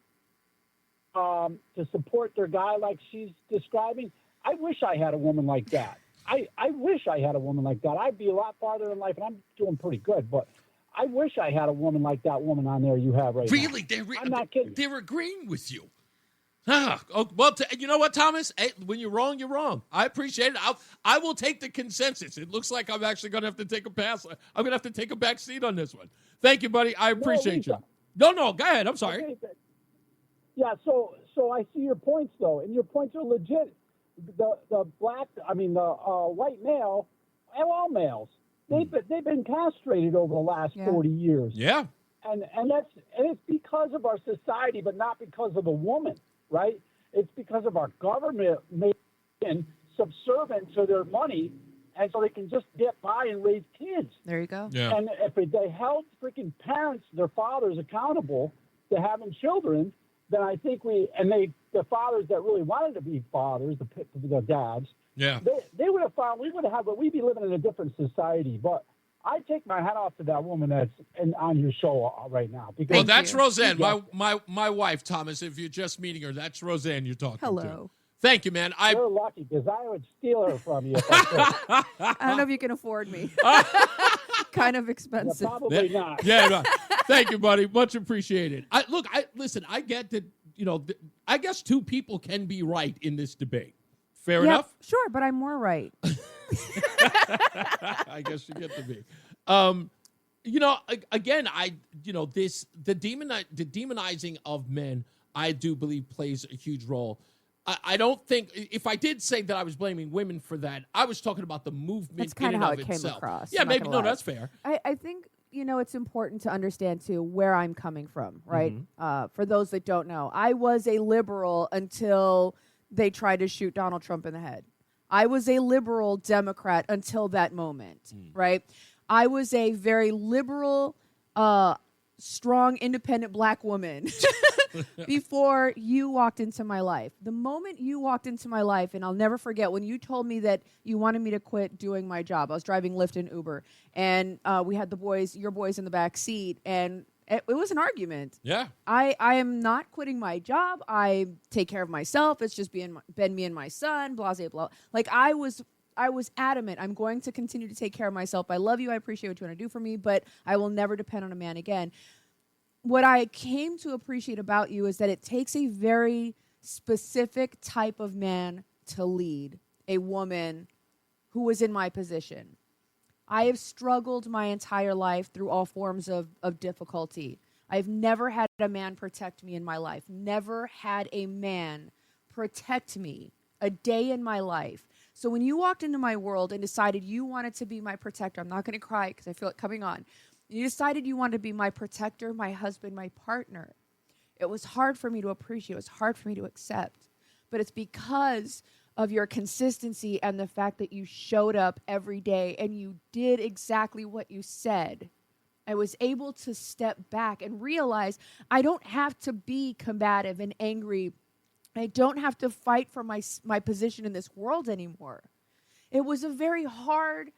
to support their guy like she's describing, I wish I had a woman like that. I wish I had a woman like that. I'd be a lot farther in life, and I'm doing pretty good. But I wish I had a woman like that woman on there you have right now. Really? I'm not kidding. They're agreeing with you. Well, you know what, Thomas? Hey, when you're wrong, you're wrong. I appreciate it. I will take the consensus. It looks like I'm actually going to have to take a pass. I'm going to have to take a back seat on this one. Thank you, buddy. I appreciate you. No, go ahead. I'm sorry. Okay, yeah, so I see your points, though, and your points are legit. the white male, and all males, they've been castrated over the last 40 years. Yeah. And it's because of our society, but not because of the woman, right? It's because of our government making subservient to their money, and so they can just get by and raise kids. There you go. Yeah. And if they held freaking parents, their fathers, accountable to having children, then I think the fathers that really wanted to be fathers, the dads, yeah, they would have found we'd be living in a different society. But I take my hat off to that woman that's on your show right now. Because well, that's Rozan, my wife, Thomas. If you're just meeting her, that's Rozan you're talking to. Hello. Thank you, man. You're lucky because I would steal her from you. If I could. I don't know if you can afford me. Kind of expensive. Yeah, probably not. Yeah, no. Thank you, buddy. Much appreciated. Listen. I get that. I guess two people can be right in this debate. Fair enough. Sure, but I'm more right. I guess you get to be. Again, the demonizing of men, I do believe plays a huge role. I don't think, if I did say that I was blaming women for that, I was talking about the movement. That's kind of how it itself. came across. Yeah, maybe. No, that's fair. I think, it's important to understand, too, where I'm coming from, right? For those that don't know, I was a liberal until they tried to shoot Donald Trump in the head. I was a liberal Democrat until that moment, right? I was a very liberal, strong, independent black woman before you walked into my life. The moment you walked into my life, and I'll never forget when you told me that you wanted me to quit doing my job. I was driving Lyft and Uber, and we had your boys in the back seat, and it was an argument. Yeah. I am not quitting my job. I take care of myself. It's just been me and my son, blah, blah, blah. Like, I was adamant. I'm going to continue to take care of myself. I love you. I appreciate what you want to do for me, but I will never depend on a man again. What I came to appreciate about you is that it takes a very specific type of man to lead a woman who was in my position. I have struggled my entire life through all forms of difficulty. I've never had a man protect me in my life. Never had a man protect me a day in my life. So when you walked into my world and decided you wanted to be my protector, I'm not going to cry because I feel it coming on. You decided you wanted to be my protector, my husband, my partner. It was hard for me to appreciate. It was hard for me to accept. But it's because of your consistency and the fact that you showed up every day and you did exactly what you said. I was able to step back and realize I don't have to be combative and angry. I don't have to fight for my position in this world anymore. It was a very hard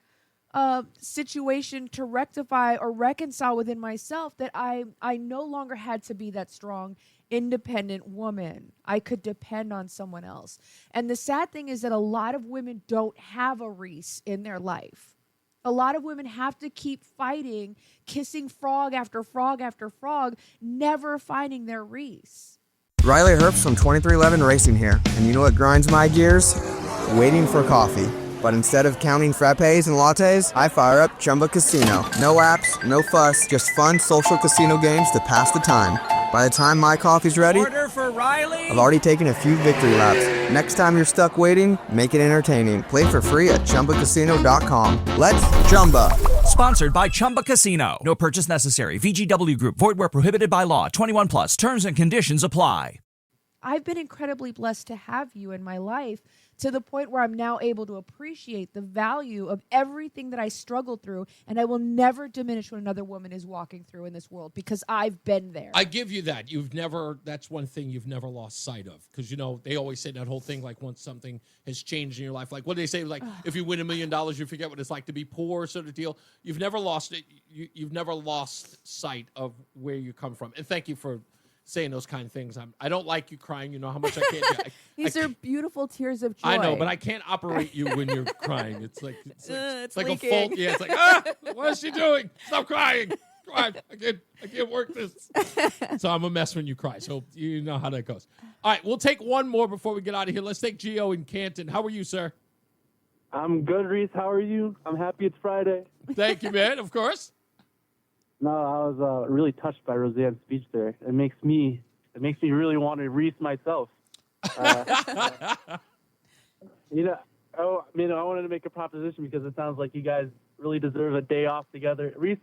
situation to rectify or reconcile within myself that I no longer had to be that strong, independent woman. I could depend on someone else. And the sad thing is that a lot of women don't have a Reese in their life. A lot of women have to keep fighting, kissing frog after frog after frog, never finding their Reese. Riley Herbst from 2311 Racing here, and you know what grinds my gears? Waiting for coffee. But instead of counting frappes and lattes, I fire up Chumba Casino. No apps, no fuss, just fun social casino games to pass the time. By the time my coffee's ready, Order for Riley. I've already taken a few victory laps. Next time you're stuck waiting, make it entertaining. Play for free at ChumbaCasino.com. Let's Chumba. Sponsored by Chumba Casino. No purchase necessary. VGW Group. Void where prohibited by law. 21 plus. Terms and conditions apply. I've been incredibly blessed to have you in my life to the point where I'm now able to appreciate the value of everything that I struggled through, and I will never diminish what another woman is walking through in this world because I've been there. I give you that. That's one thing you've never lost sight of. Because, they always say that whole thing, like once something has changed in your life, like what do they say? Like if you win $1 million, you forget what it's like to be poor sort of deal. You've never lost it. You've never lost sight of where you come from. And thank you for saying those kind of things. I don't like you crying. You know how much I can't do. These are beautiful tears of joy. I know, but I can't operate you when you're crying. It's like it's like leaking. a fault. Yeah, it's like, what is she doing? Stop crying. Come on, I can't work this. So I'm a mess when you cry. So you know how that goes. All right, we'll take one more before we get out of here. Let's take Gio in Canton. How are you, sir? I'm good, Reese. How are you? I'm happy it's Friday. Thank you, man. Of course. No, I was really touched by Rozan's speech there. It makes me really want to Reese myself. I wanted to make a proposition because it sounds like you guys really deserve a day off together. Reese,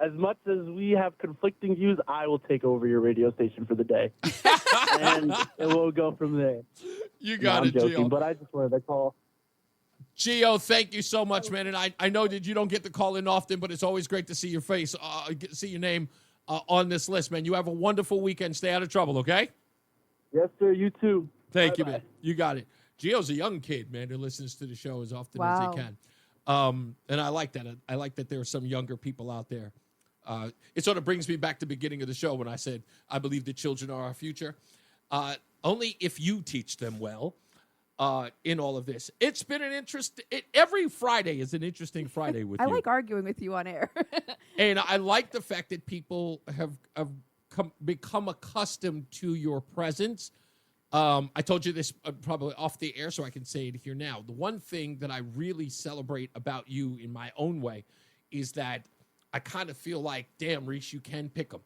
as much as we have conflicting views, I will take over your radio station for the day. And we'll go from there. You got it, I'm joking, Gio. but I just wanted to call. Gio, thank you so much, man. And I know that you don't get to call in often, but it's always great to see your face, see your name on this list, man. You have a wonderful weekend. Stay out of trouble, okay? Yes, sir. You too. Thank you, Bye-bye. man. You got it. Gio's a young kid, man, who listens to the show as often as Wow. he can. And I like that. I like that there are some younger people out there. It sort of brings me back to the beginning of the show when I said, I believe the children are our future. Only if you teach them well in all of this. It's been an every Friday is an interesting Friday with I you. like arguing with you on air. And I like the fact that people have become accustomed to your presence. I told you this probably off the air, so I can say it here now. The one thing that I really celebrate about you in my own way is that I kind of feel like, damn, Reese, you can pick them.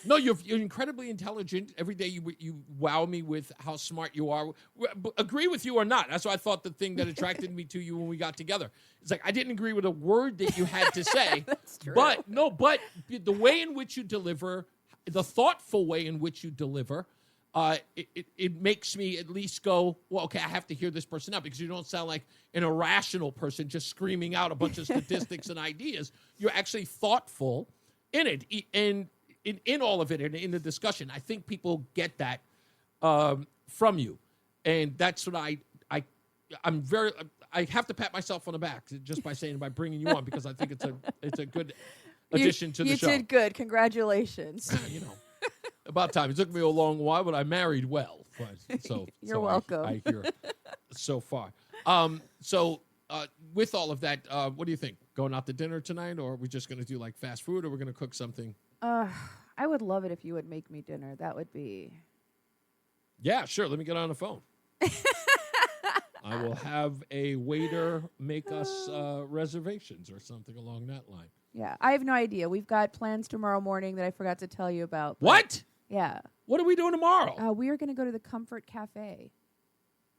No, you're incredibly intelligent. Every day you wow me with how smart you are. Agree with you or not. That's why I thought the thing that attracted me to you when we got together. It's like I didn't agree with a word that you had to say. That's true. But the way in which you deliver, the thoughtful way in which you deliver, it makes me at least go, well, okay, I have to hear this person out because you don't sound like an irrational person just screaming out a bunch of statistics and ideas. You're actually thoughtful in it. And in all of it, and in the discussion, I think people get that from you. And that's what I have to pat myself on the back just by bringing you on because I think it's a good addition to the show. You did good. Congratulations. About time. It took me a long while, but I married well. You're welcome. I hear so far. With all of that, what do you think? Going out to dinner tonight, or are we just going to do like fast food, or we're going to cook something? I would love it if you would make me dinner. That would be... Yeah, sure. Let me get on the phone. I will have a waiter make us reservations or something along that line. Yeah, I have no idea. We've got plans tomorrow morning that I forgot to tell you about. What? Yeah. What are we doing tomorrow? We are going to go to the Comfort Cafe.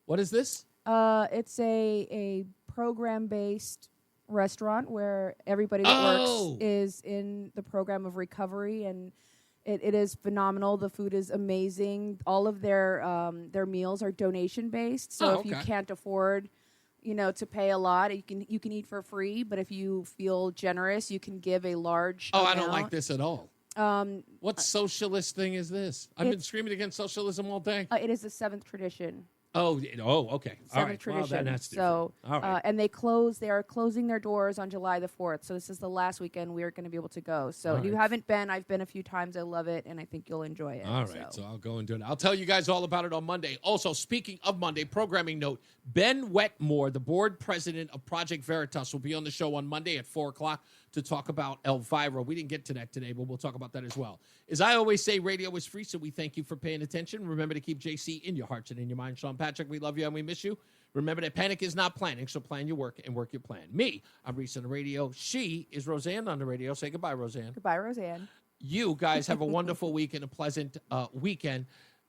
What is this? It's a program-based restaurant where everybody that works is in the program of recovery, and it is phenomenal. The food is amazing. All of their meals are donation-based, so if you can't afford to pay a lot, you can eat for free. But if you feel generous, you can give a large amount. I don't like this at all. What socialist thing is this? I've been screaming against socialism all day. It is the 7th tradition. Oh, okay. All right. Tradition. Well, then that's so, all right. And they are closing their doors on July the 4th. So this is the last weekend we are going to be able to go. So if you haven't been, I've been a few times. I love it, and I think you'll enjoy it. All right, so I'll go and do it. I'll tell you guys all about it on Monday. Also, speaking of Monday, programming note, Ben Wetmore, the board president of Project Veritas, will be on the show on Monday at 4 o'clock to talk about Elvira. We didn't get to that today, but we'll talk about that as well. As I always say, radio is free, so we thank you for paying attention. Remember to keep JC in your hearts and in your mind. Sean Patrick, we love you and we miss you. Remember that panic is not planning, so plan your work and work your plan. Me, I'm Reese on the radio. She is Rozan on the radio. Say goodbye, Rozan. Goodbye, Rozan. You guys have a wonderful week and a pleasant weekend.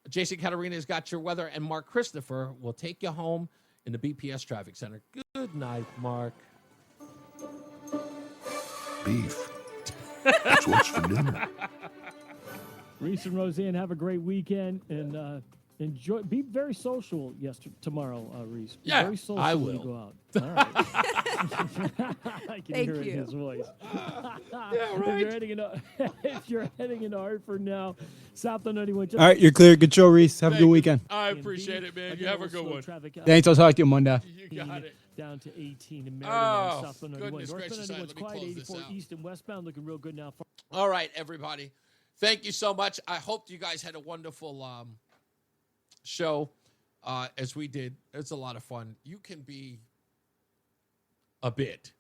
Jason Caterina has got your weather, and Mark Christopher will take you home in the BPS Traffic Center. Good night, Mark. Beef. That's what's for dinner. Reese and Roseanne, have a great weekend and enjoy. Be very social tomorrow, Reese. Be Yeah, very social I when will. you go out. All right. I can Thank hear it in you. his voice. Yeah, right. If you're heading into Hartford now, South on 91. All right, you're clear. Good show, Reese. Have a good weekend. I appreciate it, man. You have a good one. Thanks. I'll talk to you Monday. You got it. Down to 18 in Meriden Oh, on South on 91. goodness North gracious. on All 91's right, let me quiet, close this 84 out. east and westbound, looking real good now. All right, everybody. Thank you so much. I hope you guys had a wonderful show as we did. It's a lot of fun. You can be a bit.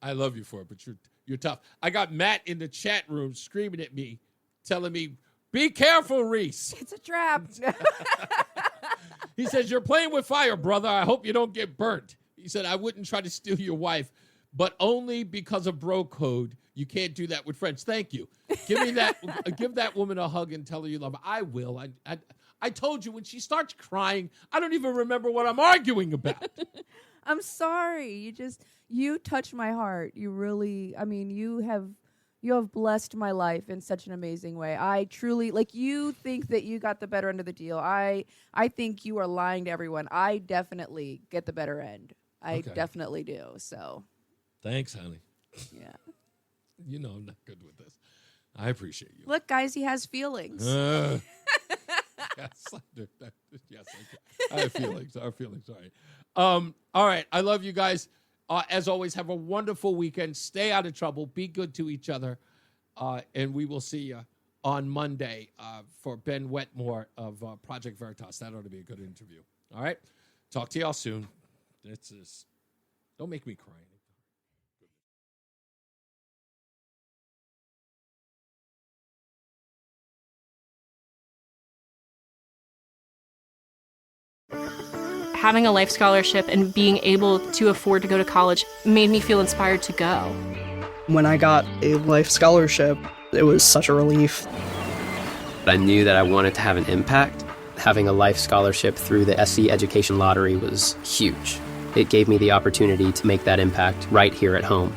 I love you for it, but you're tough. I got Matt in the chat room screaming at me, telling me, be careful, Reese. It's a trap. He says, you're playing with fire, brother. I hope you don't get burnt. He said, I wouldn't try to steal your wife, but only because of bro code. You can't do that with friends. Thank you. Give me that. Give that woman a hug and tell her you love her. I will. I told you when she starts crying, I don't even remember what I'm arguing about. I'm sorry. You touch my heart. You really, you have blessed my life in such an amazing way. I truly, you think that you got the better end of the deal. I think you are lying to everyone. I definitely get the better end. I definitely do. So. Thanks, honey. Yeah. You know I'm not good with this. I appreciate you. Look, guys, he has feelings. Yes, I do. Yes, I do. I have feelings. I have feelings. Sorry. All right. I love you guys. As always, have a wonderful weekend. Stay out of trouble. Be good to each other. And we will see you on Monday for Ben Wetmore of Project Veritas. That ought to be a good interview. All right. Talk to y'all soon. Don't make me cry. Having a life scholarship and being able to afford to go to college made me feel inspired to go. When I got a life scholarship, it was such a relief. I knew that I wanted to have an impact. Having a life scholarship through the SC Education Lottery was huge. It gave me the opportunity to make that impact right here at home.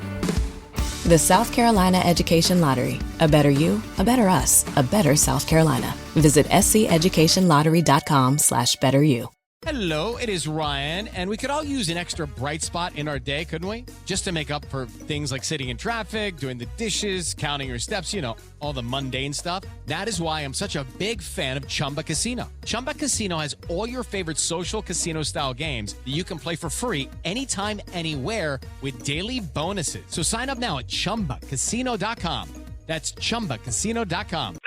The South Carolina Education Lottery. A better you, a better us, a better South Carolina. Visit sceducationlottery.com/betteryou. Hello, it is Ryan, and we could all use an extra bright spot in our day, couldn't we? Just to make up for things like sitting in traffic, doing the dishes, counting your steps, all the mundane stuff. That is why I'm such a big fan of Chumba Casino. Chumba Casino has all your favorite social casino-style games that you can play for free anytime, anywhere with daily bonuses. So sign up now at ChumbaCasino.com. That's ChumbaCasino.com.